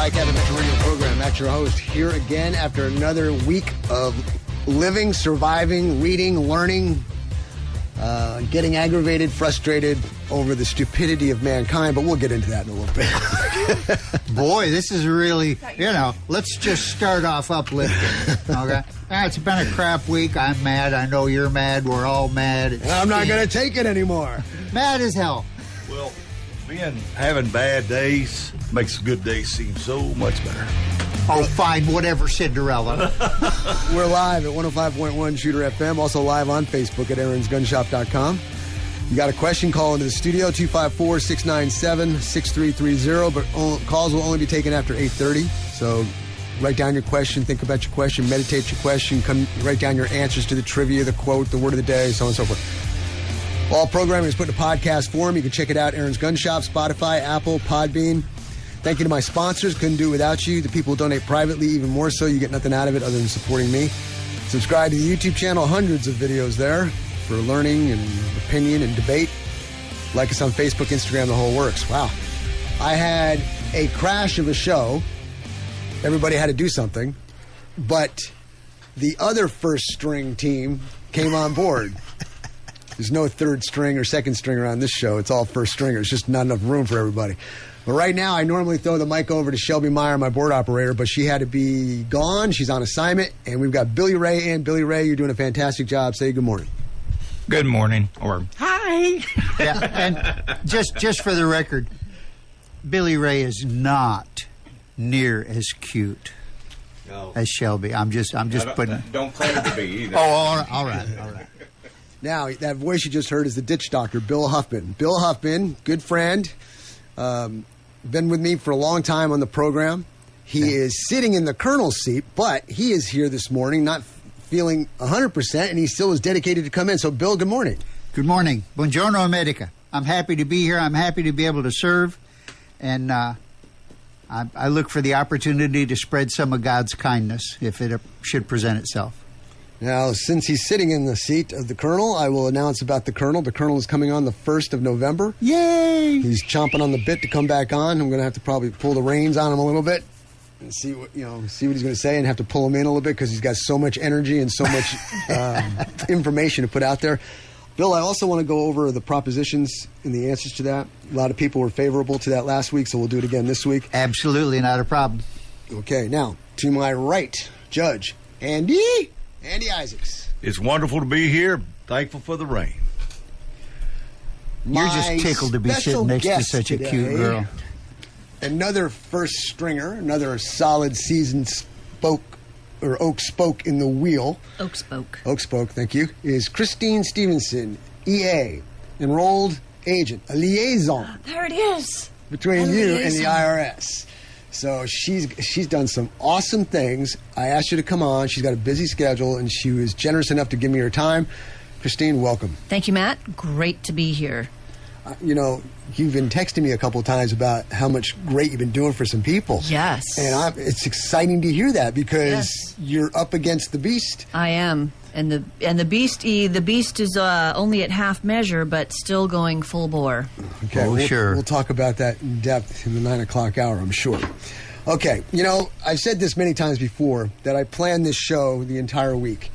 Hi, Kevin, the radio program. That's your host here again after another week of living, surviving, reading, learning, getting aggravated, frustrated over the stupidity of mankind, but we'll get into that in a little bit. Boy, this is really, let's just start off uplifting, okay? It's been a crap week. I'm mad. I know you're mad. We're all mad. I'm not going to take it anymore. Mad as hell. Well, having bad days makes a good day seem so much better. Oh, fine, whatever, Cinderella. We're live at 105.1 Shooter FM, also live on Facebook at aaronsgunshop.com. You got a question, call into the studio, 254-697-6330, but calls will only be taken after 8:30. So write down your question, think about your question, meditate your question, write down your answers to the trivia, the quote, the word of the day, so on and so forth. All programming is put in podcast form. You can check it out, Aaron's Gun Shop, Spotify, Apple, Podbean. Thank you to my sponsors. Couldn't do it without you. The people who donate privately, even more so. You get nothing out of it other than supporting me. Subscribe to the YouTube channel. Hundreds of videos there for learning and opinion and debate. Like us on Facebook, Instagram, the whole works. Wow. I had a crash of a show. Everybody had to do something. But the other first string team came on board. There's no third string or second string around this show. It's all first stringers. Just not enough room for everybody. But right now, I normally throw the mic over to Shelby Meyer, my board operator, but she had to be gone. She's on assignment, and we've got Billy Ray in. Billy Ray, you're doing a fantastic job. Say good morning. Good morning, or hi. Yeah, and just for the record, Billy Ray is not near as cute as Shelby. I'm just putting. Don't claim to be either. Oh, all right. Now, that voice you just heard is the ditch doctor, Bill Huffman. Bill Huffman, good friend. Been with me for a long time on the program. He is sitting in the colonel's seat, but he is here this morning, not feeling 100%, and he still is dedicated to come in. So, Bill, good morning. Good morning. Buongiorno, America. I'm happy to be here. I'm happy to be able to serve, and I look for the opportunity to spread some of God's kindness if it should present itself. Now, since he's sitting in the seat of the colonel, I will announce about the colonel. The colonel is coming on the 1st of November. Yay! He's chomping on the bit to come back on. I'm going to have to probably pull the reins on him a little bit and see what he's going to say, and have to pull him in a little bit because he's got so much energy and so much information to put out there. Bill, I also want to go over the propositions and the answers to that. A lot of people were favorable to that last week, so we'll do it again this week. Absolutely not a problem. Okay, now, to my right, Judge Andy Isaacs. It's wonderful to be here. Thankful for the rain. You're just tickled to be sitting next to such a cute girl. Another first stringer, another solid seasoned oak spoke in the wheel. Oak spoke, thank you. Is Kristine Stevenson, EA, enrolled agent, a liaison. There it is. Between you and the IRS. So she's done some awesome things. I asked her to come on. She's got a busy schedule, and she was generous enough to give me her time. Kristine, welcome. Thank you, Matt. Great to be here. You've been texting me a couple of times about how much great you've been doing for some people. Yes. And it's exciting to hear that because you're up against the beast. I am. And the beast is only at half measure, but still going full bore. Okay, sure. We'll talk about that in depth in the 9 o'clock hour, I'm sure. Okay, I've said this many times before that I plan this show the entire week,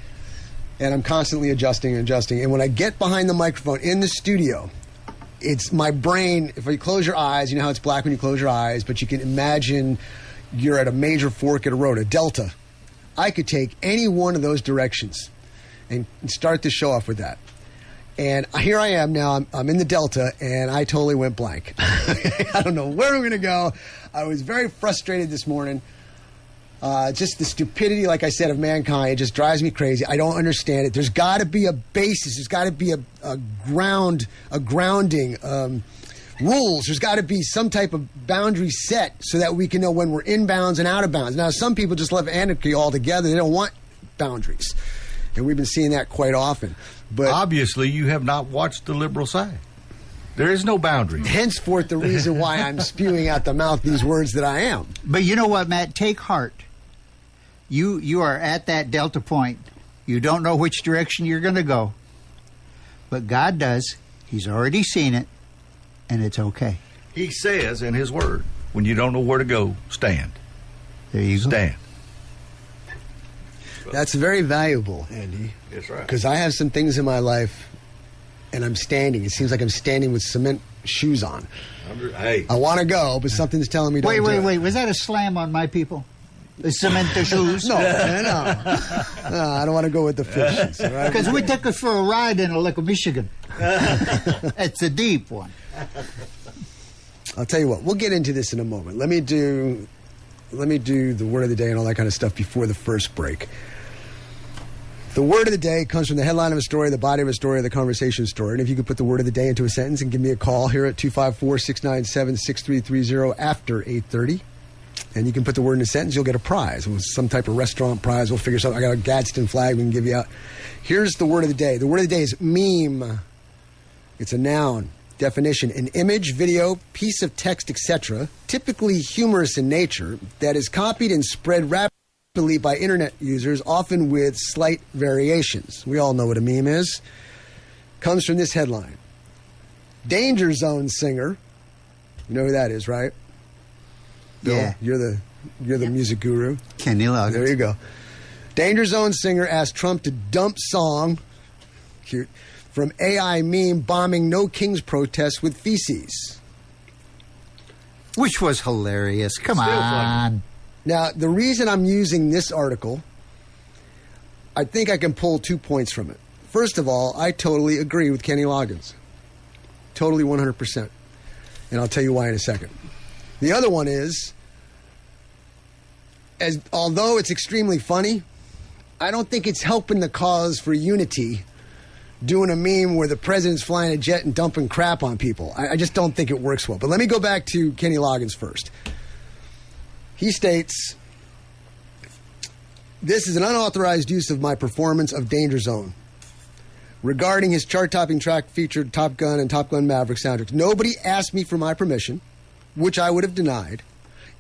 and I'm constantly adjusting. And when I get behind the microphone in the studio, it's my brain. If you close your eyes, you know how it's black when you close your eyes, but you can imagine you're at a major fork at a road, a delta. I could take any one of those directions and start the show off with that. And here I am now. I'm in the Delta, and I totally went blank. I don't know where I'm going to go. I was very frustrated this morning. Just the stupidity, like I said, of mankind. It just drives me crazy. I don't understand it. There's got to be a basis. There's got to be a grounding, rules. There's got to be some type of boundary set so that we can know when we're in bounds and out of bounds. Now, some people just love anarchy altogether. They don't want boundaries. And we've been seeing that quite often. But obviously, you have not watched the liberal side. There is no boundary. Henceforth, the reason why I'm spewing out the mouth these words that I am. But you know what, Matt? Take heart. You are at that delta point. You don't know which direction you're going to go. But God does. He's already seen it, and it's okay. He says in his word, when you don't know where to go, stand. There you go. Stand. That's very valuable, Andy. That's right. Because I have some things in my life, and I'm standing. It seems like I'm standing with cement shoes on. Hey. I want to go, but something's telling me don't do it. Wait. Was that a slam on my people? The cement the shoes? No, I don't want to go with the fishes. Right? Because we took it for a ride in Lake Michigan. It's a deep one. I'll tell you what. We'll get into this in a moment. Let me do the word of the day and all that kind of stuff before the first break. The word of the day comes from the headline of a story, the body of a story, or the conversation story. And if you could put the word of the day into a sentence and give me a call here at 254-697-6330 after 8:30. And you can put the word in a sentence, you'll get a prize. Some type of restaurant prize. We'll figure something. I got a Gadsden flag we can give you out. Here's the word of the day. The word of the day is meme. It's a noun. Definition: an image, video, piece of text, etc., typically humorous in nature, that is copied and spread rapidly by internet users, often with slight variations. We all know what a meme is. Comes from this headline. Danger Zone singer. You know who that is, right? Bill, Yeah. You're the music guru. Kenny Loggins. There you go. Danger Zone singer asked Trump to dump song, cute, from AI meme bombing No Kings protests with feces. Which was hilarious. Come Still on. Now, the reason I'm using this article, I think I can pull 2 points from it. First of all, I totally agree with Kenny Loggins. Totally 100%. And I'll tell you why in a second. The other one is, although it's extremely funny, I don't think it's helping the cause for unity doing a meme where the president's flying a jet and dumping crap on people. I just don't think it works well. But let me go back to Kenny Loggins first. He states, this is an unauthorized use of my performance of Danger Zone. Regarding his chart-topping track featured Top Gun and Top Gun Maverick soundtracks, nobody asked me for my permission, which I would have denied,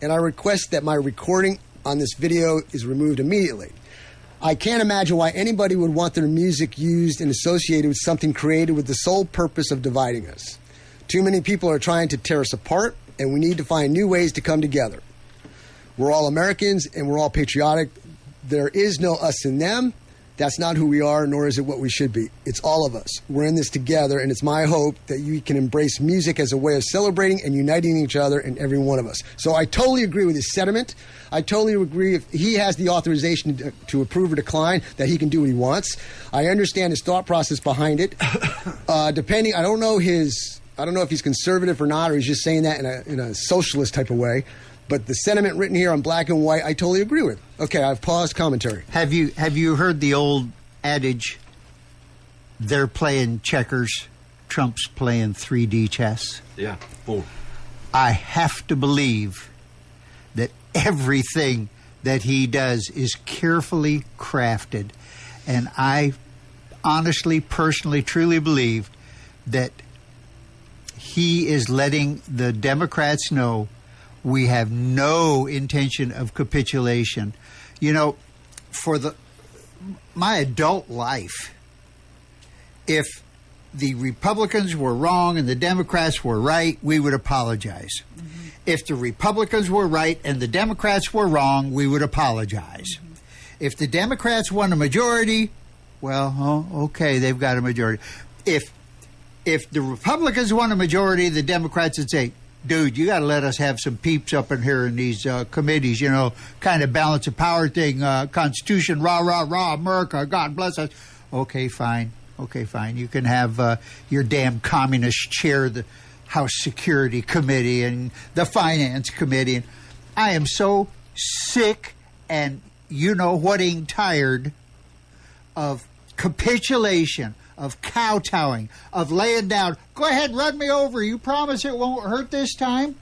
and I request that my recording on this video is removed immediately. I can't imagine why anybody would want their music used and associated with something created with the sole purpose of dividing us. Too many people are trying to tear us apart, and we need to find new ways to come together. We're all Americans, and we're all patriotic. There is no us and them. That's not who we are, nor is it what we should be. It's all of us. We're in this together, and it's my hope that you can embrace music as a way of celebrating and uniting each other and every one of us. So I totally agree with his sentiment. I totally agree if he has the authorization to approve or decline, that he can do what he wants. I understand his thought process behind it. Depending, I don't know if he's conservative or not, or he's just saying that in a socialist type of way. But the sentiment written here on black and white, I totally agree with. Okay, I've paused commentary. Have you heard the old adage, they're playing checkers, Trump's playing 3D chess? Yeah. 4. I have to believe that everything that he does is carefully crafted. And I honestly, personally, truly believe that he is letting the Democrats know we have no intention of capitulation. You know, for my adult life, if the Republicans were wrong and the Democrats were right, we would apologize. Mm-hmm. If the Republicans were right and the Democrats were wrong, we would apologize. Mm-hmm. If the Democrats won a majority, well, okay, they've got a majority. If the Republicans won a majority, the Democrats would say, dude, you got to let us have some peeps up in here in these committees, you know, kind of balance of power thing, Constitution, rah, rah, rah, America, God bless us. Okay, fine. You can have your damn communist chair the House Security Committee and the Finance Committee. And I am so sick and you-know-whating tired of capitulation, of kowtowing, of laying down. Go ahead, run me over. You promise it won't hurt this time?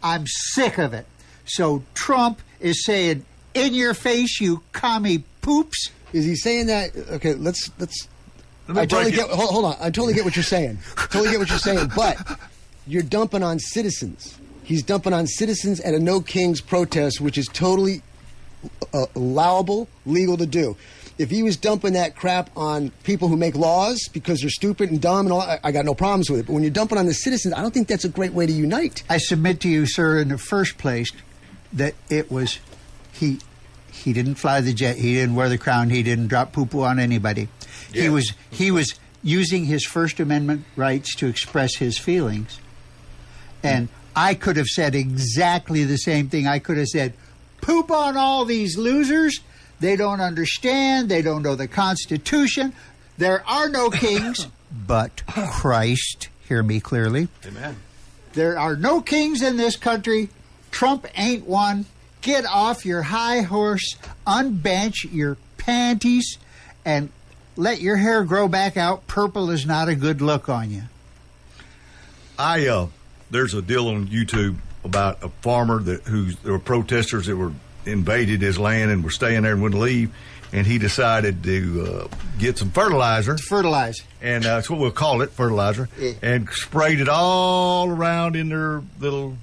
I'm sick of it. So Trump is saying, in your face, you commie poops. Is he saying that? Okay, let's I totally get. Hold on. I totally get what you're saying. But you're dumping on citizens. He's dumping on citizens at a No Kings protest, which is totally allowable, legal to do. If he was dumping that crap on people who make laws because they're stupid and dumb and all, I got no problems with it. But when you're dumping on the citizens, I don't think that's a great way to unite. I submit to you, sir, in the first place, that it was he didn't fly the jet, he didn't wear the crown, he didn't drop poo-poo on anybody. Yeah. He was using his First Amendment rights to express his feelings. And I could have said exactly the same thing. I could have said, poop on all these losers. They don't understand. They don't know the Constitution. There are no kings but Christ. Hear me clearly. Amen. There are no kings in this country. Trump ain't one. Get off your high horse, unbench your panties, and let your hair grow back out. Purple is not a good look on you. There's a deal on YouTube about a farmer there were protesters that were invaded his land and were staying there and wouldn't leave, and he decided to get some fertilizer. Fertilize. And that's what we'll call it, fertilizer, and sprayed it all around in their little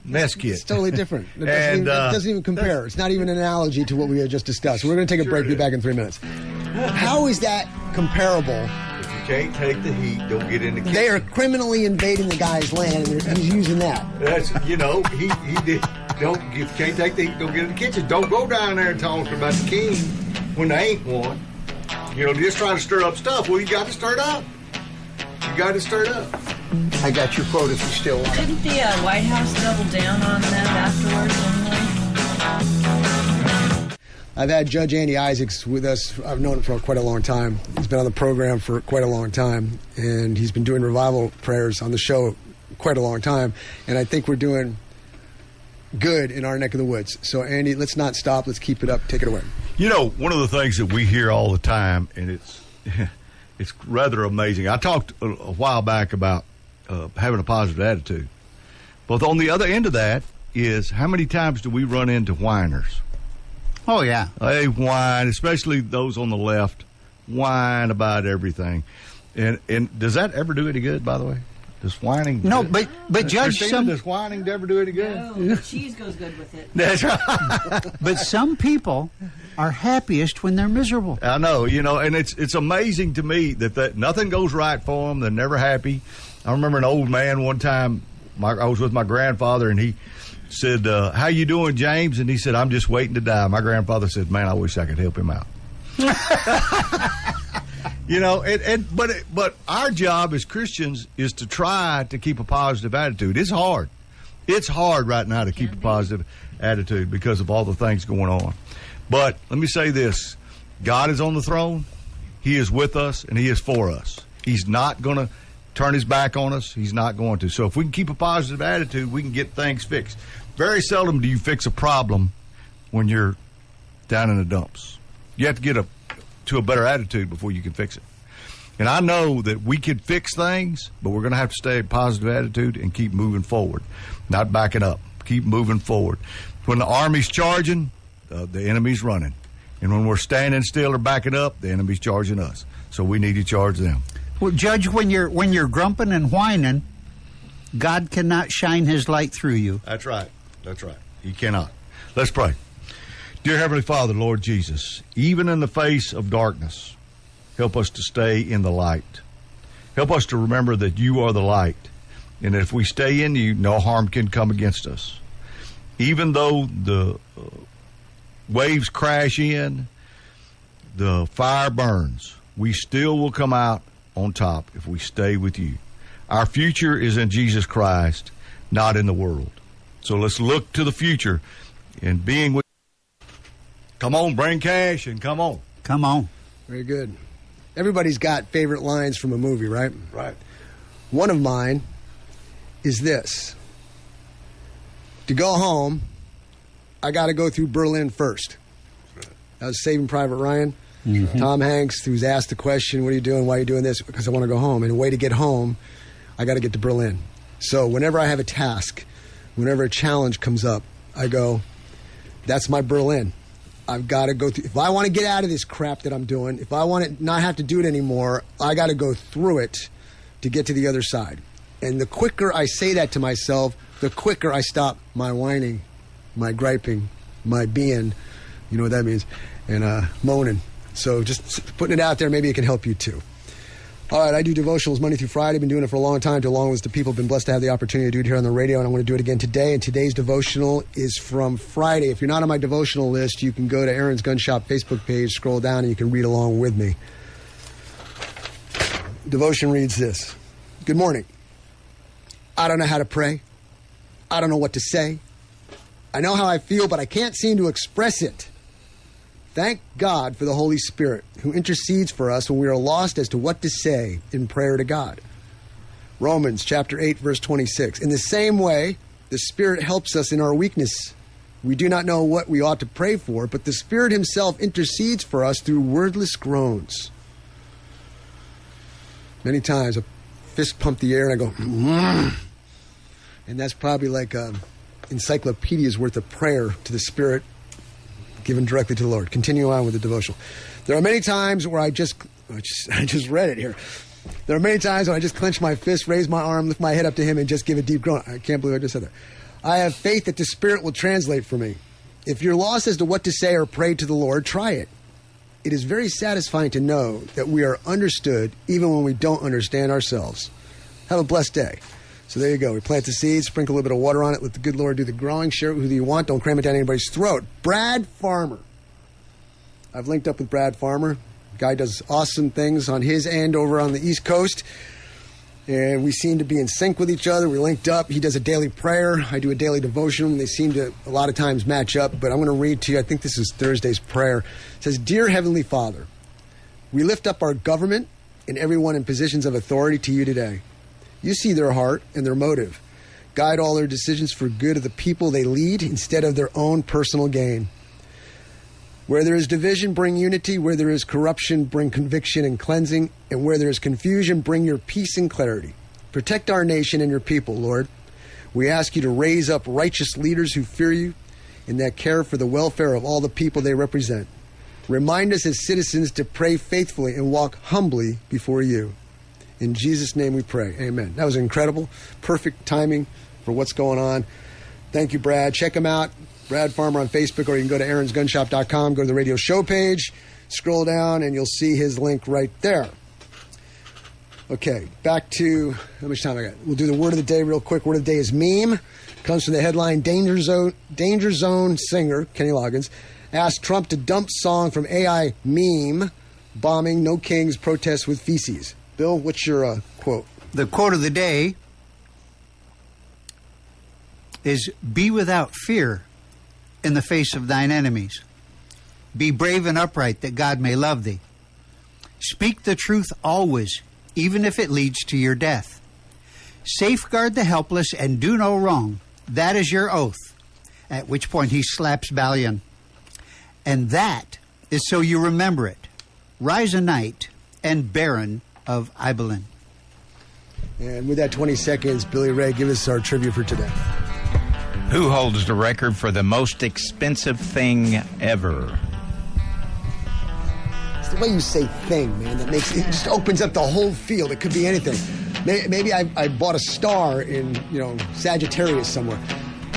mess kit. It's totally different. It doesn't even compare. It's not even an analogy to what we had just discussed. We're going to take a break. Be back in 3 minutes. How is that comparable? If you can't take the heat, don't get in the kitchen. They are criminally invading the guy's land, and he's using that. That's, he did. If you can't take the heat, don't get in the kitchen. Don't go down there and talk about the king when there ain't one. Just trying to stir up stuff. Well, you got to stir it up. You got to stir it up. I got your quote if you still want it. Didn't the White House double down on that afterwards anyway? I've had Judge Andy Isaacs with us. I've known him for quite a long time. He's been on the program for quite a long time, and he's been doing revival prayers on the show quite a long time. And I think we're doing good in our neck of the woods. So, Andy, let's not stop. Let's keep it up. Take it away. One of the things that we hear all the time, and it's rather amazing. I talked a while back about having a positive attitude. But on the other end of that is, how many times do we run into whiners? Oh, yeah. They whine, especially those on the left, whine about everything. And does that ever do any good, by the way? Does whining... No, but Judge, does whining ever do any good? No, the cheese goes good with it. That's right. But some people are happiest when they're miserable. I know, and it's amazing to me that nothing goes right for them. They're never happy. I remember an old man one time, I was with my grandfather, and he said, how you doing, James? And he said, I'm just waiting to die. My grandfather said, man, I wish I could help him out. But our job as Christians is to try to keep a positive attitude. It's hard. It's hard right now to keep a positive attitude because of all the things going on. But let me say this. God is on the throne. He is with us, and He is for us. He's not going to turn His back on us. He's not going to. So if we can keep a positive attitude, we can get things fixed. Very seldom do you fix a problem when you're down in the dumps. You have to get to a better attitude before you can fix it. And I know that we can fix things, but we're going to have to stay in a positive attitude and keep moving forward, not backing up. Keep moving forward. When the Army's charging, the enemy's running. And when we're standing still or backing up, the enemy's charging us. So we need to charge them. Well, Judge, when you're grumping and whining, God cannot shine His light through you. That's right. That's right. He cannot. Let's pray. Dear Heavenly Father, Lord Jesus, even in the face of darkness, help us to stay in the light. Help us to remember that You are the light, and that if we stay in You, no harm can come against us. Even though the waves crash in, the fire burns, we still will come out on top if we stay with You. Our future is in Jesus Christ, not in the world. So let's look to the future and being with You. Come on, bring cash and come on. Come on. Very good. Everybody's got favorite lines from a movie, right? Right. One of mine is this. To go home, I got to go through Berlin first. That was Saving Private Ryan. Mm-hmm. Tom Hanks, who's asked the question, what are you doing? Why are you doing this? Because I want to go home. And the way to get home, I got to get to Berlin. So whenever I have a task, whenever a challenge comes up, I go, that's my Berlin. I've got to go through. If I want to get out of this crap that I'm doing, if I want to not have to do it anymore, I got to go through it to get to the other side. And the quicker I say that to myself, the quicker I stop my whining, my griping, my being, you know what that means, and moaning. So just putting it out there, maybe it can help you too. All right, I do devotionals Monday through Friday. Been doing it for a long time. To a long list of people. Been blessed to have the opportunity to do it here on the radio, and I'm going to do it again today. And today's devotional is from Friday. If you're not on my devotional list, you can go to Aaron's Gun Shop Facebook page, scroll down, and you can read along with me. Devotion reads this. Good morning. I don't know how to pray. I don't know what to say. I know how I feel, but I can't seem to express it. Thank God for the Holy Spirit, who intercedes for us when we are lost as to what to say in prayer to God. Romans chapter 8, verse 26. In the same way, the Spirit helps us in our weakness. We do not know what we ought to pray for, but the Spirit himself intercedes for us through wordless groans. Many times I fist pump the air and I go, and that's probably like an encyclopedia's worth of prayer to the Spirit given directly to the Lord. Continue on with the devotional. There are many times where I just read it here. There are many times when I just clench my fist, raise my arm, lift my head up to him, and just give a deep groan. I can't believe I just said that. I have faith that the Spirit will translate for me. If you're lost as to what to say or pray to the Lord, try it. It is very satisfying to know that we are understood even when we don't understand ourselves. Have a blessed day. So there you go. We plant the seeds, sprinkle a little bit of water on it, let the good Lord do the growing, share it with who you want, don't cram it down anybody's throat. Brad Farmer. I've linked up with Brad Farmer. Guy does awesome things on his end over on the East Coast. And we seem to be in sync with each other. We're linked up. He does a daily prayer. I do a daily devotion. They seem to a lot of times match up. But I'm going to read to you, I think this is Thursday's prayer. It says, Dear Heavenly Father, we lift up our government and everyone in positions of authority to you today. You see their heart and their motive. Guide all their decisions for good of the people they lead instead of their own personal gain. Where there is division, bring unity. Where there is corruption, bring conviction and cleansing. And where there is confusion, bring your peace and clarity. Protect our nation and your people, Lord. We ask you to raise up righteous leaders who fear you and that care for the welfare of all the people they represent. Remind us as citizens to pray faithfully and walk humbly before you. In Jesus' name we pray. Amen. That was incredible. Perfect timing for what's going on. Thank you, Brad. Check him out, Brad Farmer on Facebook, or you can go to aaronsgunshop.com, go to the radio show page, scroll down, and you'll see his link right there. Okay, back to, how much time I got? We'll do the word of the day real quick. Word of the day is meme. Comes from the headline, Danger Zone singer, Kenny Loggins, asked Trump to dump song from AI meme, bombing no kings, protests with feces. Bill, what's your quote? The quote of the day is, Be without fear in the face of thine enemies. Be brave and upright, that God may love thee. Speak the truth always, even if it leads to your death. Safeguard the helpless and do no wrong. That is your oath. At which point he slaps Balian. And that is so you remember it. Rise a knight and baron of Ibelin. And with that 20 seconds, Billy Ray, give us our trivia for today. Who holds the record for the most expensive thing ever? It's the way you say thing, man, that makes it just opens up the whole field. It could be anything. Maybe I bought a star in, Sagittarius somewhere.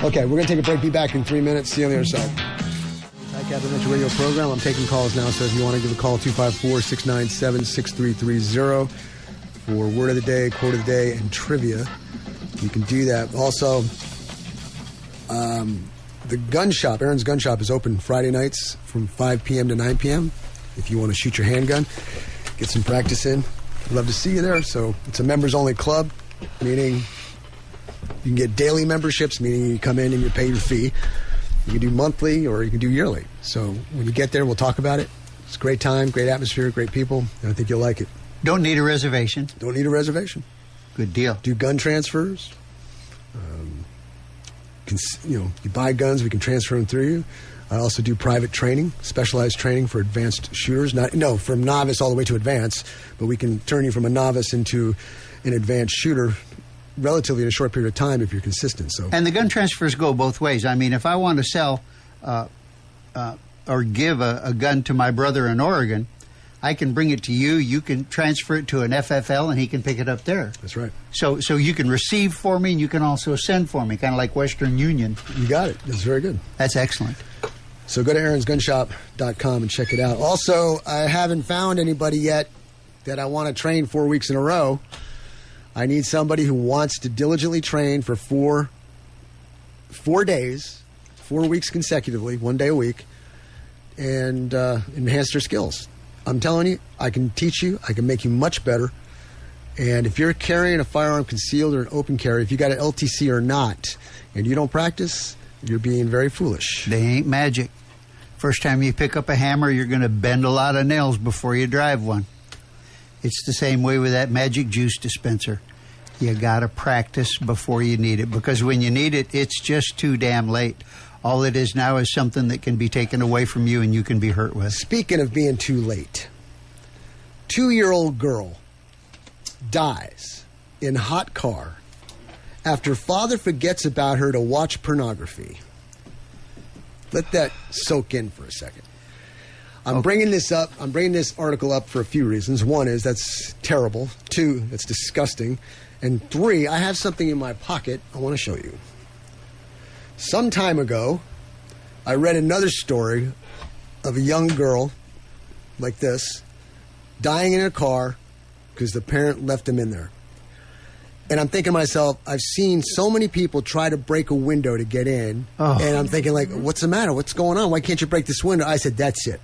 Okay, we're going to take a break. Be back in 3 minutes. See you on the other side. Capital Radio program. I'm taking calls now, so if you want to give a call, 254-697-6330 for word of the day, quote of the day, and trivia. You can do that. Also, the gun shop, Aaron's Gun Shop, is open Friday nights from 5 p.m. to 9 p.m. If you want to shoot your handgun, get some practice in. I'd love to see you there. So it's a members-only club, meaning you can get daily memberships, meaning you come in and you pay your fee. You can do monthly or you can do yearly. So when you get there, we'll talk about it. It's a great time, great atmosphere, great people, and I think you'll like it. Don't need a reservation. Don't need a reservation. Good deal. Do gun transfers. You buy guns, we can transfer them through you. I also do private training, specialized training for advanced shooters. From novice all the way to advanced, but we can turn you from a novice into an advanced shooter relatively in a short period of time if you're consistent. So, and the gun transfers go both ways. I mean, if I want to sell or give a gun to my brother in Oregon, I can bring it to you. You can transfer it to an FFL, and he can pick it up there. That's right. So you can receive for me, and you can also send for me, kind of like Western Union. You got it. That's very good. That's excellent. So go to aaronsgunshop.com and check it out. Also, I haven't found anybody yet that I want to train 4 weeks in a row. I need somebody who wants to diligently train for four days, 4 weeks consecutively, 1 day a week, and enhance their skills. I'm telling you, I can teach you. I can make you much better. And if you're carrying a firearm concealed or an open carry, if you got an LTC or not, and you don't practice, you're being very foolish. They ain't magic. First time you pick up a hammer, you're going to bend a lot of nails before you drive one. It's the same way with that magic juice dispenser. You got to practice before you need it, because when you need it, it's just too damn late. All it is now is something that can be taken away from you and you can be hurt with. Speaking of being too late, 2-year-old girl dies in hot car after father forgets about her to watch pornography. Let that soak in for a second. I'm bringing this article up for a few reasons. One is that's terrible. 2, that's disgusting. And 3, I have something in my pocket I want to show you. Some time ago, I read another story of a young girl like this dying in a car because the parent left him in there. And I'm thinking to myself, I've seen so many people try to break a window to get in. Oh. And I'm thinking, like, what's the matter? What's going on? Why can't you break this window? I said, that's it.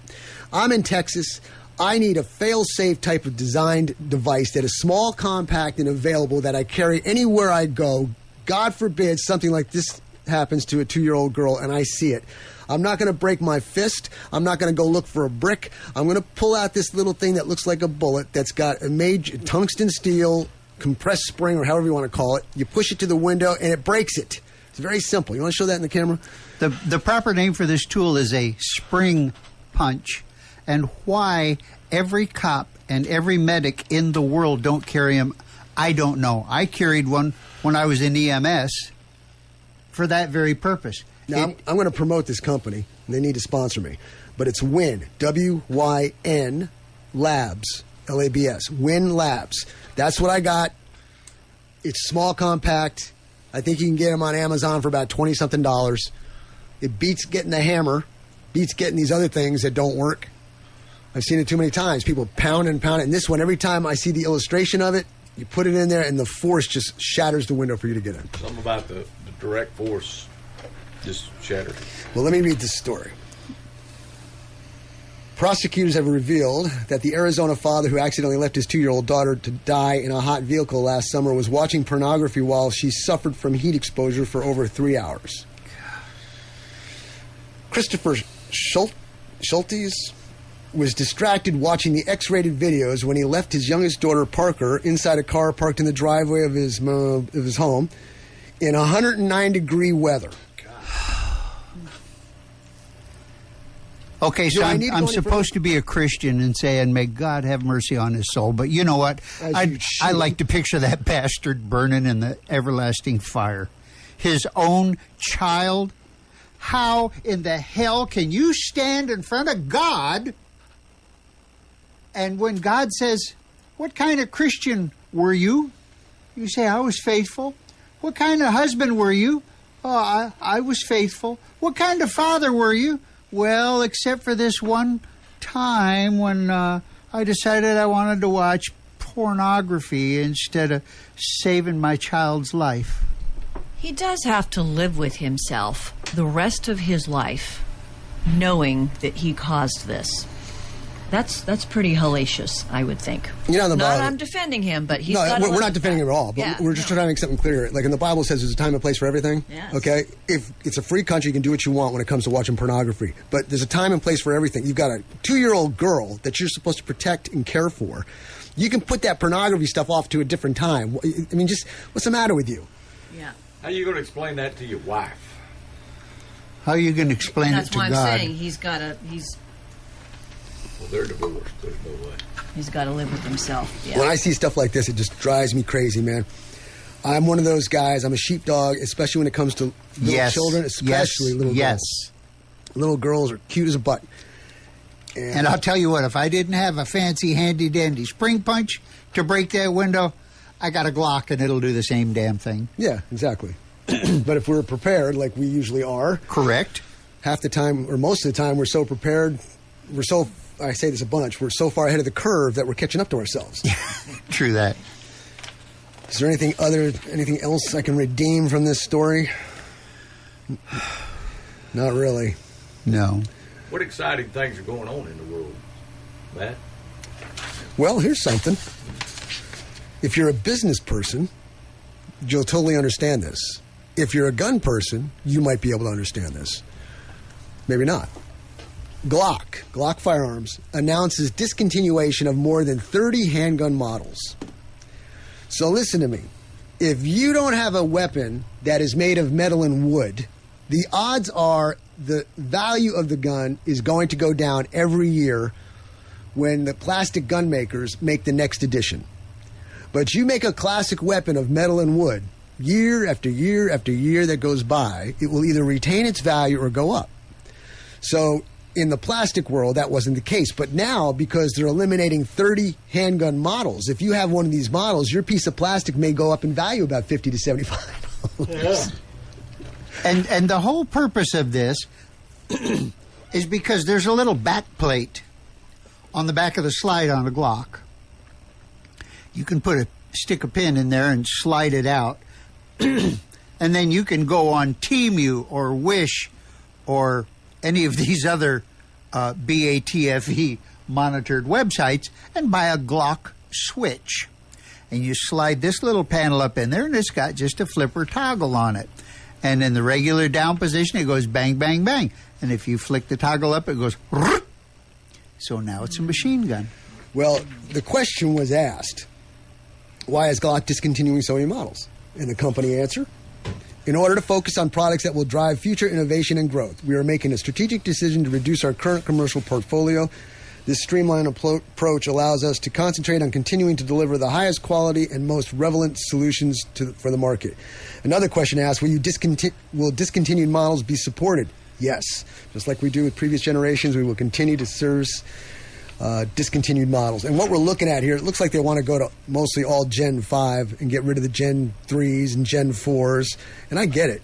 I'm in Texas. I need a fail-safe type of designed device that is small, compact, and available that I carry anywhere I go. God forbid something like this happens to a 2-year-old girl and I see it. I'm not going to break my fist. I'm not going to go look for a brick. I'm going to pull out this little thing that looks like a bullet that's got a major tungsten steel compressed spring, or however you want to call it. You push it to the window and it breaks it. It's very simple. You want to show that in the camera? The proper name for this tool is a spring punch. And why every cop and every medic in the world don't carry them, I don't know. I carried one when I was in EMS for that very purpose. Now, I'm going to promote this company. They need to sponsor me. But it's WYN, W-Y-N, Labs, L-A-B-S, WYN Labs. That's what I got. It's small, compact. I think you can get them on Amazon for about $20-something. It beats getting the hammer, beats getting these other things that don't work. I've seen it too many times. People pound and pound it. And this one, every time I see the illustration of it, you put it in there and the force just shatters the window for you to get in. Something about the direct force just shattered. Well, let me read this story. Prosecutors have revealed that the Arizona father who accidentally left his 2-year-old daughter to die in a hot vehicle last summer was watching pornography while she suffered from heat exposure for over 3 hours. Christopher Schultes was distracted watching the X-rated videos when he left his youngest daughter, Parker, inside a car parked in the driveway of his home in 109-degree weather. Okay, so I'm supposed to be a Christian and saying, may God have mercy on his soul. But you know what? I like to picture that bastard burning in the everlasting fire. His own child. How in the hell can you stand in front of God, and when God says, what kind of Christian were you? You say, I was faithful. What kind of husband were you? Oh, I was faithful. What kind of father were you? Well, except for this one time when I decided I wanted to watch pornography instead of saving my child's life. He does have to live with himself the rest of his life, knowing that he caused this. That's pretty hellacious, I would think. You know, I'm defending him, but he's we're not defending him at all. But we're just trying to make something clear. Like in the Bible says, there's a time and place for everything. Yes. Okay, if it's a free country, you can do what you want when it comes to watching pornography. But there's a time and place for everything. You've got a 2-year-old girl that you're supposed to protect and care for. You can put that pornography stuff off to a different time. I mean, just what's the matter with you? Yeah. How are you going to explain that to your wife? How are you going to explain it to God? That's why I'm saying Well, they're divorced. There's no way. He's got to live with himself. Yeah. When I see stuff like this, it just drives me crazy, man. I'm one of those guys. I'm a sheepdog, especially when it comes to little children, especially little girls. Little girls are cute as a butt. And I'll tell you what, if I didn't have a fancy handy-dandy spring punch to break that window, I got a Glock and it'll do the same damn thing. Yeah, exactly. But if we're prepared, like we usually are. Correct. half the time, or most of the time, we're so prepared. I say this a bunch, we're so far ahead of the curve that we're catching up to ourselves. True that. Is there anything else I can redeem from this story? Not really. No. What exciting things are going on in the world, Matt? Well, here's something. If you're a business person, you'll totally understand this. If you're a gun person, you might be able to understand this. Maybe not. Glock Firearms, announces discontinuation of more than 30 handgun models. So listen to me. If you don't have a weapon that is made of metal and wood, the odds are the value of the gun is going to go down every year when the plastic gun makers make the next edition. But you make a classic weapon of metal and wood, year after year after year that goes by, it will either retain its value or go up. So in the plastic world, that wasn't the case. But now, because they're eliminating 30 handgun models, if you have one of these models, your piece of plastic may go up in value about $50 to $75. Yeah. And the whole purpose of this is because there's a little back plate on the back of the slide on a Glock. You can stick a pin in there and slide it out. And then you can go on Temu or Wish or any of these other BATFE monitored websites and buy a Glock switch. And you slide this little panel up in there, and it's got just a flipper toggle on it. And in the regular down position, it goes bang, bang, bang. And if you flick the toggle up, it goes... So now it's a machine gun. Well, the question was asked, why is Glock discontinuing so many models? And the company answer, in order to focus on products that will drive future innovation and growth, we are making a strategic decision to reduce our current commercial portfolio. This streamlined approach allows us to concentrate on continuing to deliver the highest quality and most relevant solutions for the market. Another question asked, will discontinued models be supported? Yes. Just like we do with previous generations, we will continue to service discontinued models. And what we're looking at here, it looks like they want to go to mostly all Gen 5 and get rid of the Gen 3s and Gen 4s. And I get it.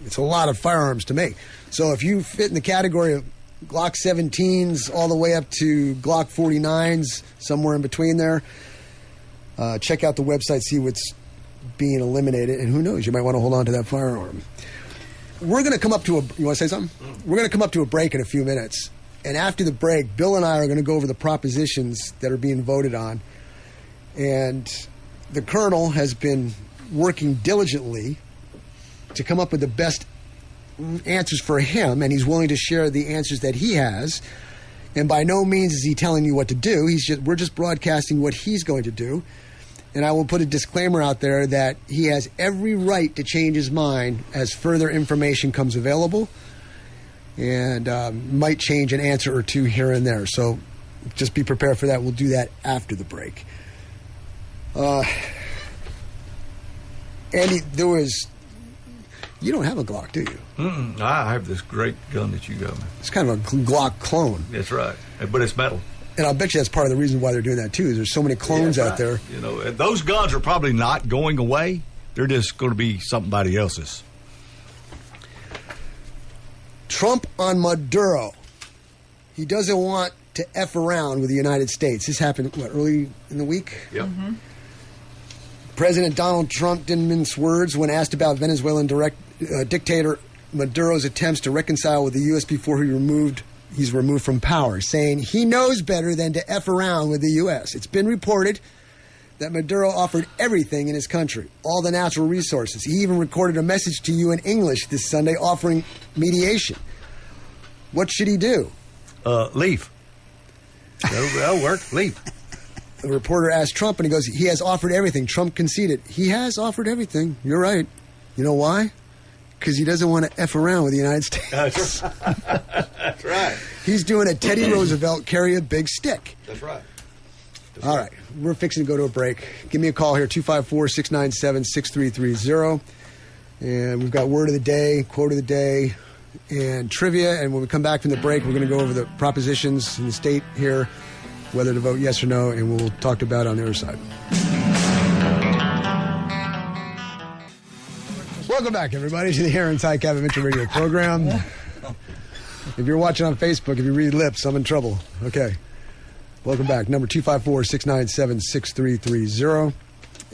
It's a lot of firearms to make. So if you fit in the category of Glock 17s all the way up to Glock 49s, somewhere in between there, check out the website, see what's being eliminated. And who knows, you might want to hold on to that firearm. We're going to come up to you want to say something? We're going to come up to a break in a few minutes. And after the break, Bill and I are going to go over the propositions that are being voted on. And the Colonel has been working diligently to come up with the best answers for him, and he's willing to share the answers that he has. And by no means is he telling you what to do. We're just broadcasting what he's going to do. And I will put a disclaimer out there that he has every right to change his mind as further information comes available, and might change an answer or two here and there. So just be prepared for that. We'll do that after the break. Andy, you don't have a Glock, do you? Mm-mm. I have this great gun that you got me. It's kind of a Glock clone. That's right, but it's metal. And I'll bet you that's part of the reason why they're doing that, too, is there's so many clones out there. You know, and those guns are probably not going away. They're just going to be somebody else's. Trump on Maduro. He doesn't want to F around with the United States. This happened, early in the week? Yep. Mm-hmm. President Donald Trump didn't mince words when asked about Venezuelan dictator Maduro's attempts to reconcile with the U.S. before he's removed from power, saying he knows better than to F around with the U.S. It's been reported that Maduro offered everything in his country, all the natural resources. He even recorded a message to you in English this Sunday offering mediation. What should he do? Leave. That'll work. Leave. The reporter asked Trump, and he goes, he has offered everything. Trump conceded. He has offered everything. You're right. You know why? Because he doesn't want to F around with the United States. That's right. That's right. He's doing a Teddy Roosevelt carry a big stick. That's right. All right. We're fixing to go to a break. Give me a call here, 254-697-6330. And we've got word of the day, quote of the day, and trivia. And when we come back from the break, we're going to go over the propositions in the state here, whether to vote yes or no, and we'll talk about it on the other side. Welcome back, everybody, to the Aaron Ty Cabin Mitchell radio program. If you're watching on Facebook, if you read lips, I'm in trouble. Okay. Welcome back. Number 254-697-6330.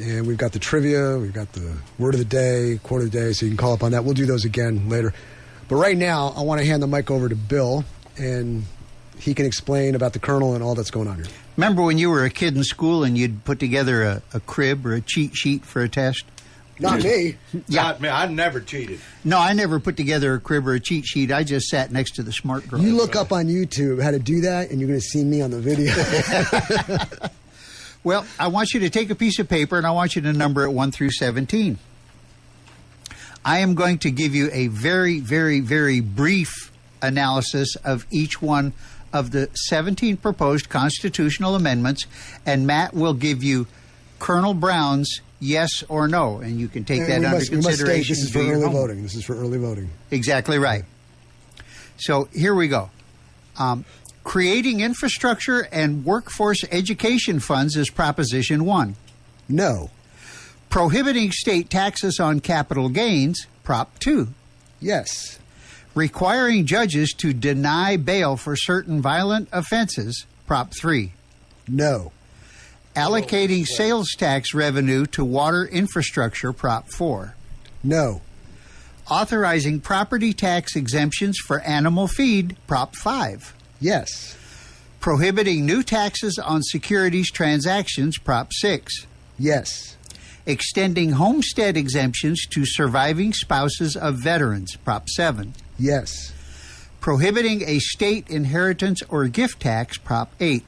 And we've got the trivia, we've got the word of the day, quote of the day, so you can call up on that. We'll do those again later. But right now, I want to hand the mic over to Bill, and he can explain about the Colonel and all that's going on here. Remember when you were a kid in school and you'd put together a crib or a cheat sheet for a test? Not me. Yeah. Not me. I never cheated. No, I never put together a crib or a cheat sheet. I just sat next to the smart girl. You look up on YouTube how to do that, and you're going to see me on the video. Well, I want you to take a piece of paper, and I want you to number it 1 through 17. I am going to give you a very, very, very brief analysis of each one of the 17 proposed constitutional amendments, and Matt will give you Colonel Brown's yes or no, and you can take that under consideration. We must state this is for early voting. This is for early voting. Exactly right. So here we go. Creating infrastructure and workforce education funds is Proposition 1. No. Prohibiting state taxes on capital gains, Prop 2. Yes. Requiring judges to deny bail for certain violent offenses, Prop 3. No. Allocating sales tax revenue to water infrastructure, Prop 4. No. Authorizing property tax exemptions for animal feed, Prop 5. Yes. Prohibiting new taxes on securities transactions, Prop 6. Yes. Extending homestead exemptions to surviving spouses of veterans, Prop 7. Yes. Prohibiting a state inheritance or gift tax, Prop 8.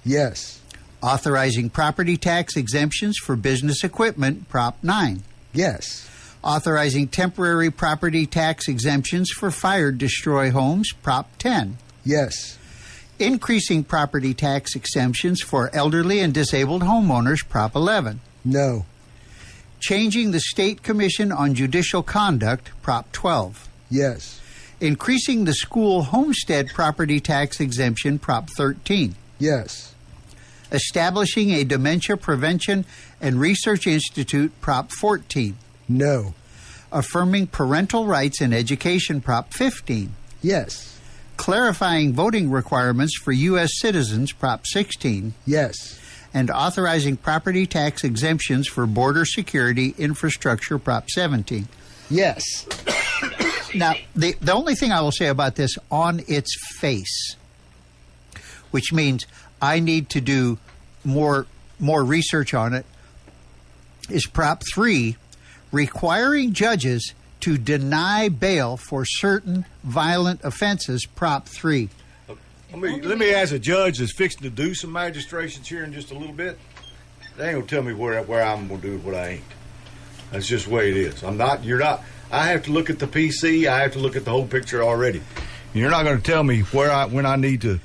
Yes. Authorizing property tax exemptions for business equipment, Prop 9. Yes. Authorizing temporary property tax exemptions for fire-destroy homes, Prop 10. Yes. Increasing property tax exemptions for elderly and disabled homeowners, Prop 11. No. Changing the State Commission on Judicial Conduct, Prop 12. Yes. Increasing the school homestead property tax exemption, Prop 13. Yes. Establishing a Dementia Prevention and Research Institute, Prop 14. No. Affirming parental rights in education, Prop 15. Yes. Clarifying voting requirements for U.S. citizens, Prop 16. Yes. And authorizing property tax exemptions for border security infrastructure, Prop 17. Yes. Now, the only thing I will say about this on its face, which means I need to do more research on it, is Prop 3, requiring judges to deny bail for certain violent offenses, Prop 3. Let me ask a judge that's fixing to do some magistrations here in just a little bit. They ain't gonna tell me where I'm gonna do what I ain't. That's just the way it is. You're not. I have to look at the PC. I have to look at the whole picture already. You're not gonna tell me when I need to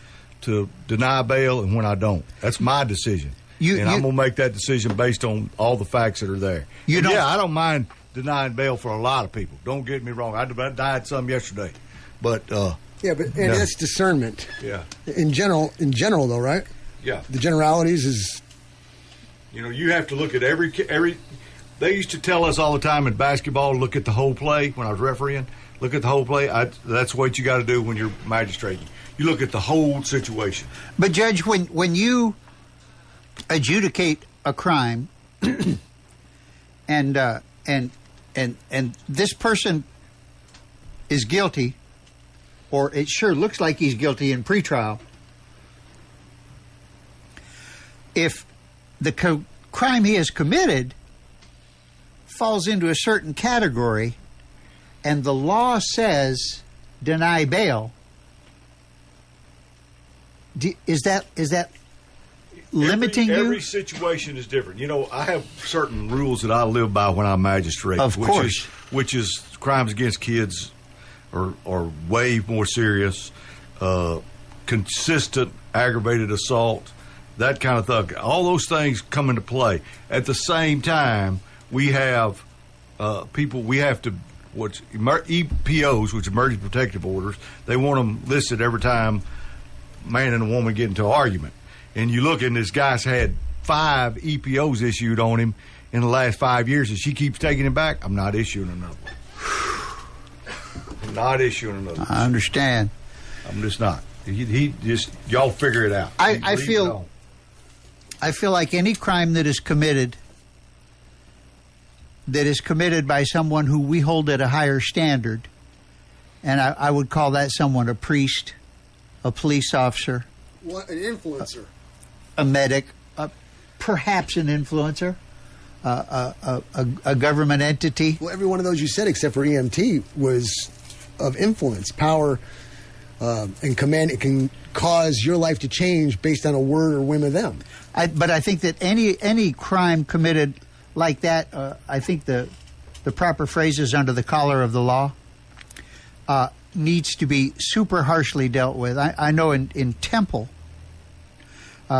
deny bail and when I don't. That's my decision. I'm gonna make that decision based on all the facts that are there. I don't mind denying bail for a lot of people. Don't get me wrong. I died some yesterday, but that's discernment. Yeah. In general, though, right? Yeah. The generalities is. You have to look at every. They used to tell us all the time in basketball, look at the whole play. When I was refereeing, look at the whole play. That's what you got to do when you're magistrating. You look at the whole situation. But Judge, when you adjudicate a crime, and this person is guilty, or it sure looks like he's guilty in pretrial, if the crime he has committed falls into a certain category and the law says deny bail, is that limiting you? Every situation is different. I have certain rules that I live by when I magistrate. Of course. Which is crimes against kids are way more serious, consistent aggravated assault, that kind of thing. All those things come into play. At the same time, we have EPOs, which are emergency protective orders. They want them listed every time man and a woman get into an argument. And you look, and this guy's had 5 EPOs issued on him in the last 5 years, and she keeps taking him back. I'm not issuing another one. I'm not issuing another one. I understand. I'm just not. He just, y'all figure it out. I feel like any crime that is committed by someone who we hold at a higher standard, and I would call that someone a priest, a police officer, What, an influencer? a medic, perhaps an influencer, a government entity. Well, every one of those you said, except for EMT, was of influence, power, and command. It can cause your life to change based on a word or whim of them. But I think that any crime committed like that, I think the proper phrase is under the collar of the law, needs to be super harshly dealt with. I know in Temple,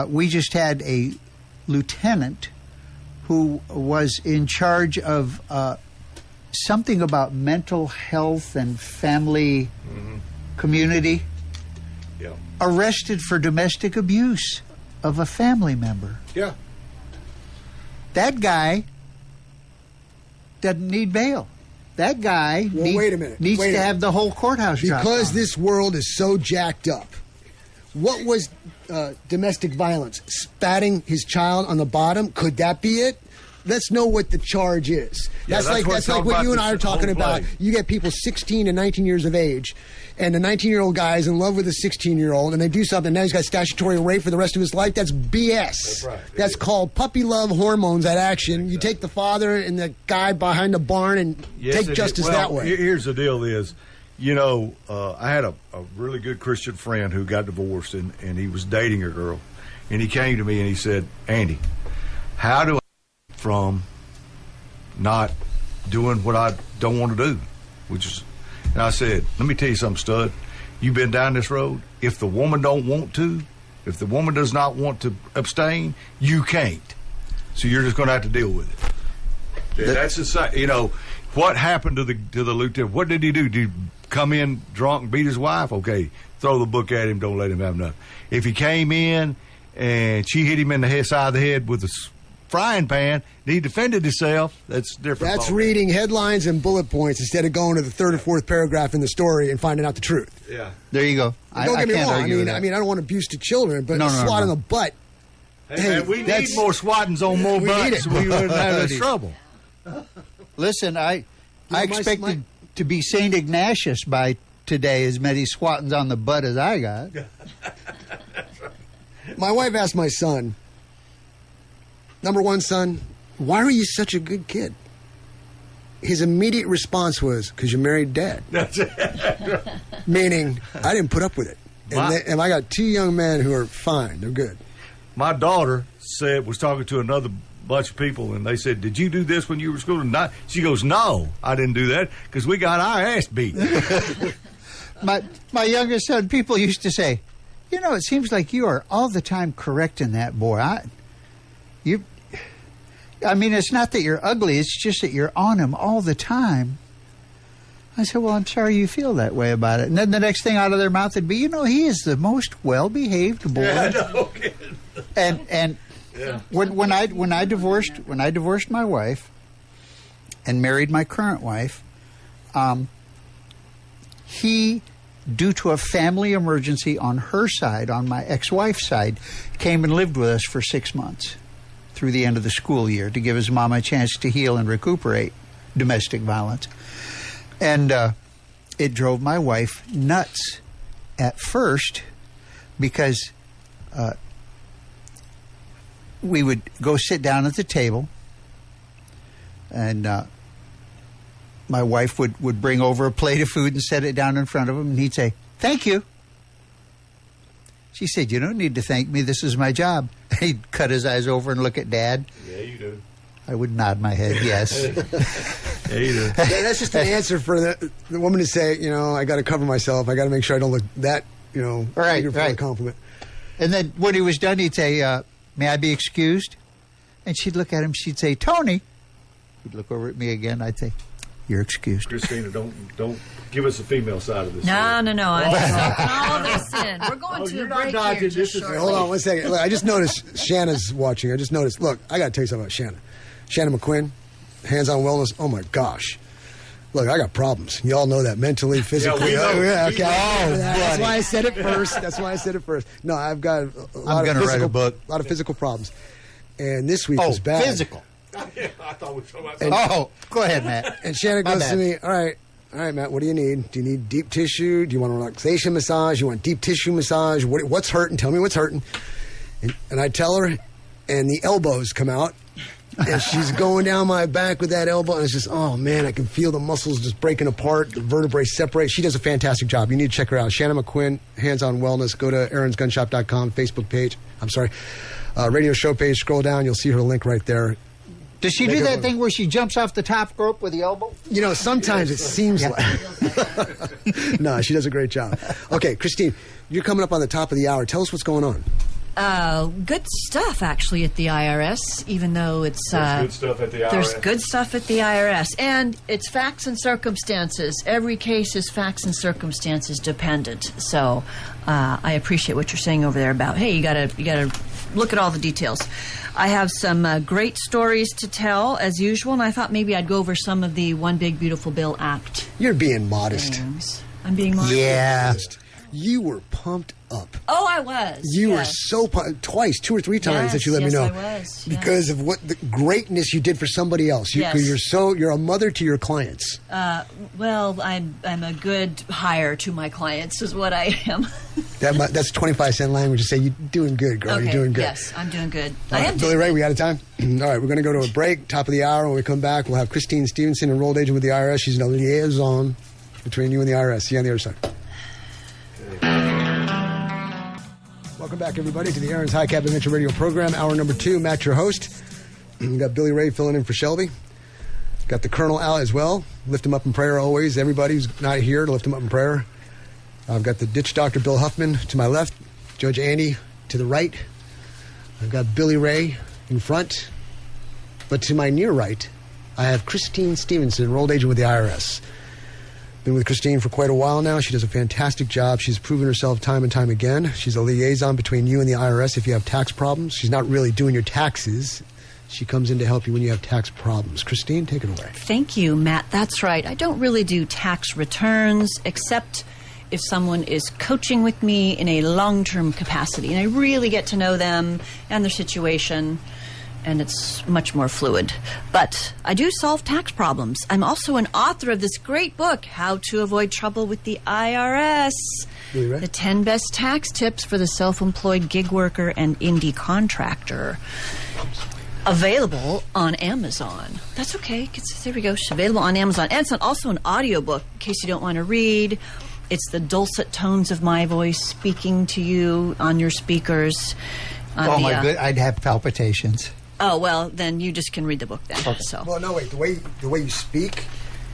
we just had a lieutenant who was in charge of something about mental health and family community, arrested for domestic abuse of a family member. Yeah. That guy doesn't need bail. That guy wait a minute. needs Wait a to minute. have the whole courthouse dropped Because on. this world is so jacked up. What was domestic violence? Spatting his child on the bottom? Could that be it? Let's know what the charge is. Yeah, that's that's like what what you and this I are talking whole about. play. You get people 16 to 19 years of age, and the 19-year-old guy is in love with a 16-year-old, and they do something, and now he's got statutory rape for the rest of his life. That's BS. That's right. That's called puppy love hormones at action. You take the father and the guy behind the barn and Yes, take justice well, that way. Here's the deal is, I had a really good Christian friend who got divorced, and he was dating a girl. And he came to me and he said, Andy, how do I get from not doing what I don't want to do? And I said, let me tell you something, stud. You've been down this road. If the woman don't want to, if the woman does not want to abstain, you can't. So you're just going to have to deal with it. That's the what happened to the lieutenant? What did he do? Did he come in drunk and beat his wife? Okay, throw the book at him. Don't let him have nothing. If he came in and she hit him in the side of the head with a frying pan, and he defended himself, that's different. That's reading headlines and bullet points instead of going to the third or fourth paragraph in the story and finding out the truth. Yeah. There you go. Don't get me can't wrong. argue with that. I mean, I don't want abuse to children, but No, a no, swat no. on the butt. Hey, man, we need more swattings on more We need butts. it. We wouldn't have this trouble. Listen, I my- expected to be St. Ignatius by today, as many swattings on the butt as I got. My wife asked my son, number one son, why are you such a good kid? His immediate response was, because you married dad. That's it. Meaning, I didn't put up with it. And I got two young men who are fine. They're good. My daughter was talking to another bunch of people, and they said, did you do this when you were in school? And she goes, no, I didn't do that, because we got our ass beat. My youngest son, people used to say, it seems like you are all the time correcting that boy. I mean, it's not that you're ugly, it's just that you're on him all the time. I said, well, I'm sorry you feel that way about it. And then the next thing out of their mouth would be, he is the most well-behaved boy. Yeah, no kidding. And Yeah. when I divorced my wife and married my current wife, he, due to a family emergency on her side, on my ex-wife's side, came and lived with us for 6 months through the end of the school year to give his mom a chance to heal and recuperate domestic violence. And it drove my wife nuts at first because we would go sit down at the table and my wife would bring over a plate of food and set it down in front of him, and he'd say, thank you. She said, you don't need to thank me. This is my job. He'd cut his eyes over and look at Dad. Yeah, you do. I would nod my head, yes. Yeah, you do. That's just an answer for the woman to say, I got to cover myself. I got to make sure I don't look that, Right, eager for right. a compliment. And then when he was done, he'd say, may I be excused? And she'd look at him. She'd say, Tony. He'd look over at me again. I'd say, you're excused. Christina, don't give us the female side of this. No. I'm soaking all this in. We're Oh, going to you're a not break dodging. here This just is- shortly. Hold on one second. Look, I just noticed Shanna's watching. Look, I got to tell you something about Shanna. Shanna McQuinn, Hands on Wellness. Oh, my gosh. Look, I got problems. You all know that mentally, physically. we know. Yeah, okay. Oh, That's buddy. why I said it first. That's why I said it first. No, I've got a lot gonna of write a book. a lot of physical problems, and this week Oh, was bad. physical. Yeah, I thought we were talking about Oh, go ahead, Matt. And Shannon My goes to bad. me, all right, Matt, what do you need? Do you need deep tissue? Do you want a relaxation massage? You want deep tissue massage? What's hurting? Tell me what's hurting. And I tell her, and the elbows come out. And she's going down my back with that elbow, and it's just, oh man, I can feel the muscles just breaking apart, the vertebrae separate. She does a fantastic job. You need to check her out. Shannon McQuinn, Hands On Wellness. Go to aaronsgunshop.com, Facebook page. Radio show page. Scroll down, you'll see her link right there. Does she Make do her that look- thing where she jumps off the top rope with the elbow? You know, sometimes it seems like. No, she does a great job. Okay, Kristine, you're coming up on the top of the hour. Tell us what's going on. Good stuff, actually, at the IRS, even though it's... There's good stuff at the IRS. There's good stuff at the IRS. And it's facts and circumstances. Every case is facts and circumstances dependent. So I appreciate what you're saying over there about, hey, you gotta look at all the details. I have some great stories to tell, as usual, and I thought maybe I'd go over some of the One Big Beautiful Bill Act You're being modest. things. I'm being modest. Yeah. You were pumped up. Oh, I was. You were yes. so pumped. Twice, 2 or 3 times that you let me Yes, know. I was. Yeah. Because of what the greatness you did for somebody else. Yes. You're a mother to your clients. Well, I'm a good hire to my clients, is what I am. That's 25-cent language to say you're doing good, girl. Okay, You're doing good. Yes, I'm doing good. All I right, am Billy doing Ray, we out of time? All right, we're going to go to a break, top of the hour. When we come back, we'll have Kristine Stevenson, enrolled agent with the IRS. She's a liaison between you and the IRS. See you on the other side. Welcome back, everybody, to the Aaron's High Cap Adventure Radio program. Hour number 2, Matt, your host. We got Billy Ray filling in for Shelby. Got the Colonel out as well. Lift him up in prayer always. Everybody who's not here to lift him up in prayer. I've got the ditch doctor, Bill Huffman, to my left. Judge Andy to the right. I've got Billy Ray in front. But to my near right, I have Kristine Stevenson, enrolled agent with the IRS. Been with Kristine for quite a while now. She does a fantastic job. She's proven herself time and time again. She's a liaison between you and the IRS if you have tax problems. She's not really doing your taxes. She comes in to help you when you have tax problems. Kristine, take it away. Thank you, Matt. That's right. I don't really do tax returns except if someone is coaching with me in a long-term capacity and I really get to know them and their situation, and it's much more fluid. But I do solve tax problems. I'm also an author of this great book, How to Avoid Trouble with the IRS. Really, right? The 10 Best Tax Tips for the Self-Employed Gig Worker and Indie Contractor. Available on Amazon. That's okay. There we go. It's available on Amazon. And it's also an audiobook in case you don't want to read. It's the dulcet tones of my voice speaking to you on your speakers. Oh, my good. I'd have palpitations. Oh, well, then you just can read the book then. Okay. So. Well, no, wait. The way you speak,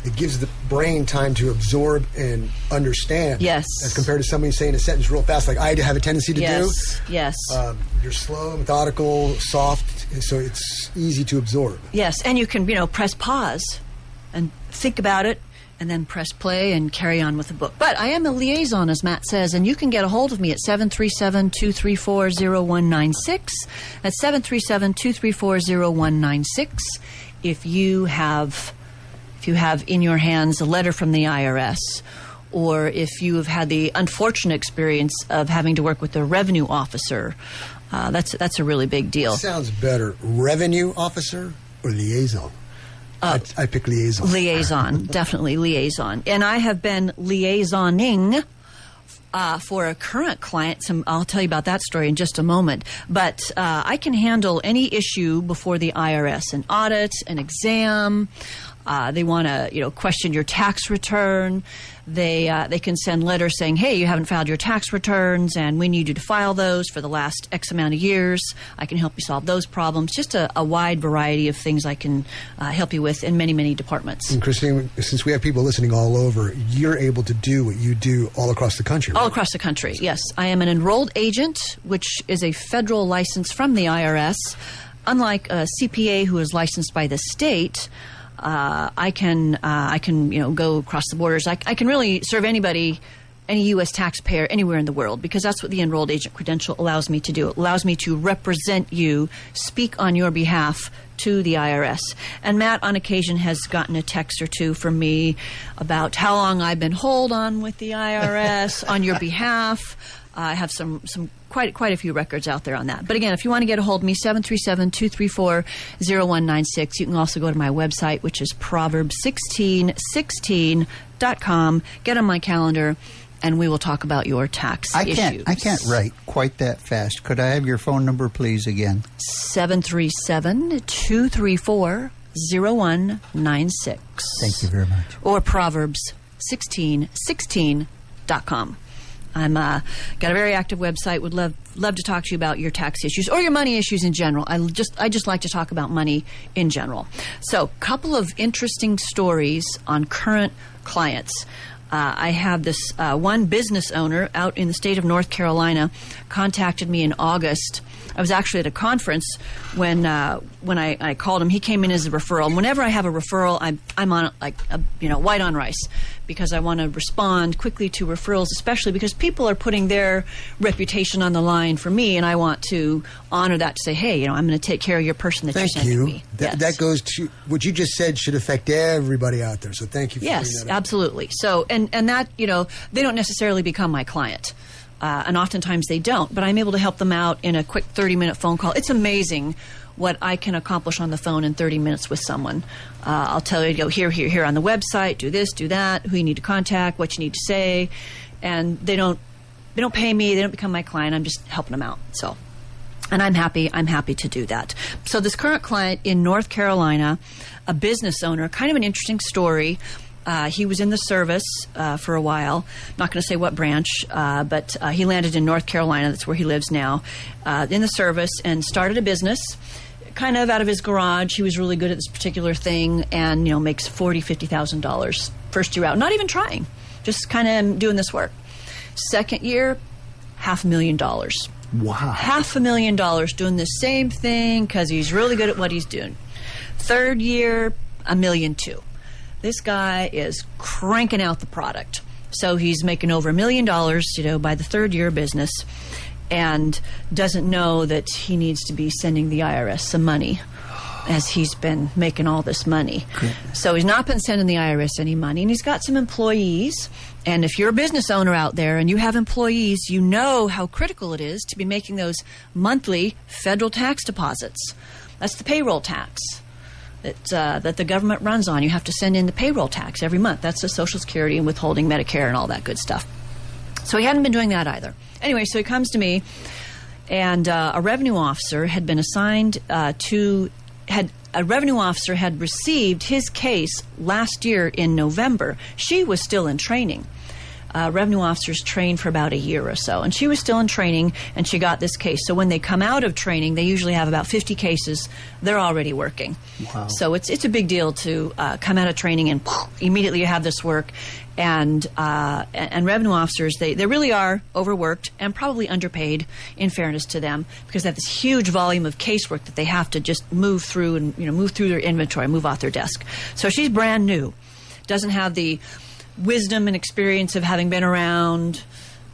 it gives the brain time to absorb and understand. Yes. As compared to somebody saying a sentence real fast, like I have a tendency to Yes, yes. do. You're slow, methodical, soft, so it's easy to absorb. Yes, and you can, press pause and think about it and then press play and carry on with the book. But I am a liaison, as Matt says, and you can get a hold of me at 737-234-0196. That's 737-234-0196 if you have in your hands a letter from the IRS, or if you have had the unfortunate experience of having to work with a revenue officer. That's a really big deal. Sounds better. Revenue officer or liaison? I pick liaison. Liaison, definitely liaison. And I have been liaisoning for a current client. I'll tell you about that story in just a moment. But I can handle any issue before the IRS, an audit, an exam. They want to, question your tax return. They can send letters saying, hey, you haven't filed your tax returns, and we need you to file those for the last X amount of years. I can help you solve those problems. Just a wide variety of things I can help you with in many, many departments. And Kristine, since we have people listening all over, you're able to do what you do all across the country, right? All across the country, yes. I am an enrolled agent, which is a federal license from the IRS. Unlike a CPA who is licensed by the state, I can go across the borders. I can really serve anybody any U.S. taxpayer anywhere in the world, because that's what the enrolled agent credential allows me to do. It allows me to represent you, speak on your behalf to the IRS. And Matt, on occasion, has gotten a text or two from me about how long I've been hold on with the IRS on your behalf. I have some quite a few records out there on that. But again, if you want to get a hold of me, 737-234-0196. You can also go to my website, which is proverbs1616.com. Get on my calendar, and we will talk about your tax issues. I can't write quite that fast. Could I have your phone number, please, again? 737-234-0196. Thank you very much. Or proverbs1616.com. I'm got a very active website. Would love to talk to you about your tax issues or your money issues in general. I just like to talk about money in general. So, couple of interesting stories on current clients. I have this one business owner out in the state of North Carolina contacted me in August. I was actually at a conference when I called him. He came in as a referral. And whenever I have a referral, I'm on it like white on rice, because I want to respond quickly to referrals, especially because people are putting their reputation on the line for me, and I want to honor that, to say, hey, I'm going to take care of your person that you're sending me. That goes to what you just said should affect everybody out there. So thank you for bringing that up. Absolutely. So and that they don't necessarily become my client. And oftentimes they don't, but I'm able to help them out in a quick 30-minute phone call. It's amazing what I can accomplish on the phone in 30 minutes with someone. I'll tell you, here on the website, do this, do that, who you need to contact, what you need to say, and they don't pay me, they don't become my client. I'm just helping them out. So, and I'm happy to do that. So this current client in North Carolina, a business owner, kind of an interesting story. He was in the service for a while. I'm not going to say what branch, but he landed in North Carolina. That's where he lives now, in the service, and started a business kind of out of his garage. He was really good at this particular thing, and makes $40,000, $50,000 first year out. Not even trying, just kind of doing this work. Second year, $500,000. Wow. $500,000 doing the same thing because he's really good at what he's doing. Third year, $1.2 million. This guy is cranking out the product. So he's making over $1 million, by the third year of business, and doesn't know that he needs to be sending the IRS some money as he's been making all this money. Good. So he's not been sending the IRS any money, and he's got some employees. And if you're a business owner out there and you have employees, you know how critical it is to be making those monthly federal tax deposits. That's the payroll tax that the government runs on. You have to send in the payroll tax every month. That's the Social Security and withholding Medicare and all that good stuff. So he hadn't been doing that either. Anyway, so he comes to me, and a revenue officer had been assigned a revenue officer had received his case last year in November. She was still in training. Revenue officers train for about a year or so, and she was still in training, and she got this case. So when they come out of training, they usually have about 50 cases. They're already working. Wow. So it's a big deal to come out of training and immediately you have this work. And revenue officers, they really are overworked and probably underpaid, in fairness to them, because they have this huge volume of casework that they have to just move through and move through their inventory, move off their desk. So she's brand new, doesn't have the wisdom and experience of having been around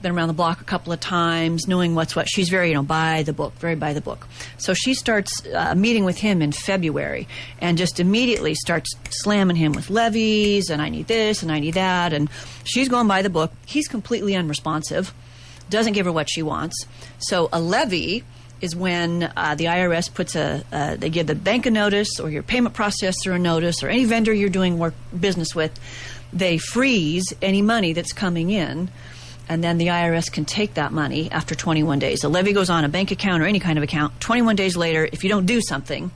the block a couple of times, knowing what's what. She's very, by the book, very by the book. So she starts meeting with him in February and just immediately starts slamming him with levies, and I need this and I need that. And she's going by the book. He's completely unresponsive, doesn't give her what she wants. So a levy is when the IRS puts they give the bank a notice, or your payment processor a notice, or any vendor you're doing business with. They freeze any money that's coming in, and then the IRS can take that money after 21 days. A levy goes on a bank account or any kind of account. 21 days later, if you don't do something,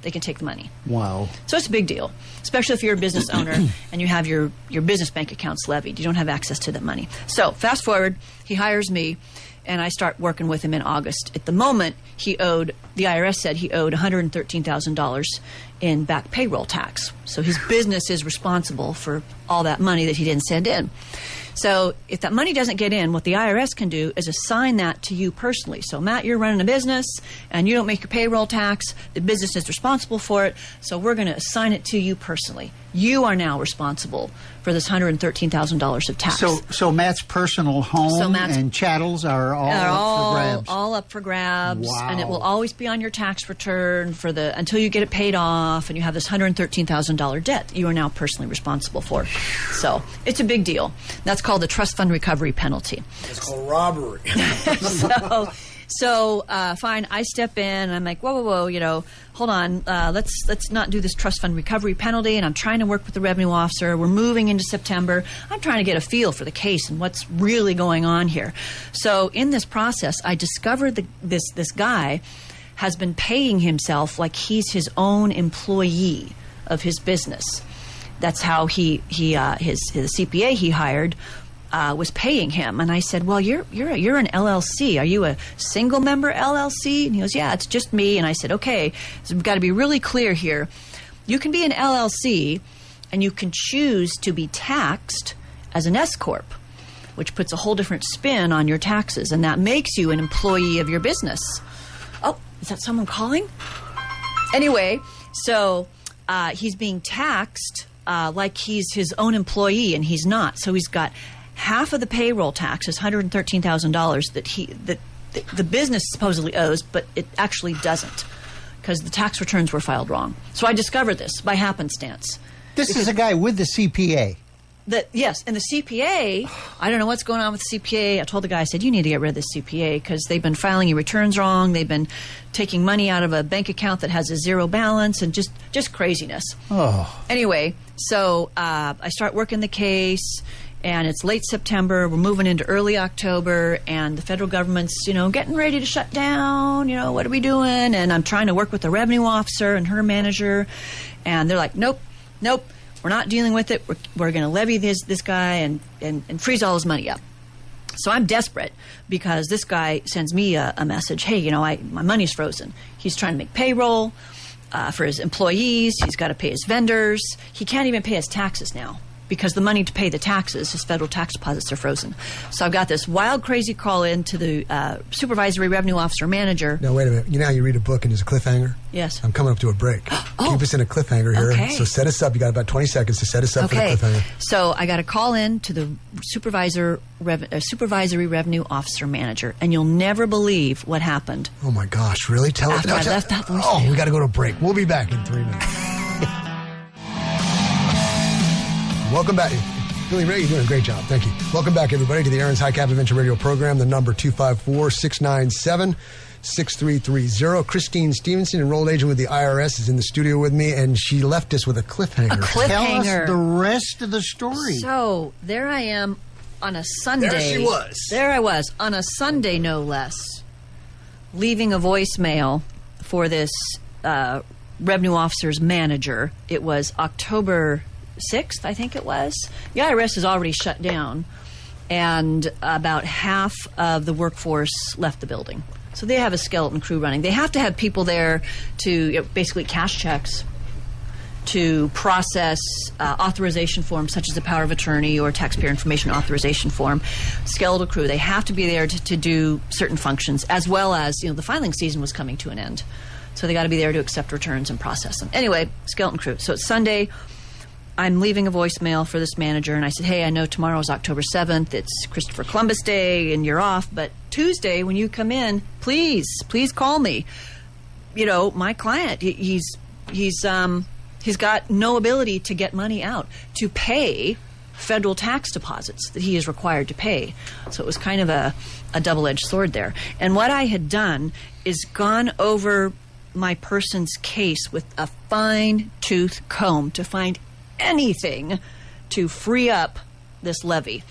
they can take the money. Wow. So it's a big deal, especially if you're a business owner and you have your business bank accounts levied. You don't have access to that money. So fast forward, he hires me, and I start working with him in August. At the moment, the IRS said he owed $113,000 in back payroll tax. So his business is responsible for all that money that he didn't send in. So if that money doesn't get in, what the IRS can do is assign that to you personally. So Matt, you're running a business and you don't make your payroll tax. The business is responsible for it. So we're going to assign it to you personally. You are now responsible for this $113,000 of tax. So Matt's personal home and chattels are all up for grabs. All up for grabs, Wow. and it will always be on your tax return until you get it paid off, and you have this $113,000 debt you are now personally responsible for. So it's a big deal. That's called the trust fund recovery penalty. It's called robbery. So fine, I step in and I'm like, whoa, hold on, let's not do this trust fund recovery penalty. And I'm trying to work with the revenue officer. We're moving into September. I'm trying to get a feel for the case and what's really going on here. So in this process, I discovered this guy has been paying himself like he's his own employee of his business. That's how his CPA he hired was paying him. And I said, well, you're an LLC. Are you a single member LLC? And he goes, yeah, it's just me. And I said, okay, so we've got to be really clear here. You can be an LLC and you can choose to be taxed as an S Corp, which puts a whole different spin on your taxes. And that makes you an employee of your business. Oh, is that someone calling? Anyway, so he's being taxed like he's his own employee, and he's not. So he's got half of the payroll tax is $113,000 that the business supposedly owes, but it actually doesn't because the tax returns were filed wrong. So I discovered this by happenstance. This is a guy with the CPA. Yes, and the CPA, I don't know what's going on with the CPA. I told the guy, I said, you need to get rid of the CPA because they've been filing your returns wrong. They've been taking money out of a bank account that has a zero balance and just craziness. Oh. Anyway, so I start working the case. And it's late September. We're moving into early October, and the federal government's, getting ready to shut down. What are we doing? And I'm trying to work with the revenue officer and her manager, and they're like, nope, we're not dealing with it. We're going to levy this guy and freeze all his money up. So I'm desperate because this guy sends me a message. Hey, my money's frozen. He's trying to make payroll for his employees. He's got to pay his vendors. He can't even pay his taxes now, because the money to pay the taxes, his federal tax deposits, are frozen. So I've got this wild, crazy call in to the supervisory revenue officer manager. No, wait a minute. You know how you read a book and there's a cliffhanger? Yes. I'm coming up to a break. Keep us in a cliffhanger here. Okay. So set us up. You got about 20 seconds to set us up for the cliffhanger. So I got a call in to the supervisory revenue officer manager, and you'll never believe what happened. Oh, my gosh. Really? Tell us. After I left that voicemail. Oh, we got to go to a break. We'll be back in 3 minutes. Welcome back. Billy Ray, you're doing a great job. Thank you. Welcome back, everybody, to the Aaron's High Cap Adventure Radio program. The number 254-697-6330. Kristine Stevenson, enrolled agent with the IRS, is in the studio with me, and she left us with a cliffhanger. Tell us the rest of the story. So there I am on a Sunday. There she was. There I was on a Sunday, no less, leaving a voicemail for this revenue officer's manager. It was October 6th, I think it was. The IRS is already shut down, and about half of the workforce left the building. So they have a skeleton crew running. They have to have people there to basically cash checks, to process authorization forms such as a power of attorney or taxpayer information authorization form. Skeletal crew. They have to be there to do certain functions, as well as, the filing season was coming to an end. So they got to be there to accept returns and process them. Anyway, skeleton crew. So it's Sunday. I'm leaving a voicemail for this manager, and I said, hey, I know tomorrow's October 7th. It's Christopher Columbus Day, and you're off. But Tuesday, when you come in, please call me. My client, he's got no ability to get money out to pay federal tax deposits that he is required to pay. So it was kind of a double-edged sword there. And what I had done is gone over my person's case with a fine-tooth comb to find anything to free up this levy.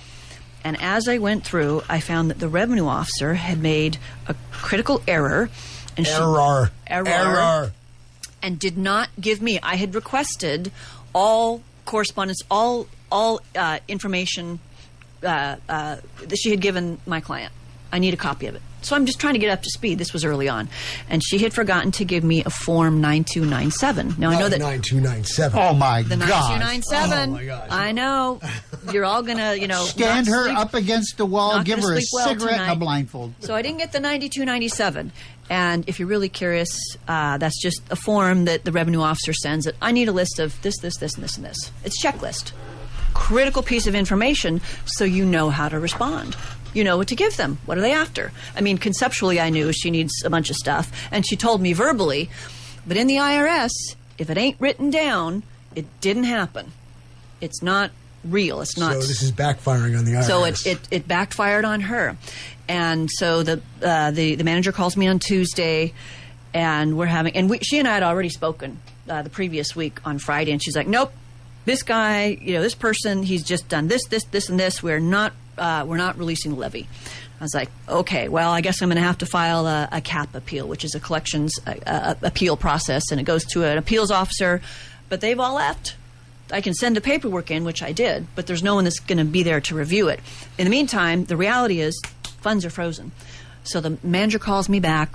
And as I went through, I found that the revenue officer had made a critical error. And Error. And did not give me. I had requested all correspondence, all information that she had given my client. I need a copy of it. So I'm just trying to get up to speed. This was early on. And she had forgotten to give me a Form 9297. Now, I know that 9297. Oh, my the God. 9297. Oh, my gosh. I know. You're all going to, Stand her sleep, up against the wall, not give gonna her a sleep well cigarette and a tonight. blindfold. So I didn't get the 9297. And if you're really curious, that's just a form that the revenue officer sends that I need a list of this, this, this, and this, and this. It's a checklist. Critical piece of information so you know how to respond. You know what to give them. What are they after? I mean, conceptually, I knew she needs a bunch of stuff. And she told me verbally, but in the IRS, if it ain't written down, it didn't happen. It's not real. It's not. So this is backfiring on the IRS. So it backfired on her. And so the manager calls me on Tuesday, and we're having, and she and I had already spoken the previous week on Friday, and she's like, nope, this guy, this person, he's just done this, this, this, and this. We're not releasing the levy. I was like, okay, well, I guess I'm going to have to file a CAP appeal, which is a collections appeal process, and it goes to an appeals officer, but they've all left. I can send the paperwork in, which I did, but there's no one that's going to be there to review it. In the meantime, the reality is funds are frozen. So the manager calls me back,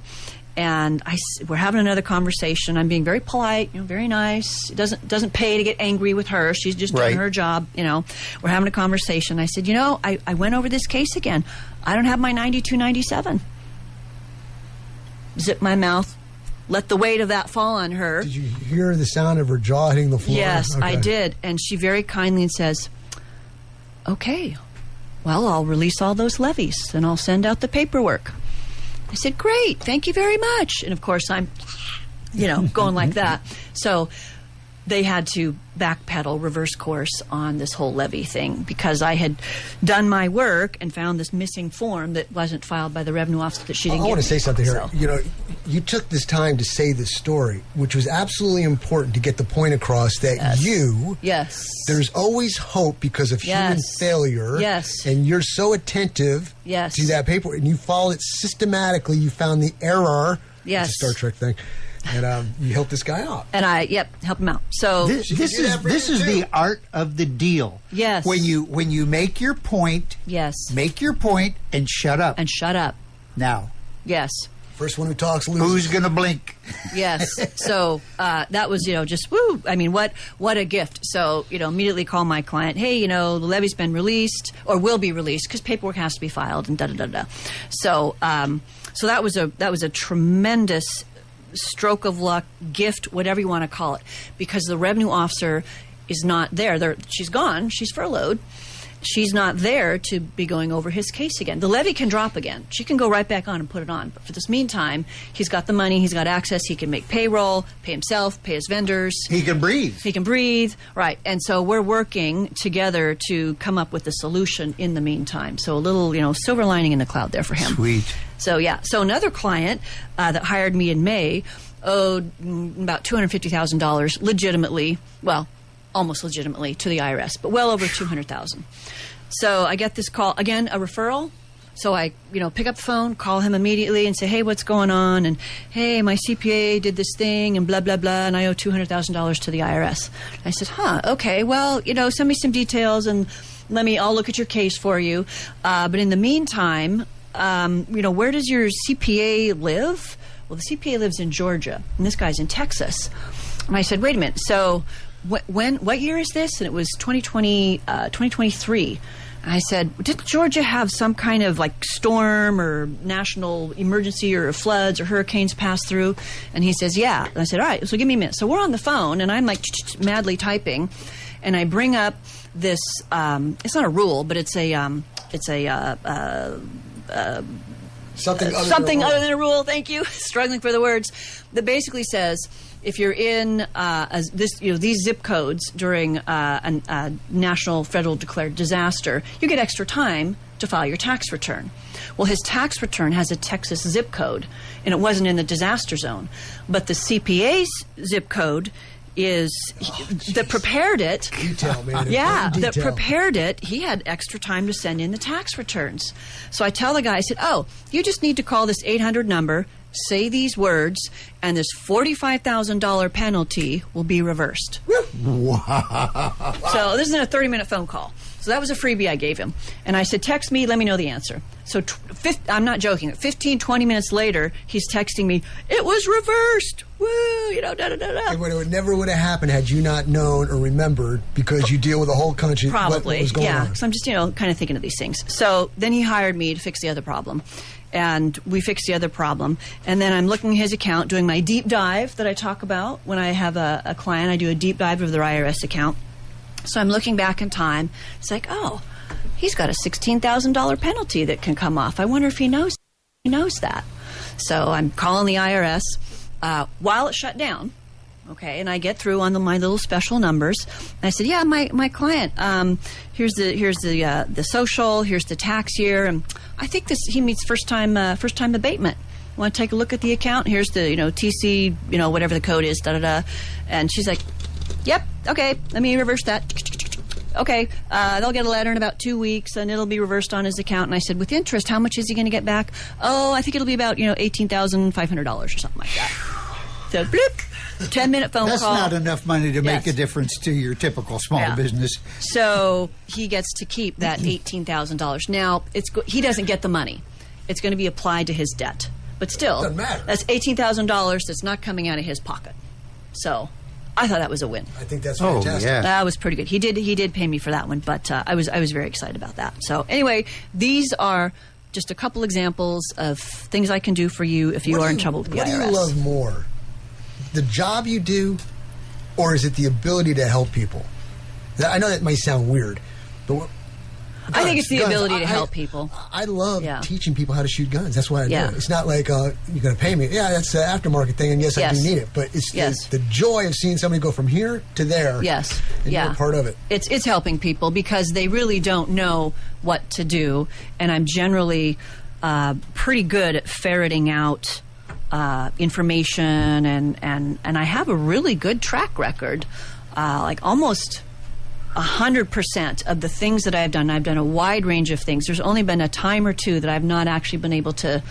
and we're having another conversation. I'm being very polite, very nice. It doesn't pay to get angry with her. She's just doing her job. We're having a conversation. I said, I went over this case again. I don't have my 9297. Zip my mouth. Let the weight of that fall on her. Did you hear the sound of her jaw hitting the floor? Yes, okay. I did. And she very kindly says, okay, well, I'll release all those levies and I'll send out the paperwork. I said, great, thank you very much. And of course, I'm, going like that. So they had to backpedal, reverse course on this whole levy thing because I had done my work and found this missing form that wasn't filed by the revenue officer that she didn't get. I want to say something here. So. You took this time to say this story, which was absolutely important to get the point across that there's always hope because of human failure. Yes. And you're so attentive to that paper, and you followed it systematically. You found the error. Yes. It's a Star Trek thing. And you helped this guy out. And help him out. So this is the art of the deal. Yes. When you make your point, make your point and shut up. And shut up. Now. Yes. First one who talks loses. Who's going to blink? Yes. So that was, just woo. I mean, what a gift. So, immediately call my client. Hey, the levy's been released or will be released because paperwork has to be filed and da-da-da-da. So, so that was a tremendous stroke of luck, gift, whatever you want to call it, because the revenue officer is not there. She's gone. She's furloughed. She's not there to be going over his case again. The levy can drop again. She can go right back on and put it on. But for this meantime, he's got the money. He's got access. He can make payroll, pay himself, pay his vendors. He can breathe. He can breathe. Right. And so we're working together to come up with a solution in the meantime. So a little, silver lining in the cloud there for him. Sweet. So, So another client that hired me in May owed about $250,000 legitimately, almost legitimately to the IRS, but well over $200,000. So I get this call, again, a referral. So I, pick up the phone, call him immediately and say, hey, what's going on? And, hey, my CPA did this thing and blah, blah, blah, and I owe $200,000 to the IRS. I said, okay, well, send me some details and I'll look at your case for you. But in the meantime, where does your CPA live? Well, the CPA lives in Georgia, and this guy's in Texas. And I said, wait a minute, so what year is this? And it was 2023. I said, did Georgia have some kind of storm or national emergency or floods or hurricanes pass through? And he says, yeah. And I said, all right, so give me a minute. So we're on the phone, and I'm madly typing, and I bring up this. It's not a rule, but it's a something other than a rule. Thank you. Struggling for the words. That basically says if you're in these zip codes during a national federal declared disaster, you get extra time to file your tax return. Well, his tax return has a Texas zip code, and it wasn't in the disaster zone, but the CPA's zip code is that prepared it. Detail, man. That prepared it. He had extra time to send in the tax returns. So I tell the guy, I said, you just need to call this 800 number, say these words, and this $45,000 penalty will be reversed. Wow. So this is a 30-minute phone call. So that was a freebie I gave him. And I said, text me, let me know the answer. So I'm not joking. 15, 20 minutes later, he's texting me, it was reversed. Woo, da-da-da-da. It never would have happened had you not known or remembered because you deal with the whole country. Probably, what was going on. Because I'm just, kind of thinking of these things. So then he hired me to fix the other problem. and we fixed the other problem. And then I'm looking at his account, doing my deep dive that I talk about when I have a client. I do a deep dive of their IRS account. So I'm looking back in time. It's like, oh, he's got a $16,000 penalty that can come off. I wonder if he knows that. So I'm calling the IRS while it's shut down. Okay, and I get through on my little special numbers. And I said, yeah, my client, here's the social, here's the tax year, and I think he meets first time abatement. Want to take a look at the account? Here's the TC, whatever the code is, da da da. And she's like, yep, okay, let me reverse that. Okay, they'll get a letter in about 2 weeks, and it'll be reversed on his account. And I said, with interest, how much is he going to get back? Oh, I think it'll be about $18,500 or something like that. So, bloop. 10-minute phone That's call. That's not enough money to make Yes. a difference to your typical small business. So he gets to keep that $18,000. Now, he doesn't get the money. It's going to be applied to his debt. But still, Doesn't matter. that's $18,000 that's not coming out of his pocket. So I thought that was a win. I think that's Oh, fantastic. yeah. That was pretty good. He did pay me for that one, but I was very excited about that. So anyway, these are just a couple examples of things I can do for you if you are in trouble with the IRS. What do you love more? The job you do, or is it the ability to help people? I know that might sound weird, but I think it's the guns. ability to help people. I love Yeah. teaching people how to shoot guns. That's why I Yeah. do it. It's not like you're going to pay me. Yeah, that's the aftermarket thing, and yes, I do Yes. need it. But it's Yes. the joy of seeing somebody go from here to there. Yes. and Yeah. you're a part of it. It's helping people because they really don't know what to do, and I'm generally pretty good at ferreting out information, and I have a really good track record, like almost 100% of the things that I've done a wide range of things. There's only been a time or two that I've not actually been able to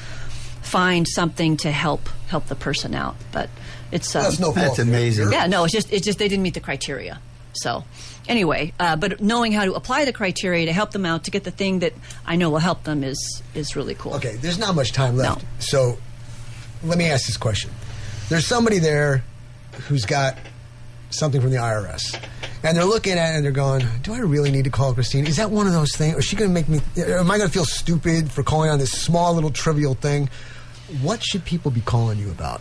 find something to help the person out, but it's That's no fault. That's amazing. yeah, no, it's just they didn't meet the criteria. So anyway, but knowing how to apply the criteria to help them out to get the thing that I know will help them is really cool. Okay, there's not much time left. No. So let me ask this question. There's somebody there who's got something from the IRS, and they're looking at it and they're going, do I really need to call Kristine? Is that one of those things? Or is she going to make me, am I going to feel stupid for calling on this small little trivial thing? What should people be calling you about?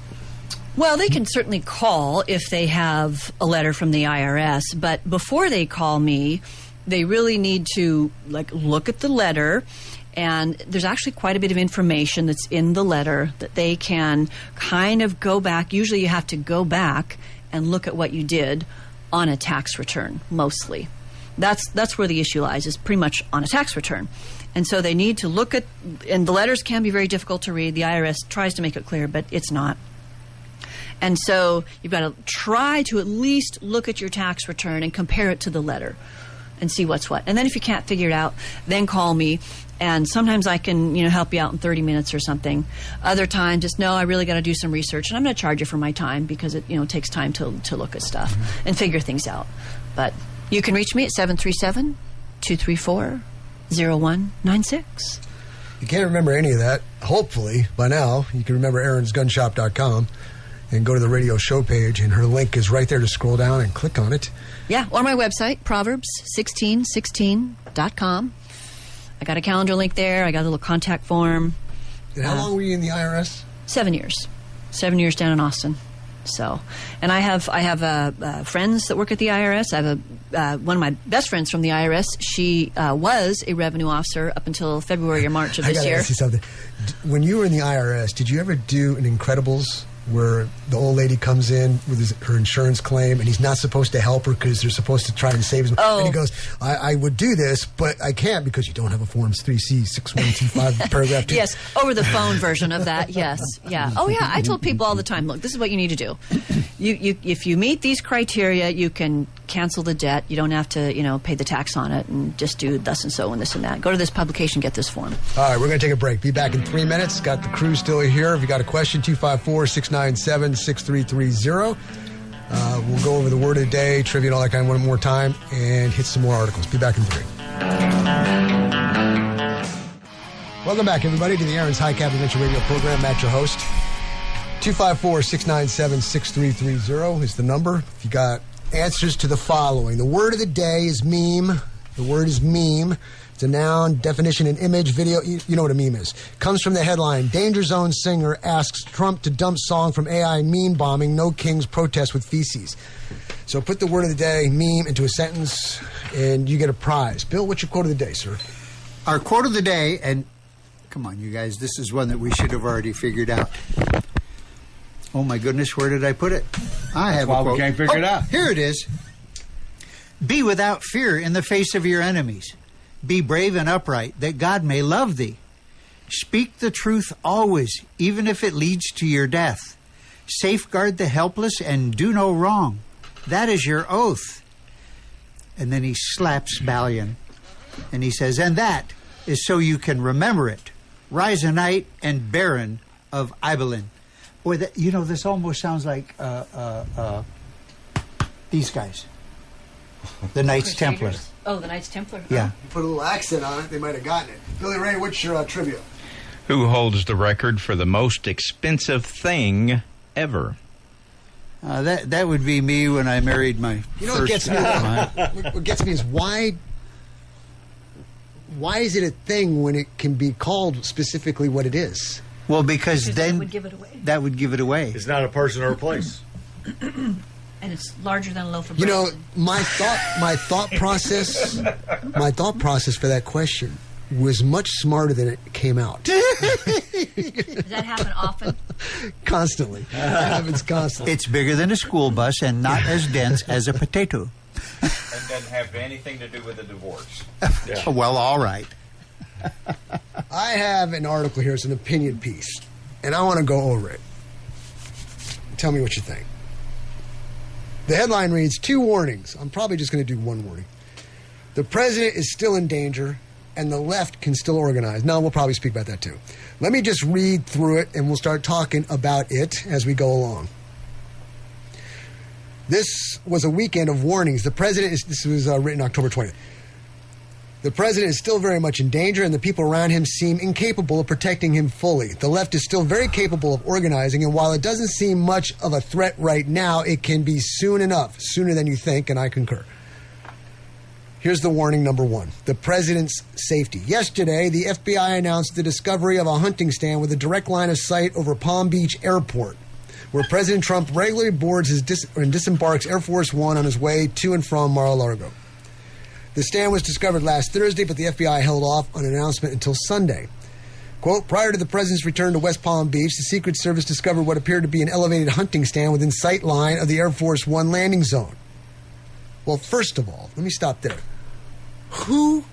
Well, they can certainly call if they have a letter from the IRS, but before they call me, they really need to look at the letter. And there's actually quite a bit of information that's in the letter that they can kind of go back. Usually you have to go back and look at what you did on a tax return, mostly. That's where the issue lies, is pretty much on a tax return. And so they need to look at, and the letters can be very difficult to read. The IRS tries to make it clear, but it's not. And so you've got to try to at least look at your tax return and compare it to the letter and see what's what. And then if you can't figure it out, then call me. And sometimes I can, help you out in 30 minutes or something. Other times, just no, I really got to do some research, and I'm going to charge you for my time because it, takes time to look at stuff and figure things out. But you can reach me at 737-234-0196. You can't remember any of that. Hopefully, by now, you can remember aaronsgunshop.com and go to the radio show page, and her link is right there to scroll down and click on it. Yeah, or my website, proverbs1616.com. I got a calendar link there. I got a little contact form. And how long were you in the IRS? 7 years. 7 years down in Austin. So, and I have friends that work at the IRS. I have one of my best friends from the IRS. She was a revenue officer up until February or March of I this got to year. ask you something. When you were in the IRS, did you ever do an Incredibles where the old lady comes in with her insurance claim and he's not supposed to help her because they're supposed to try and save his money? Oh. And he goes, I would do this, but I can't because you don't have a Forms 3C 6125 paragraph 2. Yes, over the phone version of that. Yes, yeah. Oh, yeah. I told people all the time, look, this is what you need to do. If you meet these criteria, you can cancel the debt. You don't have to, pay the tax on it and just do thus and so and this and that. Go to this publication, get this form. All right, we're going to take a break. Be back in 3 minutes. Got the crew still here. If you got a question, 254-697-6330. We'll go over the word of the day, trivia, and all that kind of one more time, and hit some more articles. Be back in 3. Welcome back, everybody, to the Aaron's High Cap Adventure Radio program. Matt, your host. 254-697-6330 is the number. If you got answers to the following. The word of the day is meme, The word is meme. It's a noun, definition, an image, video. You know what a meme is. Comes from the headline, Danger Zone singer asks Trump to dump song from AI meme bombing, no kings protest with feces. So put the word of the day, meme, into a sentence, and you get a prize. Bill, what's your quote of the day, sir? Our quote of the day, and come on, you guys, this is one that we should have already figured out. Oh, my goodness, where did I put it? I have a quote. We can't figure it out. Here it is. Be without fear in the face of your enemies. Be brave and upright, that God may love thee. Speak the truth always, even if it leads to your death. Safeguard the helpless and do no wrong. That is your oath. And then he slaps Balian, and he says, and that is so you can remember it. Rhizonite and Baron of Ibelin. Boy, that, you know, this almost sounds like these guys. The Knights Templar. Oh, the Knights Templar. Yeah. You put a little accent on it, they might have gotten it. Billy Ray, what's your trivia? Who holds the record for the most expensive thing ever? That would be me when I married my You know first what gets me? What gets me is why is it a thing when it can be called specifically what it is? Well, because then that would give it away. That would give it away. It's not a person or a place. And it's larger than a loaf of You bread. know, my thought process for that question was much smarter than it came out. Does that happen often? Constantly. It happens constantly. It's bigger than a school bus and not as dense as a potato. And doesn't have anything to do with the divorce. Well, all right. I have an article here. It's an opinion piece, and I want to go over it. Tell me what you think. The headline reads, 2 warnings. I'm probably just going to do 1 warning. The president is still in danger, and the left can still organize. No, we'll probably speak about that too. Let me just read through it, and we'll start talking about it as we go along. This was a weekend of warnings. This was written October 20th. The president is still very much in danger, and the people around him seem incapable of protecting him fully. The left is still very capable of organizing, and while it doesn't seem much of a threat right now, it can be soon enough, sooner than you think, and I concur. Here's the warning number 1, the president's safety. Yesterday, the FBI announced the discovery of a hunting stand with a direct line of sight over Palm Beach Airport, where President Trump regularly boards and disembarks Air Force One on his way to and from Mar-a-Lago. The stand was discovered last Thursday, but the FBI held off on an announcement until Sunday. Quote, prior to the president's return to West Palm Beach, the Secret Service discovered what appeared to be an elevated hunting stand within sight line of the Air Force One landing zone. Well, first of all, let me stop there. Who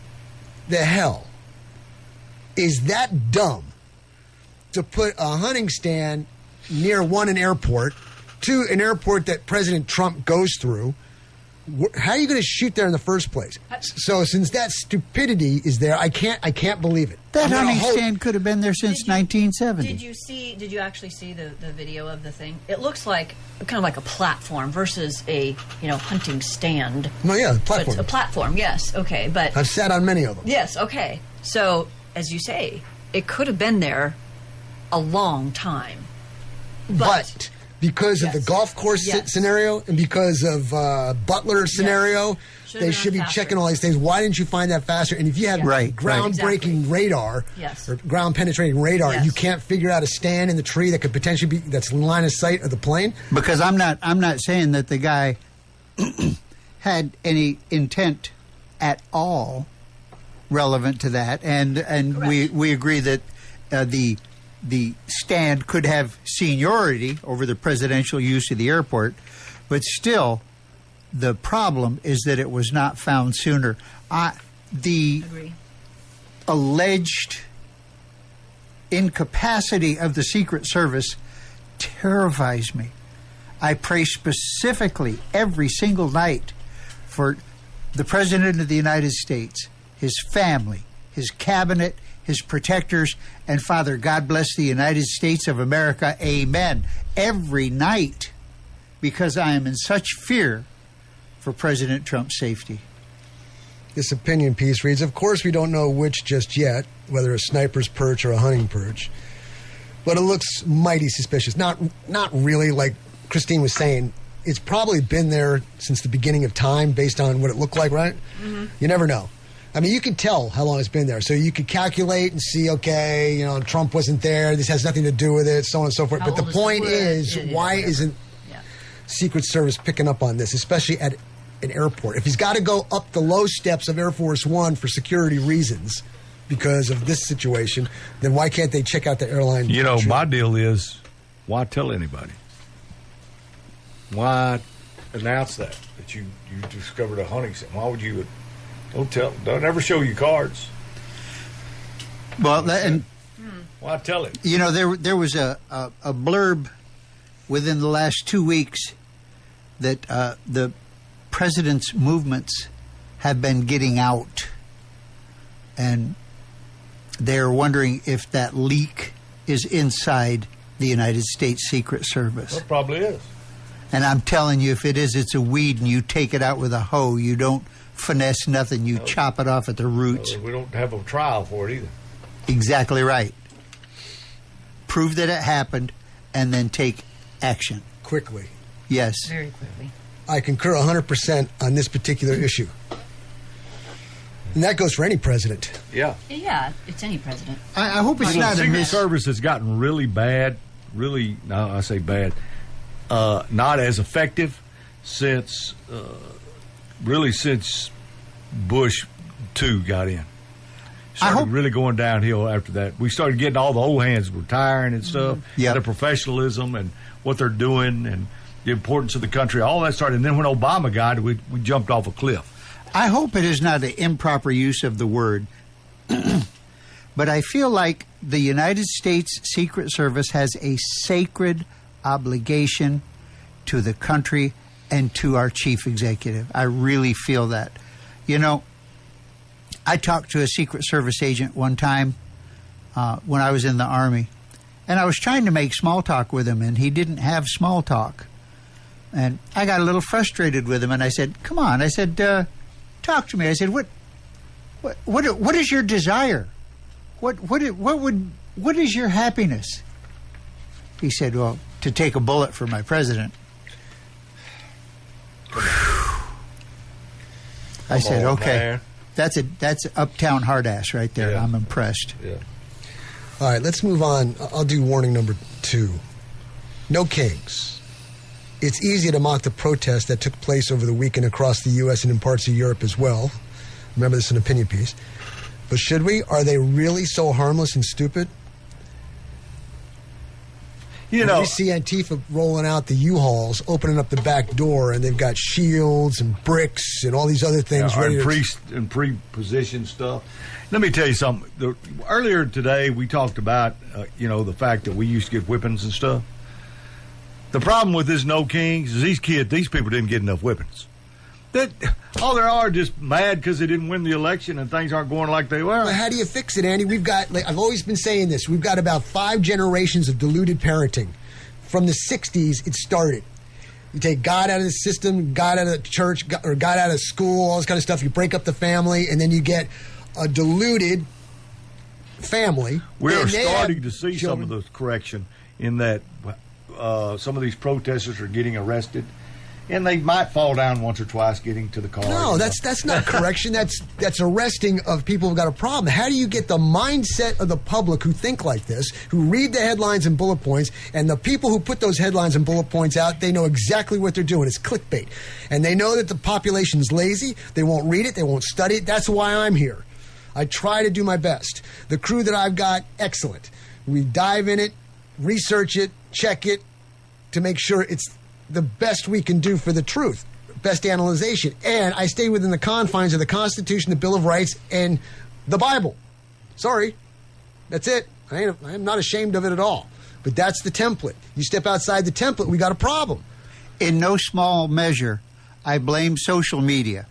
the hell is that dumb to put a hunting stand near an airport, 2, an airport that President Trump goes through? How are you going to shoot there in the first place? So since that stupidity is there, I can't believe it. That hunting stand could have been there since 1970. Did you actually see the video of the thing? It looks like kind of like a platform versus a hunting stand. No, yeah, So platform. it's a platform, yes, okay, but I've sat on many of them. yes, okay. So as you say, it could have been there a long time, But because of the Yes. golf course Yes. scenario and because of Butler scenario, Should've they been should be faster. checking all these things. Why didn't you find that faster? And if you have Right, groundbreaking Exactly. radar Yes. or ground penetrating radar, Yes. you can't figure out a stand in the tree that could potentially be that's in line of sight of the plane. Because I'm not saying that the guy had any intent at all relevant to that, and we agree that the stand could have seniority over the presidential use of the airport, but still, the problem is that it was not found sooner. The agree. alleged incapacity of the Secret Service terrifies me. I pray specifically every single night for the President of the United States, his family, his cabinet, his protectors, and Father, God bless the United States of America. Amen. Every night, because I am in such fear for President Trump's safety. This opinion piece reads, of course we don't know which just yet, whether a sniper's perch or a hunting perch, but it looks mighty suspicious. Not really, like Kristine was saying. It's probably been there since the beginning of time based on what it looked like, right? Mm-hmm. You never know. I mean, you can tell how long it's been there. So you could calculate and see, okay, Trump wasn't there. This has nothing to do with it, so on and so forth. How But the old is point the is, wood? why Yeah. isn't Secret Service picking up on this, especially at an airport? If he's got to go up the low steps of Air Force One for security reasons because of this situation, then why can't they check out the airline? My deal is, why tell anybody? Why announce that you discovered a hunting scene? Why would you? Don't ever show you cards. Well, Why tell it? there was a blurb within the last 2 weeks that the president's movements have been getting out, and they're wondering if that leak is inside the United States Secret Service. Well, it probably is. And I'm telling you, if it is, it's a weed, and you take it out with a hoe. You don't finesse nothing. You chop it off at the roots. We don't have a trial for it either. Exactly right. Prove that it happened, and then take action. Quickly. Yes. Very quickly. I concur 100% on this particular issue. And that goes for any president. Yeah. Yeah, it's any president. I hope it's The not a Secret mis... Service has gotten really bad. Really, no, I say bad. Not as effective since Bush 2 got in. Started really going downhill after that. We started getting all the old hands retiring and stuff. Yep. Their professionalism and what they're doing and the importance of the country. All that started. And then when Obama got, we jumped off a cliff. I hope it is not an improper use of the word, but I feel like the United States Secret Service has a sacred obligation to the country and to our chief executive. I really feel that. I talked to a Secret Service agent one time when I was in the Army, and I was trying to make small talk with him, and he didn't have small talk. And I got a little frustrated with him, and I said, "Come on," I said, "talk to me." I said, "What is your desire? What is your happiness?" He said, "Well, to take a bullet for my president." I said, "Okay." Man. That's uptown hard ass right there. Yeah. I'm impressed. Yeah. All right, let's move on. I'll do warning number 2. No kings. It's easy to mock the protests that took place over the weekend across the U.S. and in parts of Europe as well. Remember, this is an opinion piece. But should we? Are they really so harmless and stupid? We see Antifa rolling out the U-Hauls, opening up the back door, and they've got shields and bricks and all these other things ready and pre-positioned stuff. Let me tell you something. Earlier today, we talked about the fact that we used to get whippings and stuff. The problem with this no kings is these people didn't get enough whippings. All they are just mad because they didn't win the election and things aren't going like they were. Well, how do you fix it, Andy? We've got, I've always been saying this, we've got about 5 generations of diluted parenting. From the 60s, it started. You take God out of the system, God out of the church, or God out of school, all this kind of stuff. You break up the family, and then you get a diluted family. We are And they starting have to see some children. of the correction in that some of these protesters are getting arrested. And they might fall down once or twice getting to the car. No, that's not correction. That's arresting of people who've got a problem. How do you get the mindset of the public who think like this, who read the headlines and bullet points, and the people who put those headlines and bullet points out, they know exactly what they're doing. It's clickbait. And they know that the population's lazy. They won't read it. They won't study it. That's why I'm here. I try to do my best. The crew that I've got, excellent. We dive in it, research it, check it to make sure it's the best we can do for the truth, best analyzation. And I stay within the confines of the Constitution, the Bill of Rights, and the Bible. Sorry. That's it. I'm not ashamed of it at all. But that's the template. You step outside the template, we got a problem. In no small measure, I blame social media.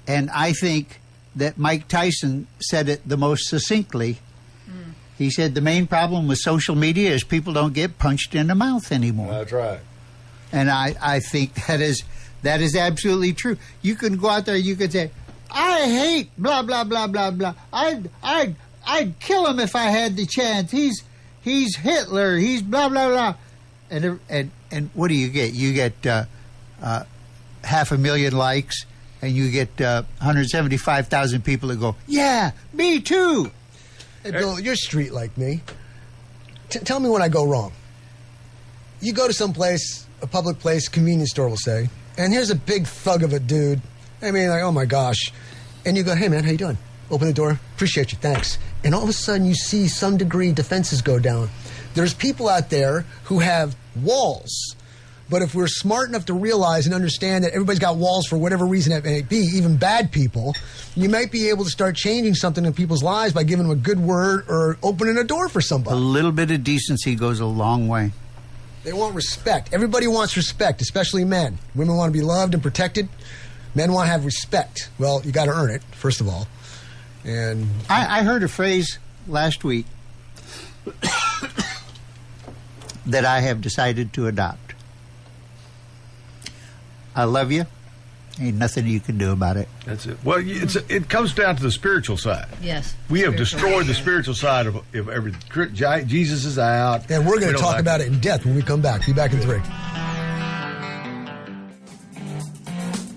And I think that Mike Tyson said it the most succinctly. He said the main problem with social media is people don't get punched in the mouth anymore. That's right. And I think that is absolutely true. You can go out there, you could say, I hate blah blah blah blah blah. I'd kill him if I had the chance. He's Hitler. He's blah blah blah. And what do you get? You get 500,000 likes and you get 175,000 people that go, yeah, me too. Hey, Bill, you're street like me. Tell me when I go wrong. You go to some place, a public place, convenience store will say, and here's a big thug of a dude. I mean, like, oh my gosh. And you go, hey man, how you doing? Open the door, appreciate you, thanks. And all of a sudden you see some degree defenses go down. There's people out there who have walls. But if we're smart enough to realize and understand that everybody's got walls for whatever reason it may be, even bad people, you might be able to start changing something in people's lives by giving them a good word or opening a door for somebody. A little bit of decency goes a long way. They want respect. Everybody wants respect, especially men. Women want to be loved and protected. Men want to have respect. Well, you got to earn it, first of all. And I heard a phrase last week that I have decided to adopt. I love you. Ain't nothing you can do about it. That's it. Well, it comes down to the spiritual side. Yes. We have destroyed the spiritual side of everything. Jesus is out. And we're going to talk about it in depth when we come back. Be back in 3.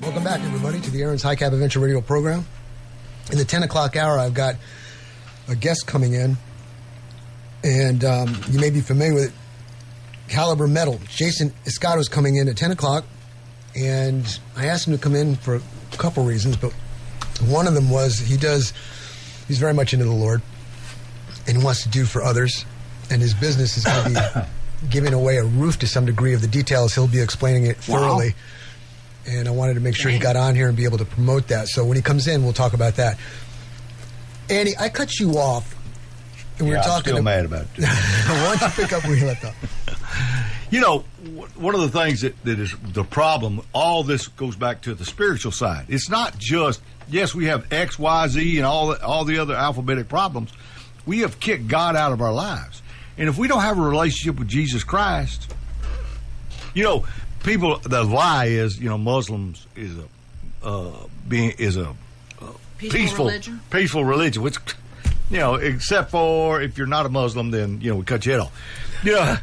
Welcome back, everybody, to the Aaron's High Cap Adventure Radio program. In the 10 o'clock hour, I've got a guest coming in, and you may be familiar with it. Caliber Metal. Jason Escato's coming in at 10 o'clock, and I asked him to come in for a couple reasons, but one of them was he's very much into the Lord, and he wants to do for others, and his business is going to be giving away a roof to some degree of the details. He'll be explaining it thoroughly. Wow. And I wanted to make sure he got on here and be able to promote that. So when he comes in, we'll talk about that. Andy, I cut you off. And we were talking. I'm still mad about it. Why don't you pick up where you left off? You know, one of the things that is the problem, all this goes back to the spiritual side. It's not just, yes, we have X, Y, Z, and all the other alphabetic problems. We have kicked God out of our lives. And if we don't have a relationship with Jesus Christ, you know, people, the lie is, you know, Muslims is a peaceful religion, which, you know, except for if you're not a Muslim, then, you know, we cut your head off. You know,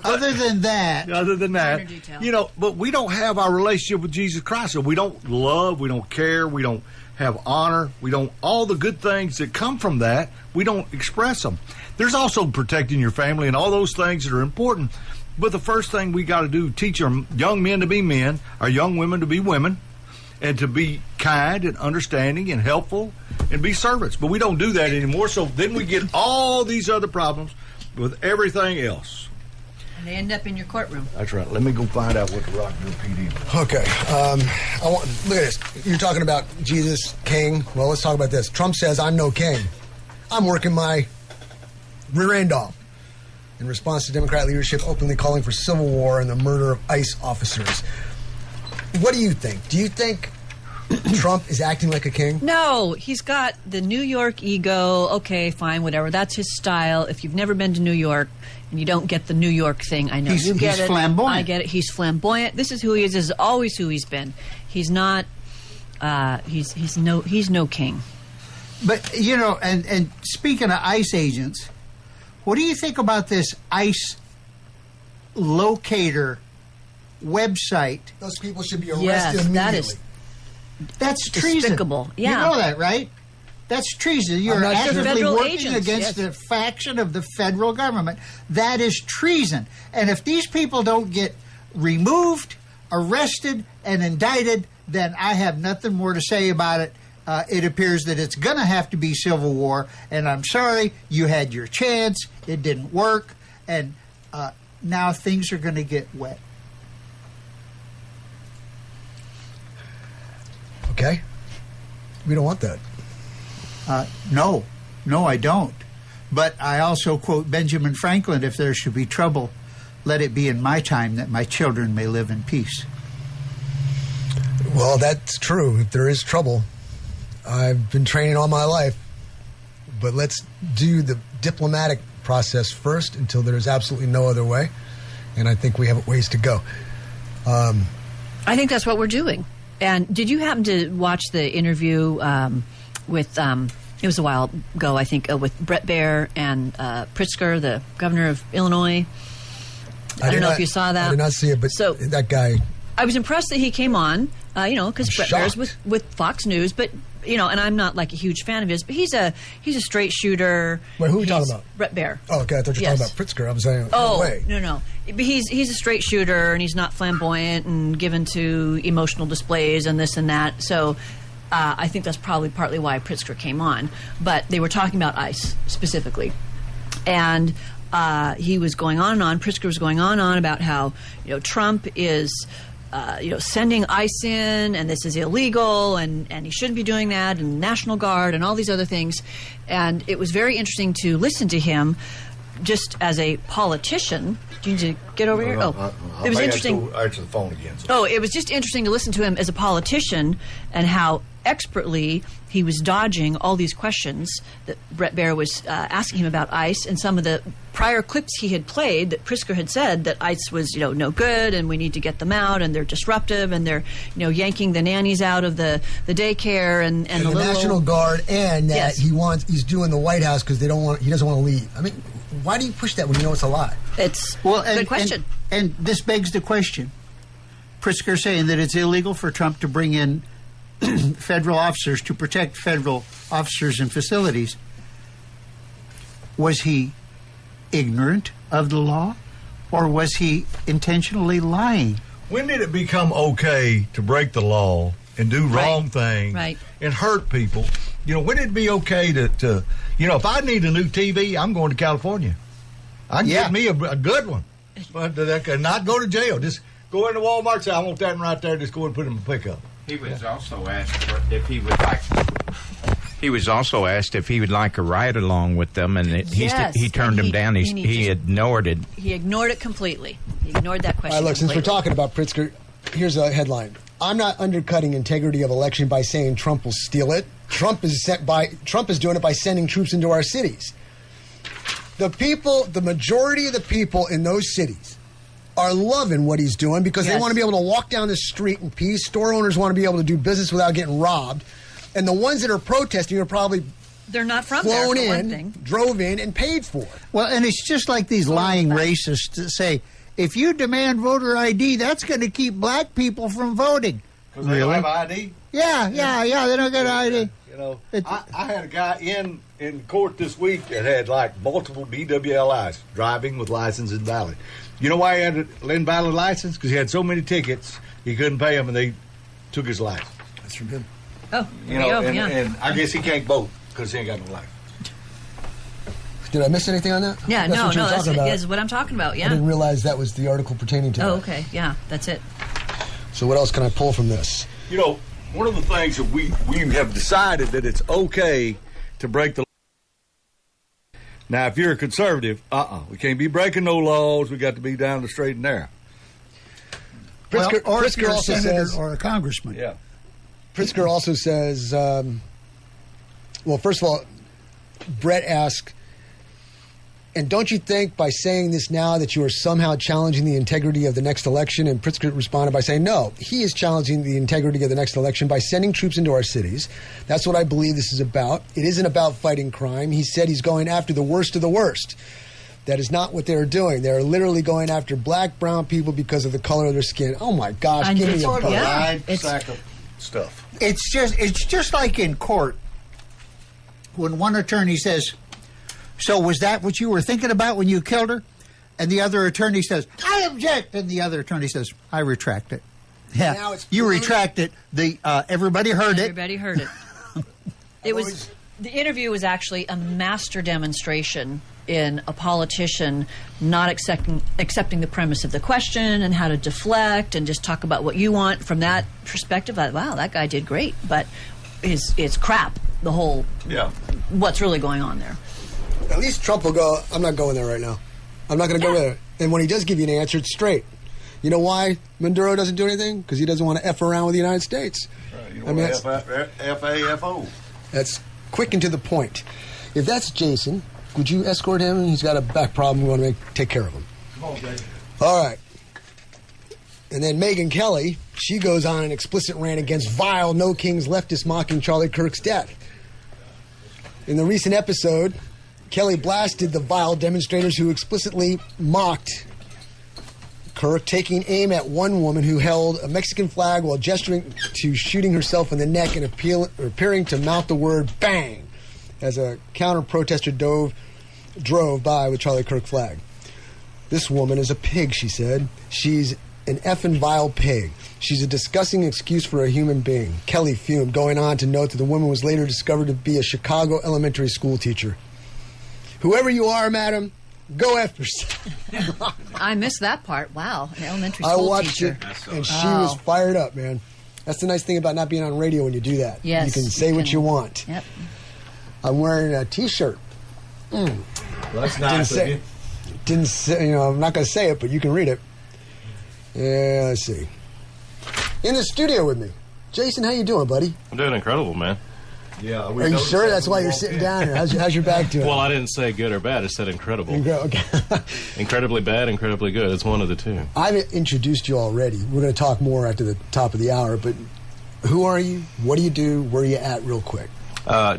other than that, you know, but we don't have our relationship with Jesus Christ. So we don't love, we don't care, we don't have honor, we don't, all the good things that come from that, we don't express them. There's also protecting your family and all those things that are important. But the first thing we got to do, teach our young men to be men, our young women to be women, and to be kind and understanding and helpful and be servants. But we don't do that anymore, so then we get all these other problems with everything else. And they end up in your courtroom. That's right. Let me go find out what the Rockville PD is. Okay. Look at this. You're talking about Jesus, king. Well, let's talk about this. Trump says, I'm no king. I'm working my rear end off. In response to Democrat leadership openly calling for civil war and the murder of ICE officers. What do you think? Do you think Trump is acting like a king? No, he's got the New York ego. Okay, fine, whatever. That's his style. If you've never been to New York and you don't get the New York thing, I know you get it. He's flamboyant. I get it. He's flamboyant. This is who he is. This is always who he's been. He's not. He's no king. But you know, and speaking of ICE agents. What do you think about this ICE locator website? Those people should be arrested immediately. That's treason. Despicable. Yeah. You know that, right? That's treason. You're actively working against the faction of the federal government. That is treason. And if these people don't get removed, arrested, and indicted, then I have nothing more to say about it. It appears that it's going to have to be civil war, and I'm sorry, you had your chance, it didn't work, and now things are going to get wet. Okay. We don't want that. No, I don't. But I also quote Benjamin Franklin, if there should be trouble, let it be in my time that my children may live in peace. Well, that's true. If there is trouble, I've been training all my life, but let's do the diplomatic process first until there's absolutely no other way, and I think we have ways to go. I think that's what we're doing. And did you happen to watch the interview with, it was a while ago, I think, with Brett Baer and Pritzker, the governor of Illinois? I don't know if you saw that. I did not see it, but so, that guy... I was impressed that he came on Because Brett Baer's with Fox News, but and I'm not like a huge fan of his, but he's a straight shooter. Wait, who are we talking about? Brett Baer. Oh, okay. I thought you were talking about Pritzker. I was saying, no way. No. But he's a straight shooter, and he's not flamboyant and given to emotional displays and this and that. So I think that's probably partly why Pritzker came on. But they were talking about ICE specifically, and he was going on and on. Pritzker was going on and on about how Trump is. Sending ICE in, and this is illegal, and he shouldn't be doing that, and National Guard, and all these other things. And it was very interesting to listen to him just as a politician. Do you need to get over here? It was interesting. I answer the phone again. It was just interesting to listen to him as a politician and how expertly he was dodging all these questions that Brett Baer was asking him about ICE, and some of the prior clips he had played that Pritzker had said that ICE was no good and we need to get them out and they're disruptive and they're yanking the nannies out of the daycare and the National Guard, and that yes. he's doing the White House because he doesn't want to leave. I mean, why do you push that when you know it's a lie? It's a good question. And this begs the question. Pritzker saying that it's illegal for Trump to bring in federal officers to protect federal officers and facilities. Was he ignorant of the law, or was he intentionally lying? When did it become okay to break the law and do wrong things and hurt people? When did it be okay to if I need a new TV, I'm going to California. I can get me a good one, but I could not go to jail. Just go into Walmart and say, I want that one right there. Just go and put it in the pickup. He was also asked if he would like. He was also asked if he would like a ride along with them, and he turned him down. He ignored it. He ignored it completely. He ignored that question. All right, look, since we're talking about Pritzker, here's a headline. I'm not undercutting integrity of election by saying Trump will steal it. Trump is doing it by sending troops into our cities. The majority of the people in those cities are loving what he's doing because they want to be able to walk down the street in peace. Store owners want to be able to do business without getting robbed. And the ones that are protesting are probably they're not from flown there, for in, one thing. drove in, and paid for. Well, and it's just like these lying racists that say, if you demand voter ID, that's going to keep black people from voting. Because they don't have ID? Yeah, they don't get ID. I had a guy in court this week that had multiple DWLIs, driving with license invalid. You know why he had an invalid license? Because he had so many tickets, he couldn't pay them, and they took his license. That's from him. Oh, and I guess he can't vote because he ain't got no license. Did I miss anything on that? Yeah, that's what I'm talking about. Yeah, I didn't realize that was the article pertaining to that. Oh, okay. Yeah, that's it. So what else can I pull from this? One of the things that we have decided that it's okay to break the law. Now, if you're a conservative, we can't be breaking no laws. We got to be down the straight and narrow. Pritzker, or if Pritzker you're a also senator says, or a congressman. Yeah. Pritzker also says, first of all, Brett asked, and don't you think by saying this now that you are somehow challenging the integrity of the next election? And Pritzker responded by saying, no, he is challenging the integrity of the next election by sending troops into our cities. That's what I believe this is about. It isn't about fighting crime. He said he's going after the worst of the worst. That is not what they're doing. They're literally going after black, brown people because of the color of their skin. Oh, my gosh. And give me a break. Yeah, sack of stuff. It's just like in court when one attorney says, so was that what you were thinking about when you killed her? And the other attorney says, I object. And the other attorney says, I retract it. Yeah, now it's you retract it. Everybody heard it. Everybody heard it. The interview was actually a master demonstration in a politician not accepting the premise of the question and how to deflect and just talk about what you want from that perspective. Wow, that guy did great, but it's crap. The whole what's really going on there. At least Trump will go, I'm not going there right now. I'm not going to go there. And when he does give you an answer, it's straight. You know why Maduro doesn't do anything? Because he doesn't want to F around with the United States. Right, you don't want F-A-F-O. That's quick and to the point. If that's Jason, would you escort him? He's got a back problem. We want to take care of him. Come on, Jason. All right. And then Megyn Kelly, she goes on an explicit rant against vile No Kings leftists mocking Charlie Kirk's death. In the recent episode, Kelly blasted the vile demonstrators who explicitly mocked Kirk taking aim at one woman who held a Mexican flag while gesturing to shooting herself in the neck and appearing to mouth the word bang as a counter-protester drove by with Charlie Kirk flag. This woman is a pig, she said. She's an effing vile pig. She's a disgusting excuse for a human being. Kelly fumed, going on to note that the woman was later discovered to be a Chicago elementary school teacher. Whoever you are, madam, go after yourself. I missed that part. Wow, an elementary school teacher. I watched it, and she was fired up, man. That's the nice thing about not being on radio when you do that. Yes. You can say what you want. Yep. I'm wearing a T-shirt. Well, that's nice of you. Didn't say, I'm not going to say it, but you can read it. Yeah, let's see. In the studio with me, Jason. How you doing, buddy? I'm doing incredible, man. Yeah. Are you sure? That's why you're sitting down here. How's your back doing? Well, I didn't say good or bad. I said incredible. Okay. Incredibly bad, incredibly good. It's one of the two. I've introduced you already. We're going to talk more after the top of the hour, but who are you? What do you do? Where are you at real quick?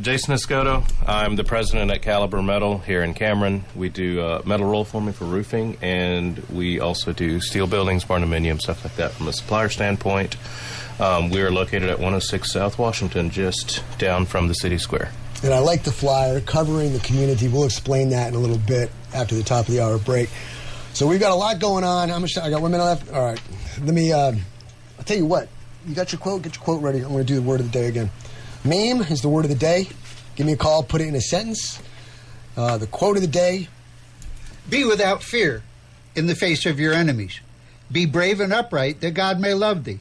Jason Escoto. I'm the president at Caliber Metal here in Cameron. We do metal roll forming for roofing, and we also do steel buildings, barnuminium, stuff like that from a supplier standpoint. We are located at 106 South Washington, just down from the city square. And I like the flyer, covering the community. We'll explain that in a little bit after the top of the hour break. So we've got a lot going on. How much time? I got 1 minute left? All right. Let me, I'll tell you what. You got your quote? Get your quote ready. I'm going to do the word of the day again. Meme is the word of the day. Give me a call, put it in a sentence. The quote of the day. Be without fear in the face of your enemies. Be brave and upright, that God may love thee.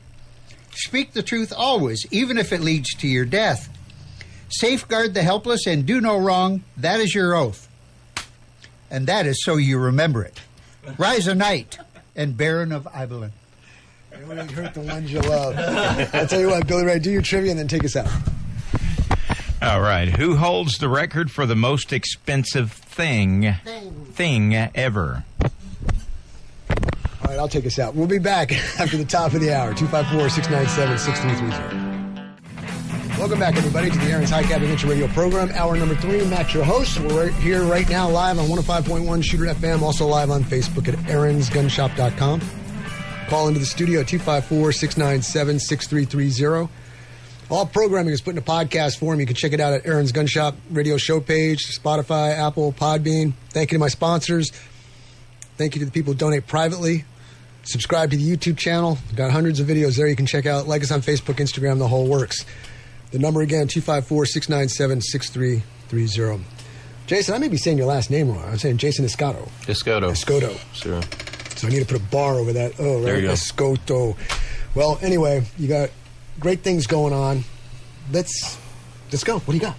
Speak the truth always, even if it leads to your death. Safeguard the helpless and do no wrong. That is your oath. And that is so you remember it. Rise a knight and Baron of Ibelin. You really hurt the ones you love. I'll tell you what, Billy Ray, do your trivia and then take us out. All right. Who holds the record for the most expensive thing ever? All right, I'll take us out. We'll be back after the top of the hour. 254-697-6330. Welcome back, everybody, to the Aaron's High Cap Adventure Radio program. Hour number 3. Matt, your host. We're right here right now live on 105.1 Shooter FM. Also live on Facebook at aaronsgunshop.com. Call into the studio at 254-697-6330. All programming is put in a podcast form. You can check it out at Aaron's Gun Shop radio show page, Spotify, Apple, Podbean. Thank you to my sponsors. Thank you to the people who donate privately. Subscribe to the YouTube channel. We've got hundreds of videos there you can check out. Like us on Facebook, Instagram, the whole works. The number again, 254-697-6330. Jason, I may be saying your last name wrong. I'm saying Jason Escoto. Escoto. Sure. So I need to put a bar over that. Oh, right. There you go. Escoto. Well, anyway, you got great things going on. Let's go. What do you got?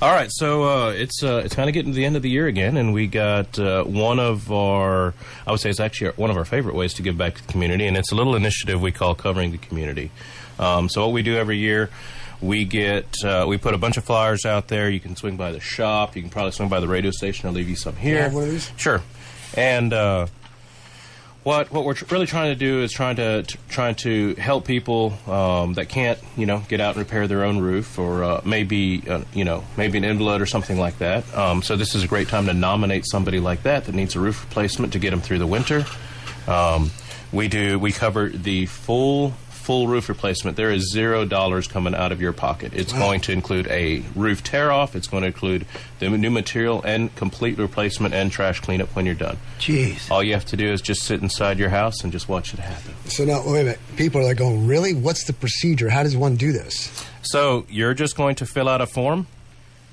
All right, so it's kind of getting to the end of the year again, and we got one of our, I would say it's actually one of our favorite ways to give back to the community, and it's a little initiative we call Covering the Community. So what we do every year, we put a bunch of flyers out there. You can swing by the shop. You can probably swing by the radio station. I'll leave you some here. Can I have one of these? Sure. And what we're really trying to do is trying to help people that can't get out and repair their own roof, or maybe an invalid or something like that. So this is a great time to nominate somebody like that needs a roof replacement to get them through the winter. We cover the full roof replacement. There is $0 coming out of your pocket. It's going to include a roof tear-off. It's going to include the new material and complete replacement and trash cleanup when you're done. Jeez. All you have to do is just sit inside your house and just watch it happen. So now, wait a minute. People are like going, really? What's the procedure? How does one do this? So you're just going to fill out a form.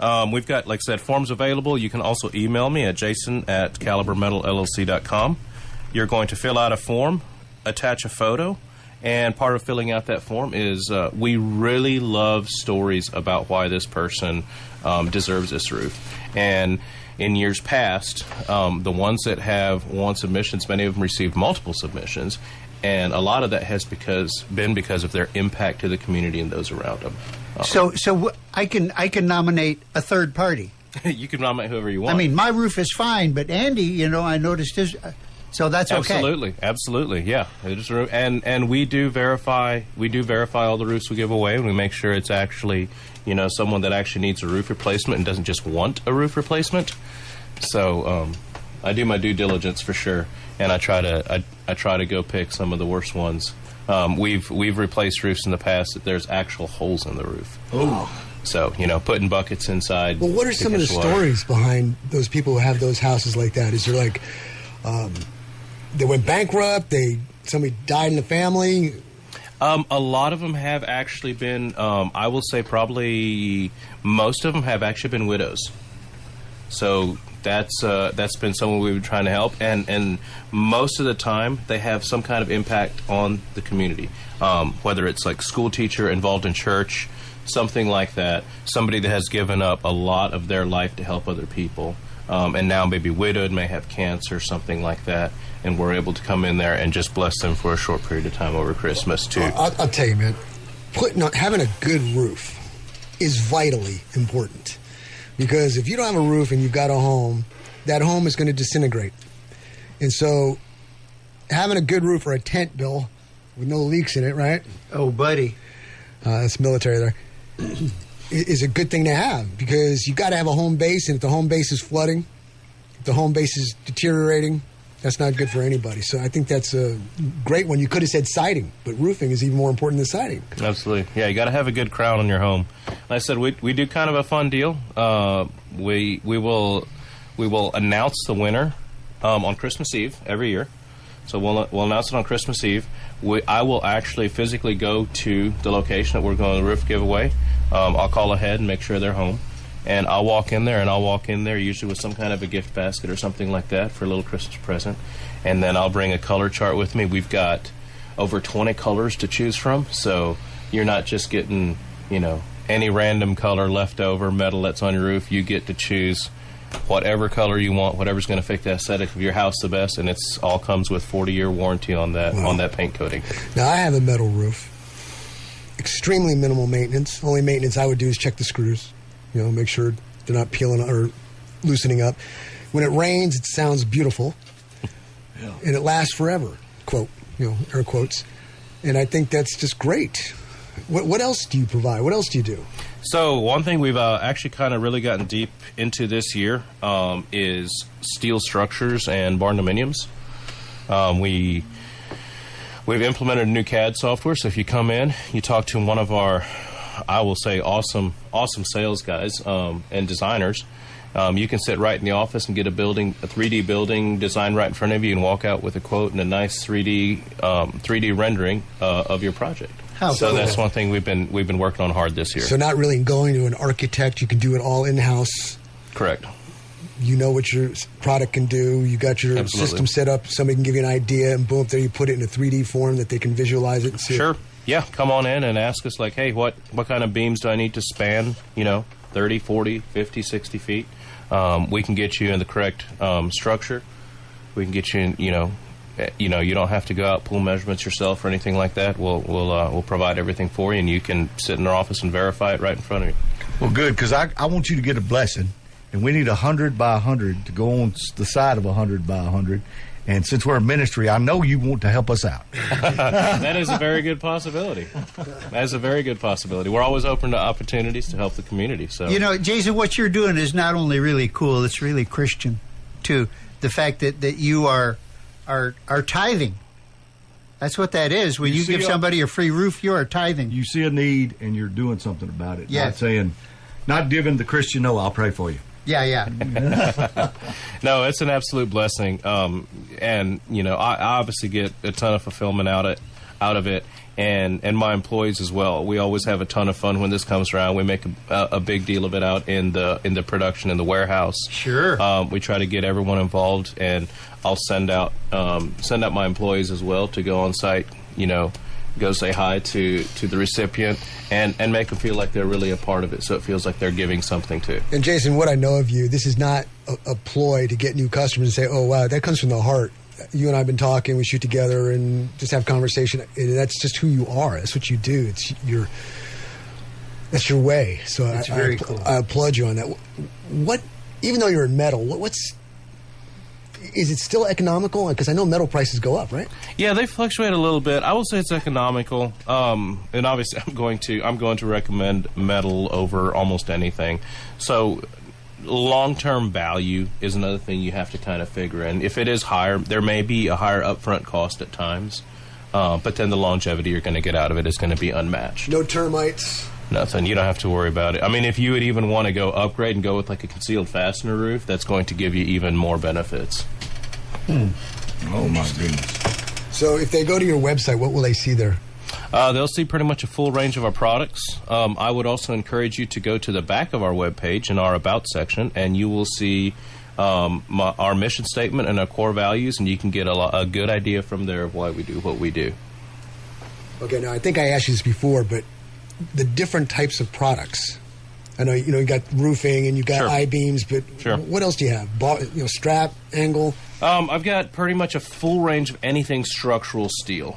We've got, like I said, forms available. You can also email me at jason@calibermetalllc.com. You're going to fill out a form, attach a photo. And part of filling out that form is we really love stories about why this person deserves this roof. And in years past, the ones that have won submissions, many of them received multiple submissions. And a lot of that has been because of their impact to the community and those around them. So I can nominate a third party. You can nominate whoever you want. I mean, my roof is fine, but Andy, I noticed his... So that's okay. Absolutely, yeah. And we do verify all the roofs we give away, and we make sure it's actually, someone that actually needs a roof replacement and doesn't just want a roof replacement. So I do my due diligence for sure, and I try I try to go pick some of the worst ones. We've replaced roofs in the past that there's actual holes in the roof. Oh. So, putting buckets inside. Well, what are some of the stories behind those people who have those houses like that? Is there like they went bankrupt, somebody died in the family? A lot of them have actually been, I will say probably most of them have actually been widows. So that's been someone we've been trying to help, and most of the time they have some kind of impact on the community, whether it's like school teacher involved in church, something like that, somebody that has given up a lot of their life to help other people, and now maybe widowed, may have cancer, something like that, and we're able to come in there and just bless them for a short period of time over Christmas too. I'll tell you, man, having a good roof is vitally important, because if you don't have a roof and you've got a home, that home is going to disintegrate. And so having a good roof or a tent, Bill, with no leaks in it, right? Oh, buddy. That's military there. Is a good thing to have, because you've got to have a home base, and if the home base is flooding, if the home base is deteriorating, that's not good for anybody. So I think that's a great one. You could have said siding, but roofing is even more important than siding. Absolutely. Yeah, you got to have a good crown on your home. Like I said, we do kind of a fun deal. We will announce the winner on Christmas Eve every year. So we'll announce it on Christmas Eve. I will actually physically go to the location that we're going to the roof giveaway. I'll call ahead and make sure they're home. And I'll walk in there, usually with some kind of a gift basket or something like that for a little Christmas present. And then I'll bring a color chart with me. We've got over 20 colors to choose from, so you're not just getting, any random color leftover metal that's on your roof. You get to choose whatever color you want, whatever's going to fit the aesthetic of your house the best, and it's all comes with 40-year warranty on that on that paint coating. Now, I have a metal roof. Extremely minimal maintenance. Only maintenance I would do is check the screws. Make sure they're not peeling or loosening up. When it rains, it sounds beautiful, and it lasts forever. Quote, air quotes. And I think that's just great. What else do you provide? What else do you do? So one thing we've actually kind of really gotten deep into this year is steel structures and barn dominiums. We've implemented a new CAD software, so if you come in, you talk to one of our, I will say, awesome sales guys and designers. You can sit right in the office and get a 3D building design right in front of you, and walk out with a quote and a nice 3D rendering of your project. So that's one thing we've been working on hard this year. So not really going to an architect, you can do it all in-house. Correct. You know what your product can do. You got your system set up. Somebody can give you an idea, and boom, there you put it in a 3D form that they can visualize it and see. Sure. Yeah, come on in and ask us, like, hey, what kind of beams do I need to span, 30, 40, 50, 60 feet? We can get you in the correct structure. We can get you in, you don't have to go out, pull measurements yourself or anything like that. We'll provide everything for you, and you can sit in our office and verify it right in front of you. Well, good, because I want you to get a blessing, and we need 100 by 100 to go on the side of 100 by 100. And since we're a ministry, I know you want to help us out. That is a very good possibility. That is a very good possibility. We're always open to opportunities to help the community. So, Jason, what you're doing is not only really cool, it's really Christian, too. The fact that you are tithing. That's what that is. When you give somebody a free roof, you are tithing. You see a need, and you're doing something about it. Yes. Not giving the Christian, no, I'll pray for you. Yeah. No, it's an absolute blessing. And, I obviously get a ton of fulfillment out of it, and my employees as well. We always have a ton of fun when this comes around. We make a big deal of it out in the production in the warehouse. Sure. We try to get everyone involved, and I'll send out my employees as well to go on site, go say hi to the recipient and make them feel like they're really a part of it, so it feels like they're giving something too. And Jason, what I know of you, this is not a ploy to get new customers and say, oh, wow, that comes from the heart. You and I have been talking, we shoot together and just have conversation. And that's just who you are. That's what you do. That's your way. So it's very cool. I applaud you on that. Even though you're in metal, is it still economical? Because I know metal prices go up, right? Yeah, they fluctuate a little bit. I will say it's economical, and obviously I'm going to recommend metal over almost anything. So long-term value is another thing you have to kind of figure in. If it is higher, there may be a higher upfront cost at times, but then the longevity you're going to get out of it is going to be unmatched. No termites. Nothing. You don't have to worry about it. I mean, if you would even want to go upgrade and go with like a concealed fastener roof, that's going to give you even more benefits. Oh, my goodness. So if they go to your website, what will they see there? They'll see pretty much a full range of our products. I would also encourage you to go to the back of our webpage in our About section, and you will see our mission statement and our core values, and you can get a good idea from there of why we do what we do. Okay, now I think I asked you this before, but the different types of products. I know you got roofing and you got I-beams, but what else do you have? Strap, angle. I've got pretty much a full range of anything structural steel.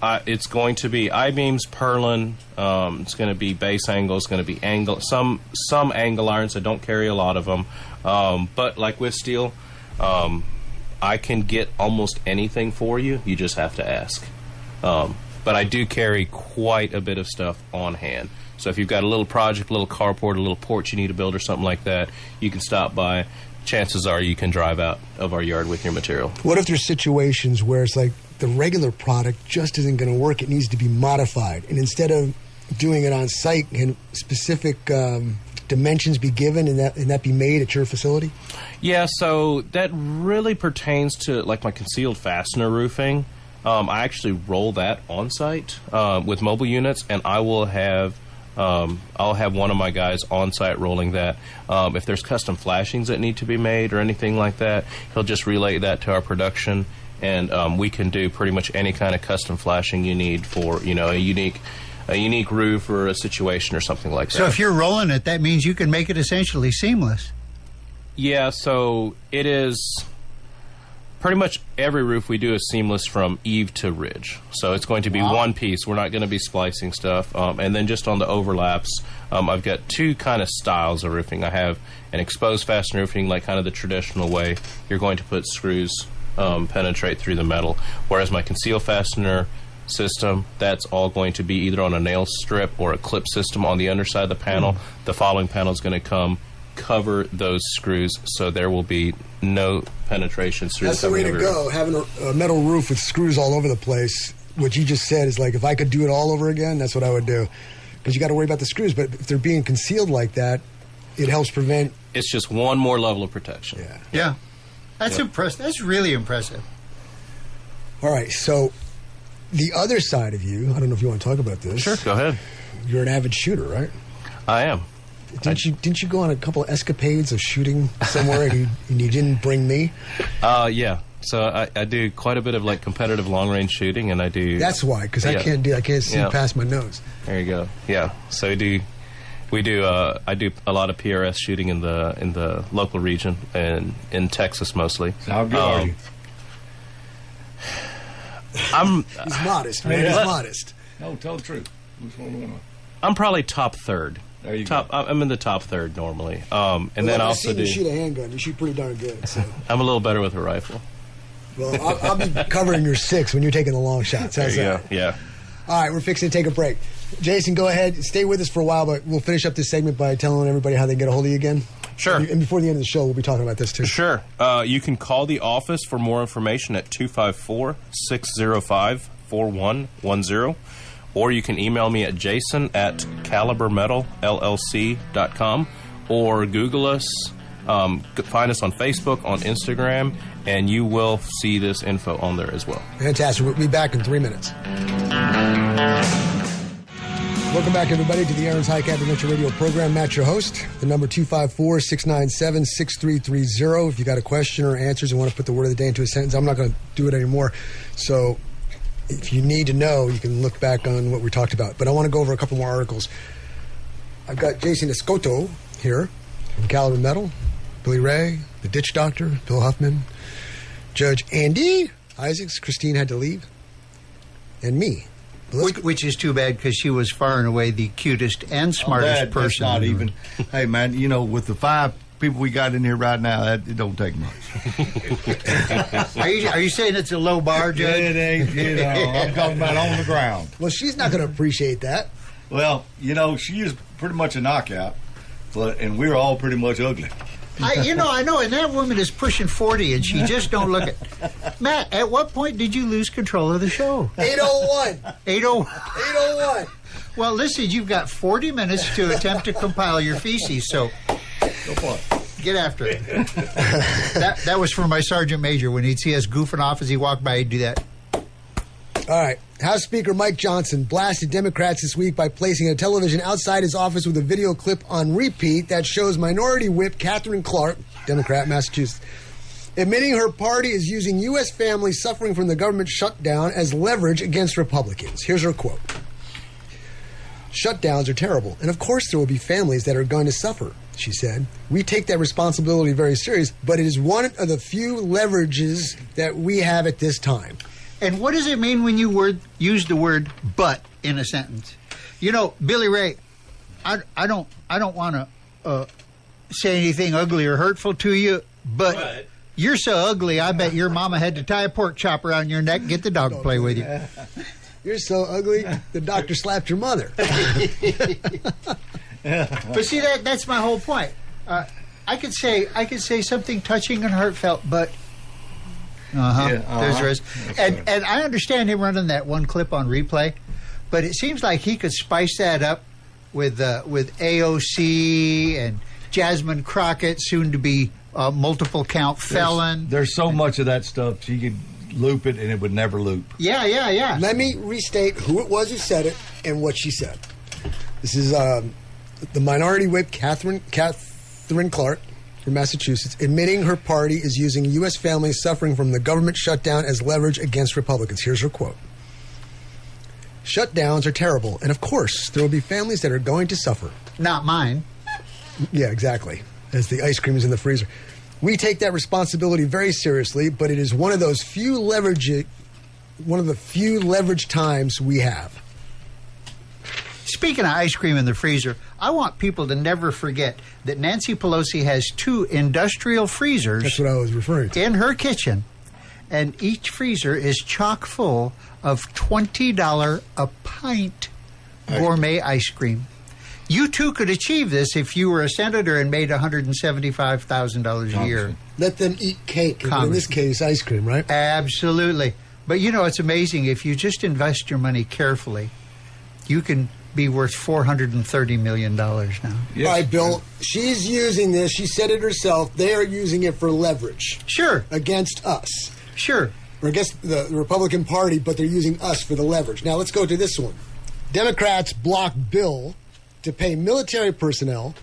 It's going to be I-beams, purlin. It's going to be base angle. It's going to be angle. Some angle irons. I don't carry a lot of them, but like with steel, I can get almost anything for you. You just have to ask. But I do carry quite a bit of stuff on hand. So if you've got a little project, a little carport, a little porch you need to build or something like that, you can stop by. Chances are you can drive out of our yard with your material. What if there's situations where it's like the regular product just isn't going to work? It needs to be modified. And instead of doing it on site, can specific dimensions be given and that be made at your facility? Yeah, so that really pertains to like my concealed fastener roofing. I actually roll that on site with mobile units, and I'll have one of my guys on site rolling that. If there's custom flashings that need to be made or anything like that, he'll just relay that to our production, and we can do pretty much any kind of custom flashing you need for a unique roof or a situation or something like that. So if you're rolling it, that means you can make it essentially seamless. Yeah, so it is. Pretty much every roof we do is seamless from eave to ridge. So it's going to be one piece. We're not going to be splicing stuff. And then just on the overlaps, I've got two kind of styles of roofing. I have an exposed fastener roofing, like kind of the traditional way. You're going to put screws penetrate through the metal. Whereas my concealed fastener system, that's all going to be either on a nail strip or a clip system on the underside of the panel. The following panel is going to cover those screws, so there will be no penetrations through. That's the way to go. Having a metal roof with screws all over the place. What you just said is like, if I could do it all over again, that's what I would do, because you got to worry about the screws. But if they're being concealed like that, it helps prevent. It's just one more level of protection. Yeah. That's impressive. That's really impressive. All right, so the other side of you, I don't know if you want to talk about this. Sure, go ahead. You're an avid shooter, right? I am. Didn't you go on a couple of escapades of shooting somewhere and you didn't bring me? Yeah. So I do quite a bit of like competitive long range shooting, and I do. That's why, because I can't see past my nose. There you go. Yeah. So I do a lot of PRS shooting in the local region and in Texas mostly. How good are you? He's modest, man. He's modest. No, tell the truth. Which one? I'm probably top third. There you go. I'm in the top third normally, and then I also do. You shoot a handgun. You shoot pretty darn good. So. I'm a little better with a rifle. Well, I'll be covering your six when you're taking the long shots. How's that? Yeah. All right, we're fixing to take a break. Jason, go ahead. Stay with us for a while, but we'll finish up this segment by telling everybody how they can get a hold of you again. Sure. And before the end of the show, we'll be talking about this too. Sure. You can call the office for more information at 254-605-4110. Or you can email me at jason@calibermetalllc.com, or Google us, find us on Facebook, on Instagram, and you will see this info on there as well. Fantastic. We'll be back in 3 minutes. Welcome back, everybody, to the Aaron's High Cap Adventure Radio program. Matt, your host. The number 254-697-6330. If you got a question or answers and want to put the word of the day into a sentence, I'm not going to do it anymore. So if you need to know, you can look back on what we talked about. But I want to go over a couple more articles. I've got Jason Escoto here from Caliber Metal, Billy Ray, the Ditch Doctor, Bill Huffman, Judge Andy Isaacs. Kristine had to leave, and me. Which is too bad, because she was far and away the cutest and smartest person. That's not even. Hey, man, with the 5 people we got in here right now, it don't take much. Are you saying it's a low bar, Judge? It ain't. I'm talking about on the ground. Well, she's not going to appreciate that. Well, she is pretty much a knockout. and we're all pretty much ugly. I know, and that woman is pushing 40, and she just don't look it. Matt, at what point did you lose control of the show? 8:01. 8:01. Well, listen, you've got 40 minutes to attempt to compile your feces, so Go for it. get after it. That was for my sergeant major. When he'd see us goofing off as he walked by, he'd do that. All right. House Speaker Mike Johnson blasted Democrats this week by placing a television outside his office with a video clip on repeat that shows Minority Whip Katherine Clark, Democrat, Massachusetts, admitting her party is using U.S. families suffering from the government shutdown as leverage against Republicans. Here's her quote. Shutdowns are terrible, and of course there will be families that are going to suffer, she said. We take that responsibility very serious, but it is one of the few leverages that we have at this time. And what does it mean when you use the word "but" in a sentence? You know, Billy Ray, I don't want to say anything ugly or hurtful to you, but you're so ugly, I bet your mama had to tie a pork chop around your neck and get the dog to play with you. You're so ugly, the doctor slapped your mother. But see, that's my whole point. I could say something touching and heartfelt, but there's the rest. And I understand him running that one clip on replay, but it seems like he could spice that up with AOC and Jasmine Crockett, soon to be multiple count felon. There's so much of that stuff. She could loop it and it would never loop. Yeah. Let me restate who it was who said it and what she said. This is the Minority Whip Katherine Clark from Massachusetts, admitting her party is using U.S. families suffering from the government shutdown as leverage against Republicans. Here's her quote. Shutdowns are terrible, and of course there will be families that are going to suffer. Not mine. Yeah, exactly. As the ice cream is in the freezer. We take that responsibility very seriously, but it is one of the few leverage times we have. Speaking of ice cream in the freezer, I want people to never forget that Nancy Pelosi has 2 industrial freezers. That's what I was referring to. In her kitchen, and each freezer is chock full of $20 a pint gourmet ice cream. You too could achieve this if you were a senator and made $175,000 a year. Let them eat cake, in this case, ice cream, right? Absolutely. But you know, it's amazing. If you just invest your money carefully, you can be worth $430 million now. Yes. All right, Bill, she's using this. She said it herself. They are using it for leverage. Sure. Against us. Sure. Or against the Republican Party, but they're using us for the leverage. Now, let's go to this one. Democrats block bill to pay military personnel,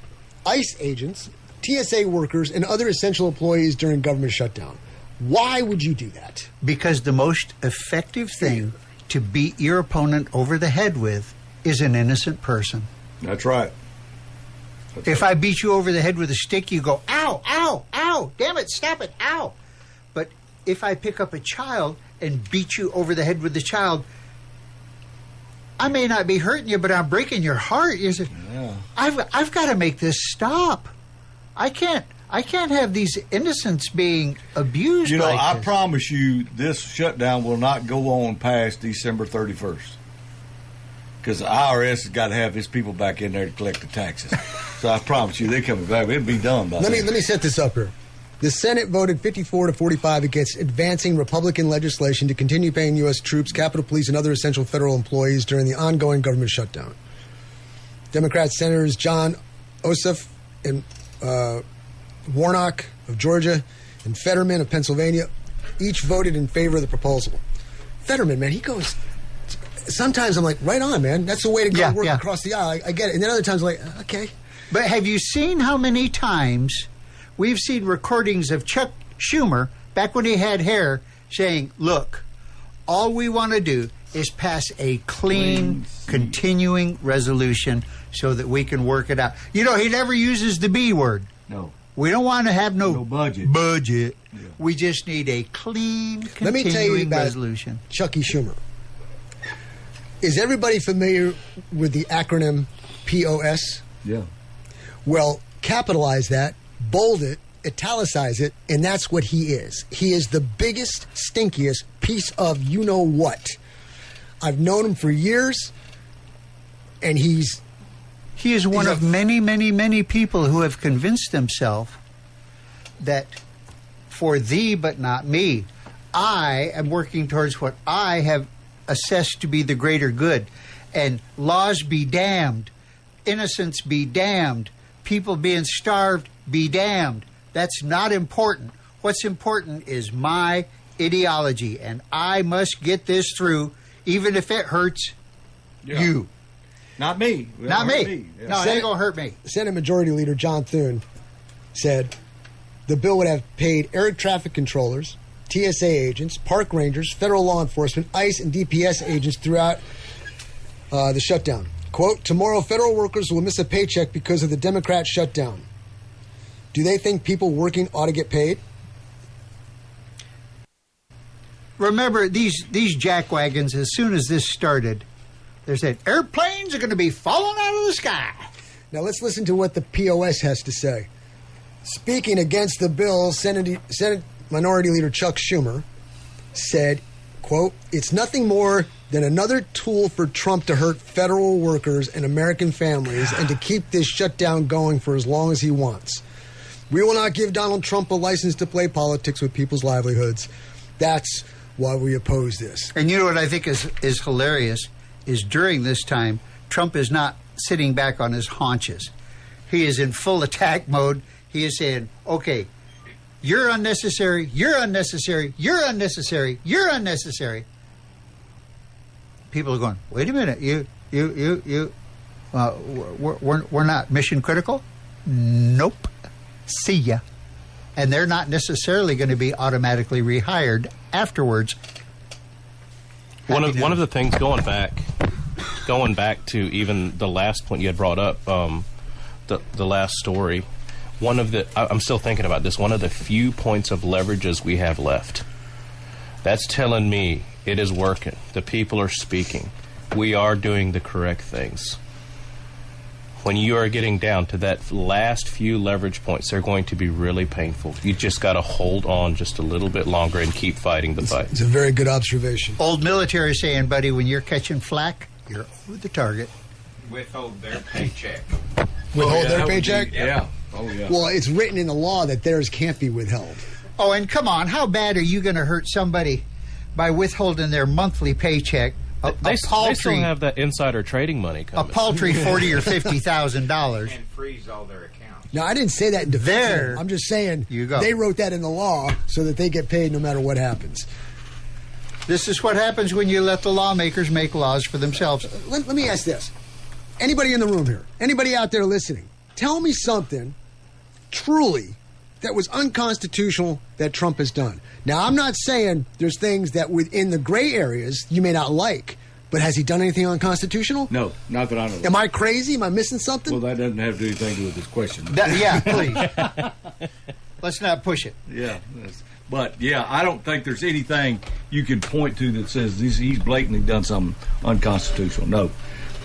ICE agents, TSA workers, and other essential employees during government shutdown. Why would you do that? Because the most effective thing to beat your opponent over the head with is an innocent person. That's right. If I beat you over the head with a stick, you go, ow, ow, ow, damn it, stop it, ow. But if I pick up a child and beat you over the head with the child, I may not be hurting you, but I'm breaking your heart. You say, I've got to make this stop. I can't have these innocents being abused. You know, like I this. promise you, this shutdown will not go on past December 31st. Because the IRS has got to have its people back in there to collect the taxes. So I promise you, they're coming back. It'll be done by then. Let me set this up here. The Senate voted 54-45 against advancing Republican legislation to continue paying U.S. troops, Capitol Police, and other essential federal employees during the ongoing government shutdown. Democrat Senators John Ossoff and Warnock of Georgia and Fetterman of Pennsylvania each voted in favor of the proposal. Fetterman, man, he goes... Sometimes I'm like, right on, man. That's the way to go work across the aisle. I get it. And then other times I'm like, okay. But have you seen how many times we've seen recordings of Chuck Schumer, back when he had hair, saying, look, all we want to do is pass a clean, continuing resolution so that we can work it out. You know, he never uses the B word. No. We don't want to have no budget. Yeah. We just need a clean, continuing Let me tell you about resolution. Chucky Schumer. Is everybody familiar with the acronym POS? Yeah. Well, capitalize that, bold it, italicize it, and that's what he is. He is the biggest, stinkiest piece of you-know-what. I've known him for years, and he's He is one of many, many, many people who have convinced themselves that for thee but not me, I am working towards what I have assessed to be the greater good. And laws be damned, innocence be damned, people being starved be damned. That's not important. What's important is my ideology, and I must get this through, even if it hurts you. Not me. Not me. Yeah. No, it ain't going to hurt me. Senate Majority Leader John Thune said the bill would have paid air traffic controllers, TSA agents, park rangers, federal law enforcement, ICE, and DPS agents throughout the shutdown. Quote, tomorrow federal workers will miss a paycheck because of the Democrat shutdown. Do they think people working ought to get paid? Remember, these jackwagons, as soon as this started, they said, airplanes are going to be falling out of the sky. Now let's listen to what the POS has to say. Speaking against the bill, Senate Minority Leader Chuck Schumer said, quote, it's nothing more than another tool for Trump to hurt federal workers and American families and to keep this shutdown going for as long as he wants. We will not give Donald Trump a license to play politics with people's livelihoods. That's why we oppose this. And you know what I think is hilarious is during this time, Trump is not sitting back on his haunches. He is in full attack mode. He is saying, okay, you're unnecessary, you're unnecessary, you're unnecessary, you're unnecessary. People are going, wait a minute, we're not mission critical? Nope. See ya. And they're not necessarily going to be automatically rehired afterwards. One of the things going back to even the last point you had brought up, the last story. I'm still thinking about this. One of the few points of leverages we have left. That's telling me it is working. The people are speaking. We are doing the correct things. When you are getting down to that last few leverage points, they're going to be really painful. You just got to hold on just a little bit longer and keep fighting the fight. It's a very good observation. Old military saying, buddy, when you're catching flack, you're over the target. Withhold their paycheck. Withhold their paycheck? Yeah. Oh, yeah. Well, it's written in the law that theirs can't be withheld. Oh, and come on, how bad are you going to hurt somebody by withholding their monthly paycheck? They still have that insider trading money coming. A paltry $40,000 or $50,000. And freeze all their accounts. Now, I didn't say that in defense. There I'm just saying you go. They wrote that in the law so that they get paid no matter what happens. This is what happens when you let the lawmakers make laws for themselves. Let me ask this. Anybody in the room here, anybody out there listening, tell me something truly that was unconstitutional that Trump has done. Now, I'm not saying there's things that within the gray areas you may not like, but has he done anything unconstitutional? No, not that I know of. Am I crazy? Am I missing something? Well, that doesn't have to do anything to do with this question. Yeah, please. Let's not push it. Yeah. But, yeah, I don't think there's anything you can point to that says he's blatantly done something unconstitutional. No.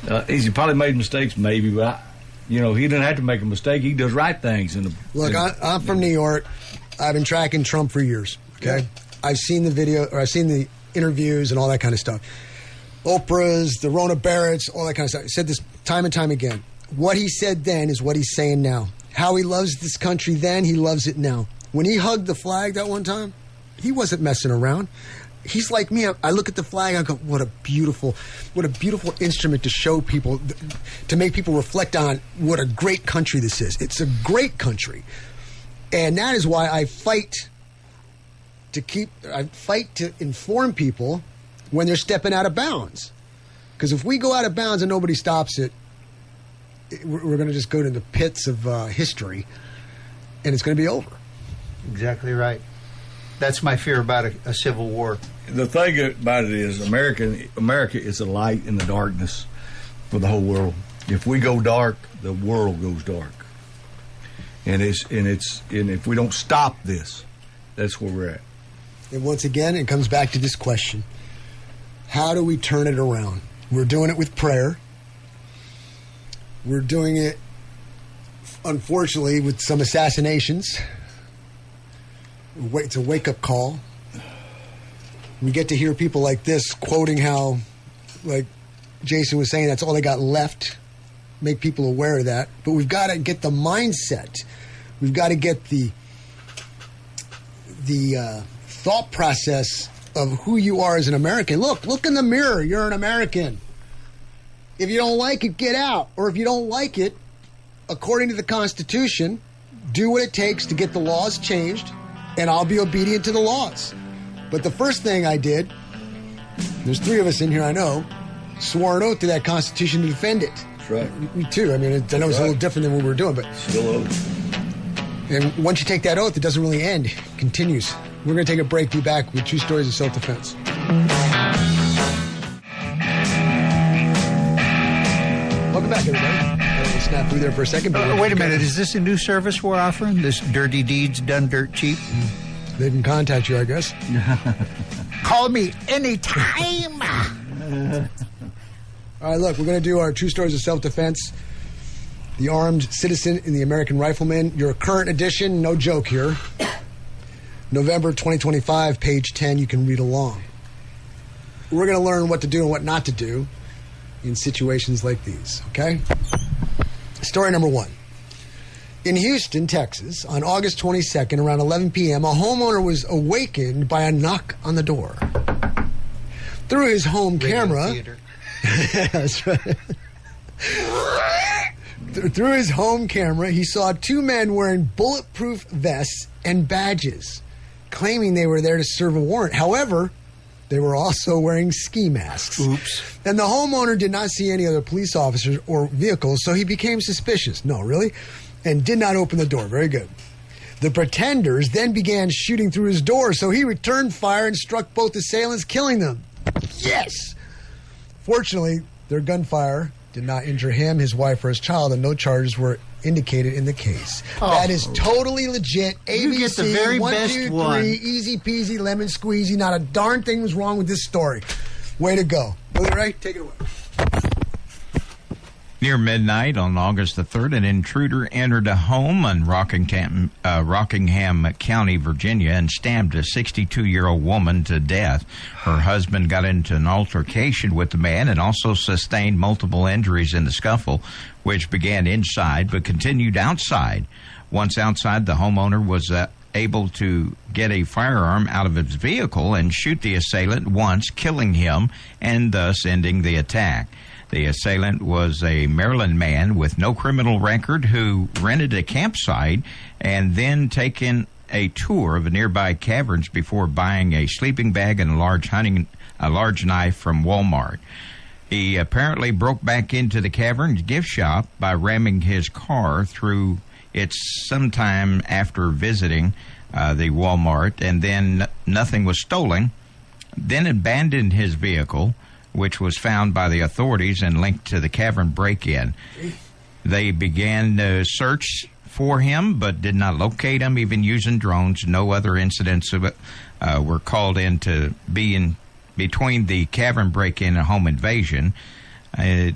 Has he probably made mistakes? Maybe, but he didn't have to make a mistake. He does right things. Look, I'm from New York. I've been tracking Trump for years. Okay, yeah. I've seen the video, or I've seen the interviews and all that kind of stuff. Oprah's, the Rona Barrett's, all that kind of stuff. I said this time and time again. What he said then is what he's saying now. How he loves this country then, he loves it now. When he hugged the flag that one time, he wasn't messing around. He's like me. I look at the flag, I go, what a beautiful instrument to show people, to make people reflect on what a great country this is. It's a great country. And that is why I fight to inform people when they're stepping out of bounds. Because if we go out of bounds and nobody stops it, we're going to just go to the pits of history, and it's going to be over. Exactly right. That's my fear about a civil war. The thing about it is America is a light in the darkness for the whole world. If we go dark, the world goes dark. And if we don't stop this, that's where we're at. And once again, it comes back to this question. How do we turn it around? We're doing it with prayer. We're doing it, unfortunately, with some assassinations. It's a wake-up call. We get to hear people like this quoting how, like Jason was saying, that's all they got left. make people aware of that. But we've got to get the mindset. We've got to get the thought process of who you are as an American. Look in the mirror. You're an American. If you don't like it, get out. Or if you don't like it, according to the Constitution, do what it takes to get the laws changed, and I'll be obedient to the laws. But the first thing I did, there's 3 of us in here I know, swore an oath to that Constitution to defend it. That's right. Me too. I mean, I know it's a little different than what we were doing, but Still oath. And once you take that oath, it doesn't really end. It continues. We're going to take a break. Be back with True Stories of Self-Defense. Welcome back, everybody. We'll snap through there for a second. But wait a minute. Is this a new service we're offering? This Dirty Deeds Done Dirt Cheap? They can contact you, I guess. Call me anytime. All right, look, we're going to do our True Stories of Self-Defense. The Armed Citizen in the American Rifleman. Your current edition, no joke here. November 2025, page 10. You can read along. We're going to learn what to do and what not to do in situations like these, okay? Story number 1. In Houston, Texas, on August 22nd, around 11 p.m., a homeowner was awakened by a knock on the door. Through his home camera... That's right. Through his home camera, he saw 2 men wearing bulletproof vests and badges, claiming they were there to serve a warrant. However, they were also wearing ski masks. Oops. And the homeowner did not see any other police officers or vehicles, so he became suspicious. No, really? And did not open the door. Very good. The pretenders then began shooting through his door, so he returned fire and struck both assailants, killing them. Yes! Fortunately, their gunfire did not injure him, his wife, or his child, and no charges were indicated in the case. Oh. That is totally legit. ABC, You get the very 1, best 2, 3, one. easy peasy, lemon squeezy. Not a darn thing was wrong with this story. Way to go. Billy Ray, take it away. Near midnight on August the 3rd, an intruder entered a home in Rockingham County, Virginia, and stabbed a 62-year-old woman to death. Her husband got into an altercation with the man and also sustained multiple injuries in the scuffle, which began inside but continued outside. Once outside, the homeowner was able to get a firearm out of his vehicle and shoot the assailant once, killing him and thus ending the attack. The assailant was a Maryland man with no criminal record who rented a campsite and then taken a tour of nearby caverns before buying a sleeping bag and a large knife from Walmart. He apparently broke back into the cavern gift shop by ramming his car through it sometime after visiting the Walmart, and then nothing was stolen, then abandoned his vehicle, which was found by the authorities and linked to the cavern break-in. They began to search for him, but did not locate him, even using drones. No other incidents were called in to be in between the cavern break-in and home invasion. I've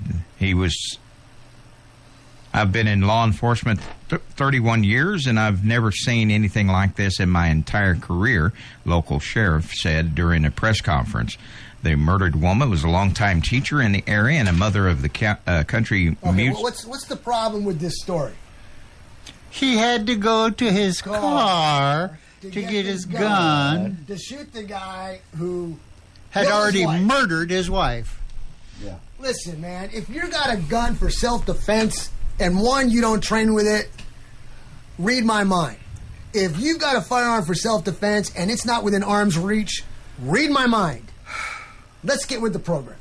been in law enforcement 31 years, and I've never seen anything like this in my entire career, local sheriff said during a press conference. The murdered woman was a longtime teacher in the area and a mother of the country music. What's the problem with this story? He had to go to his car to get his gun. To shoot the guy who Had already wife. murdered his wife. Yeah. Listen, man, if you got a gun for self-defense and one, you don't train with it, read my mind. If you got a firearm for self-defense and it's not within arm's reach, read my mind. Let's get with the program.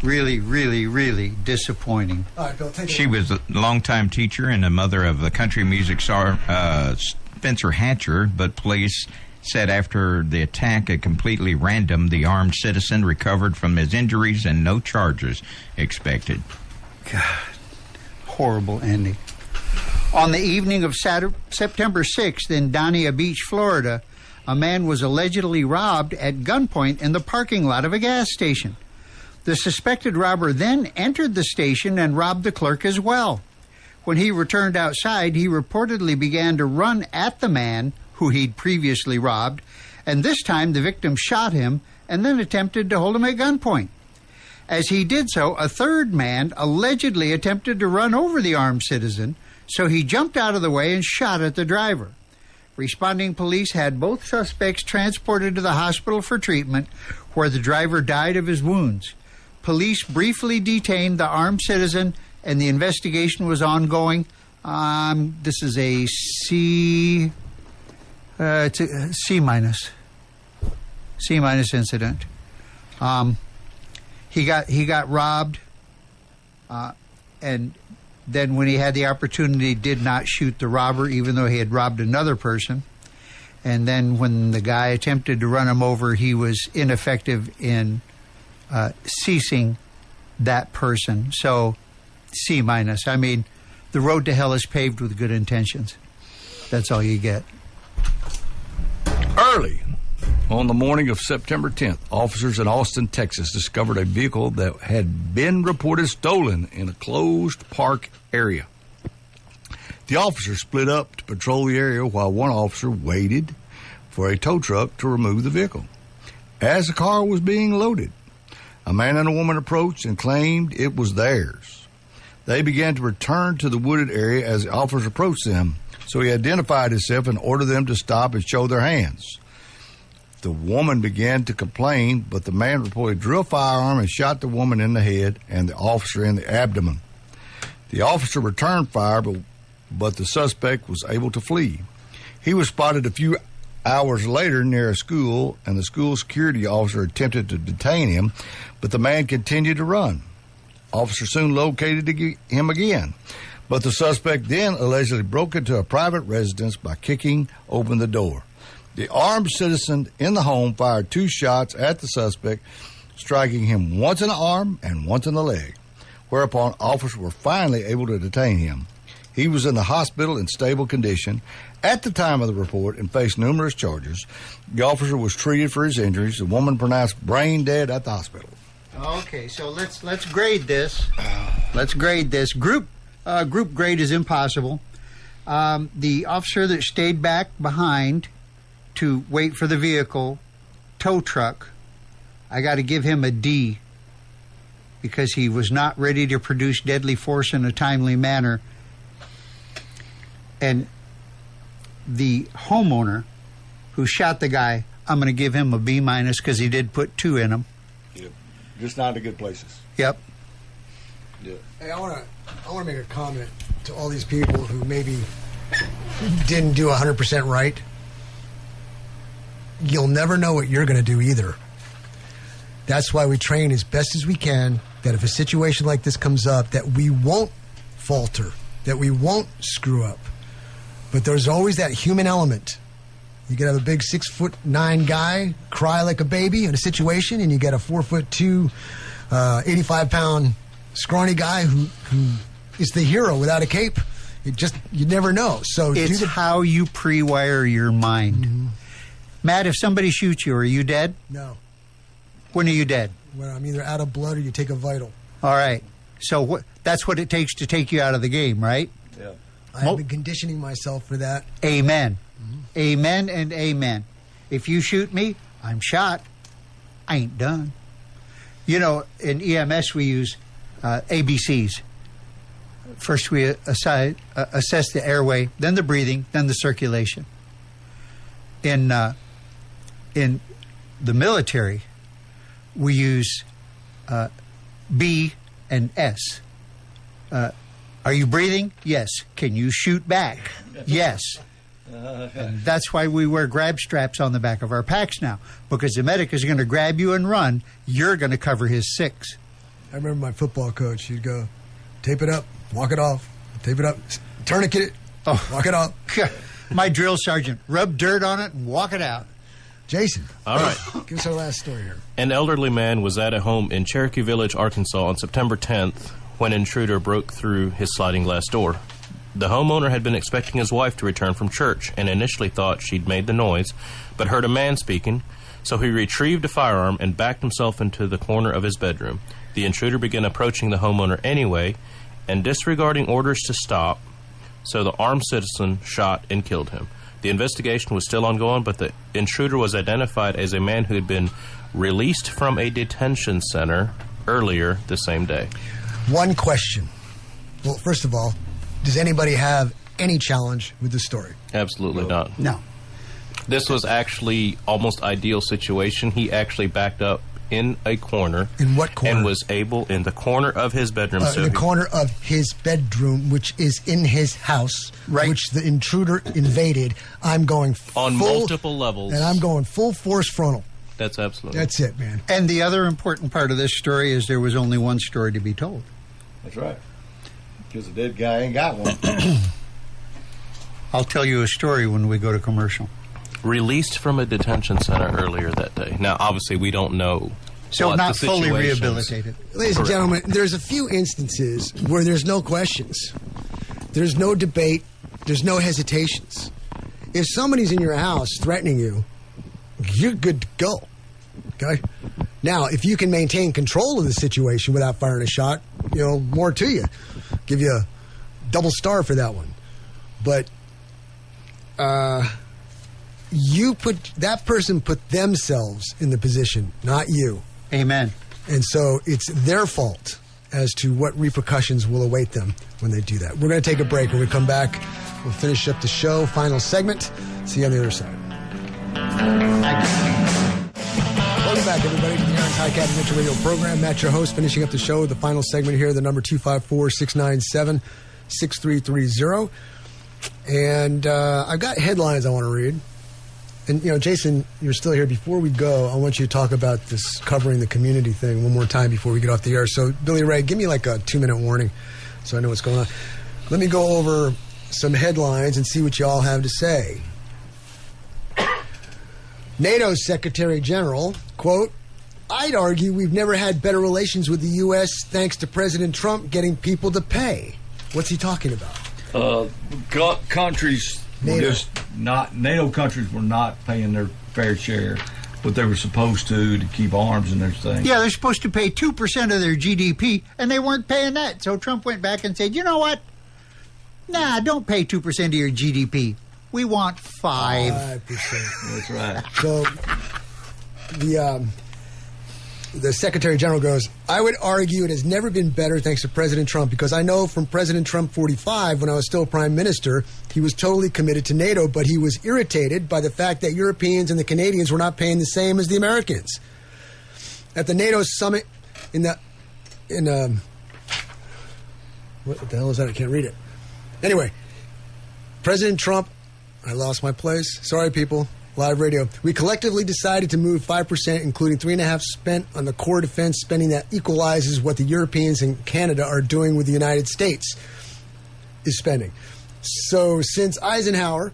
Really, really, really disappointing. All right, Bill, take it. She was a longtime teacher and a mother of the country music star Spencer Hatcher, but police said after the attack, completely random, the armed citizen recovered from his injuries and no charges expected. God, horrible ending. On the evening of September 6th in Dania Beach, Florida, a man was allegedly robbed at gunpoint in the parking lot of a gas station. The suspected robber then entered the station and robbed the clerk as well. When he returned outside, he reportedly began to run at the man who he'd previously robbed, and this time the victim shot him and then attempted to hold him at gunpoint. As he did so, a third man allegedly attempted to run over the armed citizen, so he jumped out of the way and shot at the driver. Responding police had both suspects transported to the hospital for treatment, where the driver died of his wounds. Police briefly detained the armed citizen, and the investigation was ongoing. This is a C. It's a C minus. C minus incident. He got robbed, and then when he had the opportunity, did not shoot the robber, even though he had robbed another person. And then when the guy attempted to run him over, he was ineffective in ceasing that person. So C minus. I mean, the road to hell is paved with good intentions. That's all you get. Early on the morning of September 10th, officers in Austin, Texas, discovered a vehicle that had been reported stolen in a closed park area. The officers split up to patrol the area while one officer waited for a tow truck to remove the vehicle. As the car was being loaded, a man and a woman approached and claimed it was theirs. They began to return to the wooded area as the officers approached them, so he identified himself and ordered them to stop and show their hands. The woman began to complain, but the man reportedly drew a firearm and shot the woman in the head and the officer in the abdomen. The officer returned fire, but the suspect was able to flee. He was spotted a few hours later near a school, and the school security officer attempted to detain him, but the man continued to run. Officers soon located him again, but the suspect then allegedly broke into a private residence by kicking open the door. The armed citizen in the home fired 2 shots at the suspect, striking him once in the arm and once in the leg, whereupon officers were finally able to detain him. He was in the hospital in stable condition at the time of the report and faced numerous charges. The officer was treated for his injuries. The woman pronounced brain dead at the hospital. Okay, so let's grade this. Let's grade this. Group grade is impossible. The officer that stayed back behind to wait for the vehicle, tow truck, I got to give him a D, because he was not ready to produce deadly force in a timely manner. And the homeowner who shot the guy, I'm going to give him a B minus, because he did put 2 in him. Yep. Just not in good places. Yep. Yeah. Hey, I want to make a comment to all these people who maybe didn't do 100% right. You'll never know what you're going to do either. That's why we train as best as we can, that if a situation like this comes up, that we won't falter, that we won't screw up. But there's always that human element. You could have a big 6'9" guy cry like a baby in a situation, and you get a 4'2", 85-pound scrawny guy who is the hero without a cape. You never know. So it's how you pre-wire your mind. Mm-hmm. Matt, if somebody shoots you, are you dead? No. When are you dead? When I'm either out of blood or you take a vital. All right. So that's what it takes to take you out of the game, right? Yeah. I've been conditioning myself for that. Amen. Mm-hmm. Amen and amen. If you shoot me, I'm shot. I ain't done. You know, in EMS we use ABCs. First we assess the airway, then the breathing, then the circulation. In the military, we use B and S. Are you breathing? Yes. Can you shoot back? Yes. And that's why we wear grab straps on the back of our packs now, because the medic is going to grab you and run. You're going to cover his 6. I remember my football coach. He'd go, tape it up, walk it off, tape it up, tourniquet it, walk it off. My drill sergeant, rub dirt on it and walk it out. Jason. All right. Give us our last story here. An elderly man was at a home in Cherokee Village, Arkansas on September 10th when an intruder broke through his sliding glass door. The homeowner had been expecting his wife to return from church and initially thought she'd made the noise, but heard a man speaking, so he retrieved a firearm and backed himself into the corner of his bedroom. The intruder began approaching the homeowner anyway and disregarding orders to stop, so the armed citizen shot and killed him. The investigation was still ongoing, but the intruder was identified as a man who had been released from a detention center earlier the same day. One question. Well, first of all, does anybody have any challenge with this story? Absolutely not. No. This was actually almost ideal situation. He actually backed up in a corner. In what corner? And was able, in the corner of his bedroom. In the corner of his bedroom, which is in his house, right, which the intruder invaded. I'm going on multiple levels. And I'm going full force frontal. That's absolutely. That's it, man. And the other important part of this story is there was only one story to be told. That's right. Because the dead guy ain't got one. I'll tell you a story when we go to commercial. Released from a detention center earlier that day. Now, obviously, we don't know. So not fully rehabilitated. Ladies and gentlemen, there's a few instances where there's no questions. There's no debate. There's no hesitations. If somebody's in your house threatening you, you're good to go. Okay? Now, if you can maintain control of the situation without firing a shot, more to you. Give you a double star for that one. But that person put themselves in the position, not you. Amen. And so it's their fault as to what repercussions will await them when they do that. We're going to take a break. When we come back, we'll finish up the show, final segment. See you on the other side. Welcome back, everybody, to the Aaron's High Cap Adventure Radio program. Matt, your host, finishing up the show. The final segment here, the number 254-697-6330. And I've got headlines I want to read. And, Jason, you're still here. Before we go, I want you to talk about this covering the community thing one more time before we get off the air. So, Billy Ray, give me like a 2-minute warning so I know what's going on. Let me go over some headlines and see what you all have to say. NATO's Secretary General, quote, "I'd argue we've never had better relations with the U.S. thanks to President Trump getting people to pay." What's he talking about? Countries NATO. NATO countries were not paying their fair share, what they were supposed to keep arms and their things. Yeah, they're supposed to pay 2% of their GDP, and they weren't paying that. So Trump went back and said, you know what? Nah, don't pay 2% of your GDP. We want 5%. That's right. So the Secretary General goes, "I would argue it has never been better thanks to President Trump, because I know from President Trump 45, when I was still Prime Minister, he was totally committed to NATO, but he was irritated by the fact that Europeans and the Canadians were not paying the same as the Americans. At the NATO summit what the hell is that? I can't read it. Anyway, President Trump, I lost my place. Sorry, people. Live radio. We collectively decided to move 5%, including 3.5% spent on the core defense spending that equalizes what the Europeans and Canada are doing with the United States is spending. So since Eisenhower,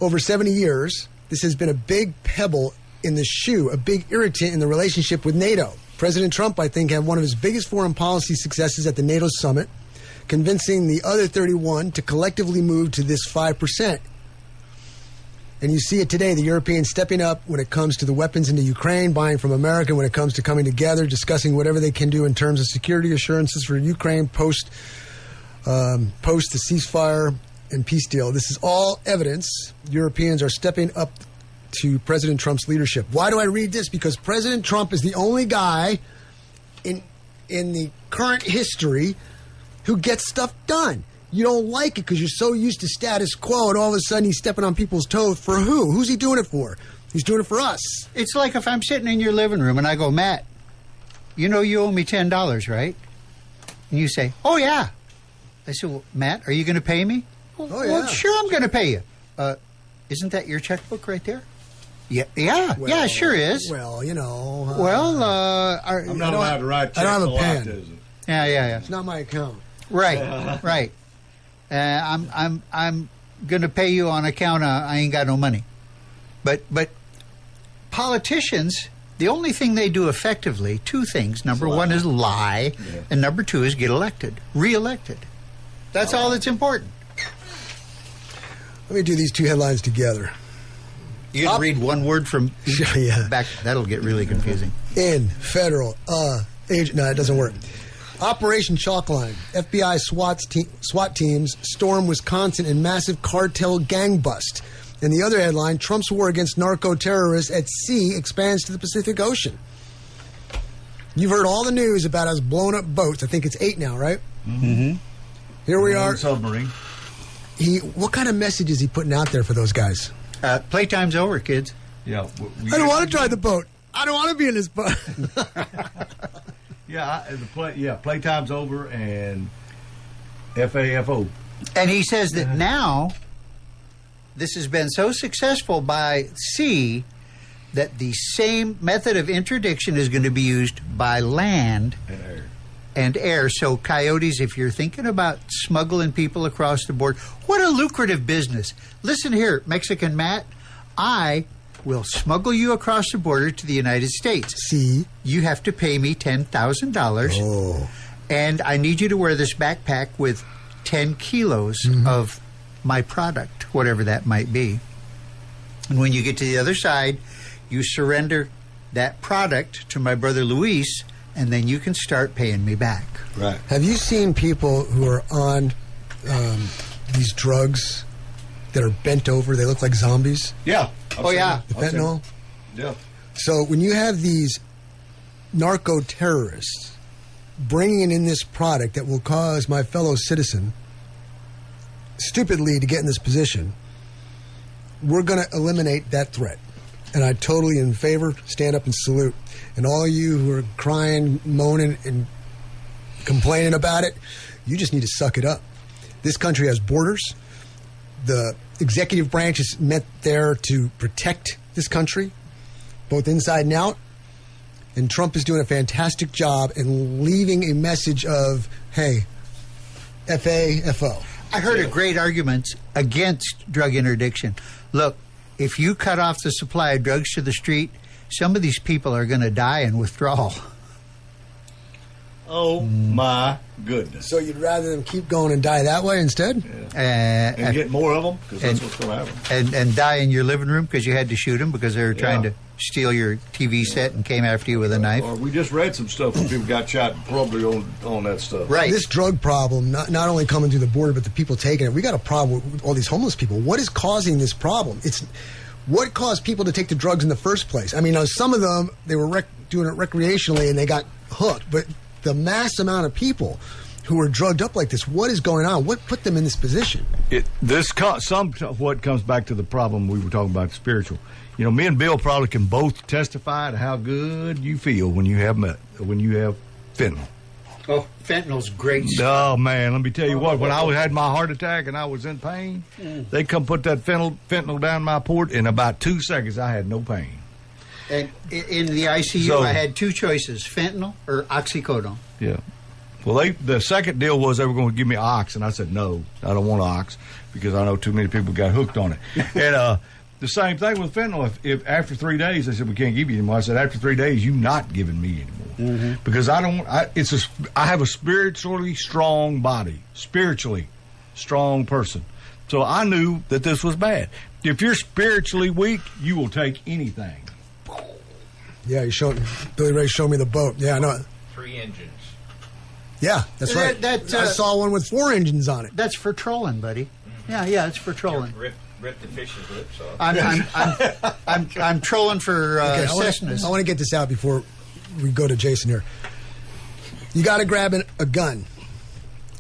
over 70 years, this has been a big pebble in the shoe, a big irritant in the relationship with NATO. President Trump, I think, had one of his biggest foreign policy successes at the NATO summit, convincing the other 31 to collectively move to this 5%. And you see it today, the Europeans stepping up when it comes to the weapons into Ukraine, buying from America when it comes to coming together, discussing whatever they can do in terms of security assurances for Ukraine post the ceasefire and peace deal. This is all evidence Europeans are stepping up to President Trump's leadership. Why do I read this? Because President Trump is the only guy in the current history who gets stuff done. You don't like it because you're so used to status quo, and all of a sudden he's stepping on people's toes. For who? Who's he doing it for? He's doing it for us. It's like if I'm sitting in your living room and I go, Matt, you know you owe me $10, right? And you say, oh, yeah. I said, well, Matt, are you going to pay me? Well, sure, I'm going to pay you. Isn't that your checkbook right there? Yeah, it sure is. Well, you know. I'm not allowed to write checks. I don't have a pen. Yeah. It's not my account. Right, right. I'm going to pay you on account of I ain't got no money. But politicians, the only thing they do effectively, two things. Number one is lie, and number two is get elected, re-elected. That's all that's important. Let me do these two headlines together. You can read one word from back. That'll get really confusing. In federal agent. No, it doesn't work. Operation Chalkline. FBI SWAT teams storm Wisconsin in massive cartel gang bust. And the other headline, Trump's war against narco-terrorists at sea expands to the Pacific Ocean. You've heard all the news about us blowing up boats. I think it's 8 now, right? Mm-hmm. Here we are. Submarine. What kind of message is he putting out there for those guys? Playtime's over, kids. Yeah. I don't want to drive the boat. I don't want to be in this boat. Playtime's over and FAFO. And he says that now this has been so successful by sea that the same method of interdiction is going to be used by land and air. So, coyotes, if you're thinking about smuggling people across the board, what a lucrative business. Listen here, Mexican Matt, I will smuggle you across the border to the United States. See? You have to pay me $10,000. Oh. And I need you to wear this backpack with 10 kilos of my product, whatever that might be. And when you get to the other side, you surrender that product to my brother Luis, and then you can start paying me back. Right. Have you seen people who are on these drugs that are bent over? They look like zombies. Yeah. Yeah. The fentanyl? Yeah. So when you have these narco-terrorists bringing in this product that will cause my fellow citizen stupidly to get in this position, we're going to eliminate that threat. And I totally in favor, stand up and salute. And all of you who are crying, moaning, and complaining about it, you just need to suck it up. This country has borders. The executive branch is meant there to protect this country, both inside and out. And Trump is doing a fantastic job in leaving a message of, hey, FAFO. I heard a great argument against drug interdiction. Look, if you cut off the supply of drugs to the street, some of these people are going to die in withdrawal. Oh, my goodness. So you'd rather them keep going and die that way instead? Yeah. And get more of them, because that's what's going to happen. And die in your living room because you had to shoot them because they were trying to steal your TV set and came after you with a knife. Or we just read some stuff where people got shot probably on that stuff. Right. This drug problem, not only coming through the border, but the people taking it. We got a problem with all these homeless people. What is causing this problem? It's what caused people to take the drugs in the first place? I mean, some of them, they were doing it recreationally and they got hooked. But the mass amount of people who are drugged up like this, what is going on? What put them in this position? What comes back to the problem we were talking about, spiritual. You know, me and Bill probably can both testify to how good you feel when you have fentanyl. Oh, fentanyl's great stuff. Oh, man, let me tell you what. When I had my heart attack and I was in pain, they come put that fentanyl down my port. In about 2 seconds, I had no pain. And in the ICU, I had two choices, fentanyl or oxycodone. Yeah. Well, the second deal was they were going to give me ox, and I said, no, I don't want ox, because I know too many people got hooked on it. And the same thing with fentanyl. If after 3 days, they said, we can't give you anymore. I said, after 3 days, you're not giving me anymore. Mm-hmm. Because I have a spiritually strong body, spiritually strong person. So I knew that this was bad. If you're spiritually weak, you will take anything. Yeah, Billy Ray showed me the boat. Yeah, I know. 3 engines. Yeah, that's right. I saw one with 4 engines on it. That's for trolling, buddy. Mm-hmm. Yeah, it's for trolling. Rip the fish's lips off. I'm trolling for Cessnas. I want to get this out before we go to Jason here. You got to grab a gun.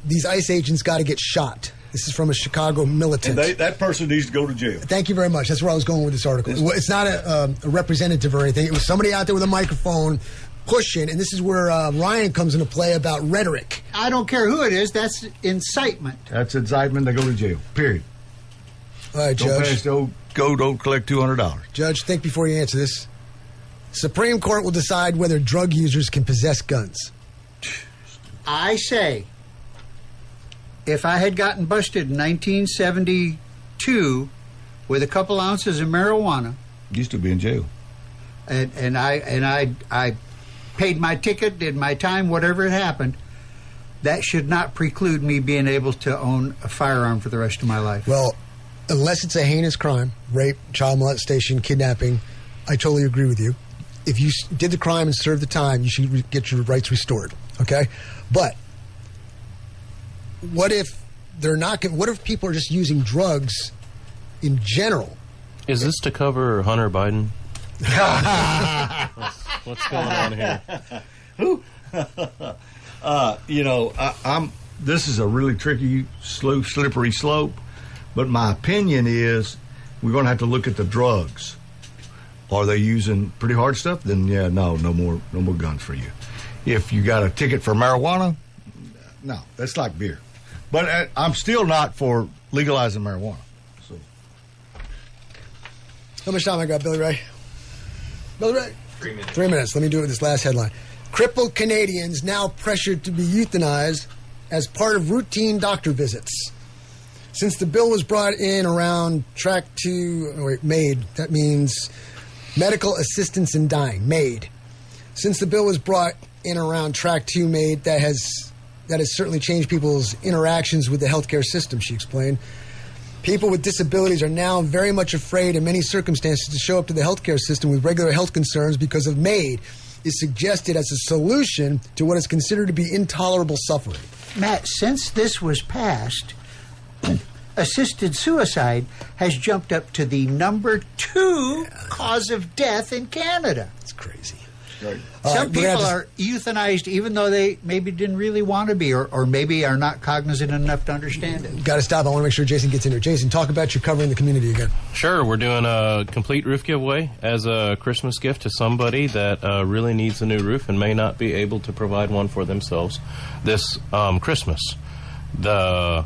These ICE agents got to get shot. This is from a Chicago militant. And that person needs to go to jail. Thank you very much. That's where I was going with this article. It's not a representative or anything. It was somebody out there with a microphone pushing, and this is where Ryan comes into play about rhetoric. I don't care who it is. That's incitement. That's incitement. They go to jail. Period. All right, Judge. Don't collect $200. Judge, think before you answer this. Supreme Court will decide whether drug users can possess guns. I say, if I had gotten busted in 1972 with a couple ounces of marijuana, used to be in jail, and I paid my ticket, did my time, whatever had happened, that should not preclude me being able to own a firearm for the rest of my life. Well, unless it's a heinous crime, rape, child molestation, kidnapping, I totally agree with you. If you did the crime and served the time, you should get your rights restored. Okay, but what if they're not? What if people are just using drugs in general? Is this to cover Hunter Biden? What's going on here? Who? This is a really tricky, slippery slope. But my opinion is we're going to have to look at the drugs. Are they using pretty hard stuff? Then no more guns for you. If you got a ticket for marijuana, no, that's like beer. But I'm still not for legalizing marijuana. So, how much time I got, Billy Ray? Billy Ray? 3 minutes. 3 minutes. Let me do it with this last headline. Crippled Canadians now pressured to be euthanized as part of routine doctor visits. Since the bill was brought in around MAID, that means medical assistance in dying, MAID. Since the bill was brought in around Track 2 MAID, that has certainly changed people's interactions with the healthcare system, she explained. People with disabilities are now very much afraid in many circumstances to show up to the healthcare system with regular health concerns because of MAID is suggested as a solution to what is considered to be intolerable suffering. Matt, since this was passed, assisted suicide has jumped up to the number 2 cause of death in Canada. It's crazy. right. Some people are euthanized even though they maybe didn't really want to be or maybe are not cognizant enough to understand it. Got to stop. I want to make sure Jason gets in here. Jason, talk about you covering the community again. Sure. We're doing a complete roof giveaway as a Christmas gift to somebody that really needs a new roof and may not be able to provide one for themselves this Christmas. The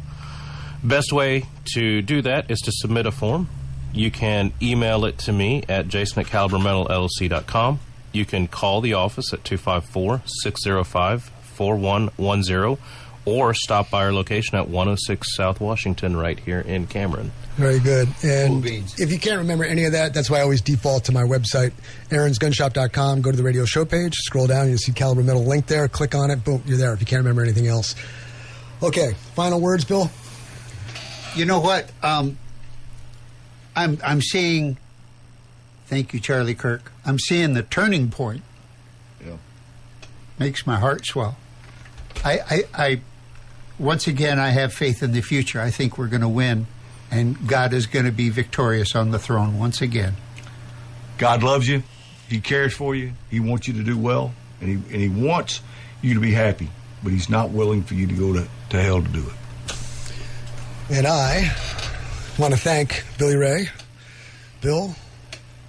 best way to do that is to submit a form. You can email it to me at jason@calibermetalllc.com. You can call the office at 254-605-4110 or stop by our location at 106 South Washington right here in Cameron. Very good. And if you can't remember any of that, that's why I always default to my website, aaronsgunshop.com. Go to the radio show page, scroll down, you'll see Caliber Metal link there, click on it, boom, you're there if you can't remember anything else. Okay, final words, Bill? You know what? I'm seeing... Thank you, Charlie Kirk. I'm seeing the turning point. Yeah. Makes my heart swell. I once again, I have faith in the future. I think we're going to win, and God is going to be victorious on the throne once again. God loves you. He cares for you. He wants you to do well, and he wants you to be happy, but he's not willing for you to go to hell to do it. And I want to thank Billy Ray, Bill,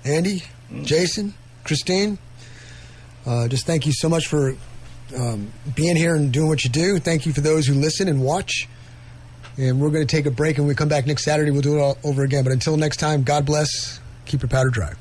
Andy, Jason, Kristine. Just thank you so much for being here and doing what you do. Thank you for those who listen and watch. And we're going to take a break, and when we come back next Saturday, we'll do it all over again. But until next time, God bless. Keep your powder dry.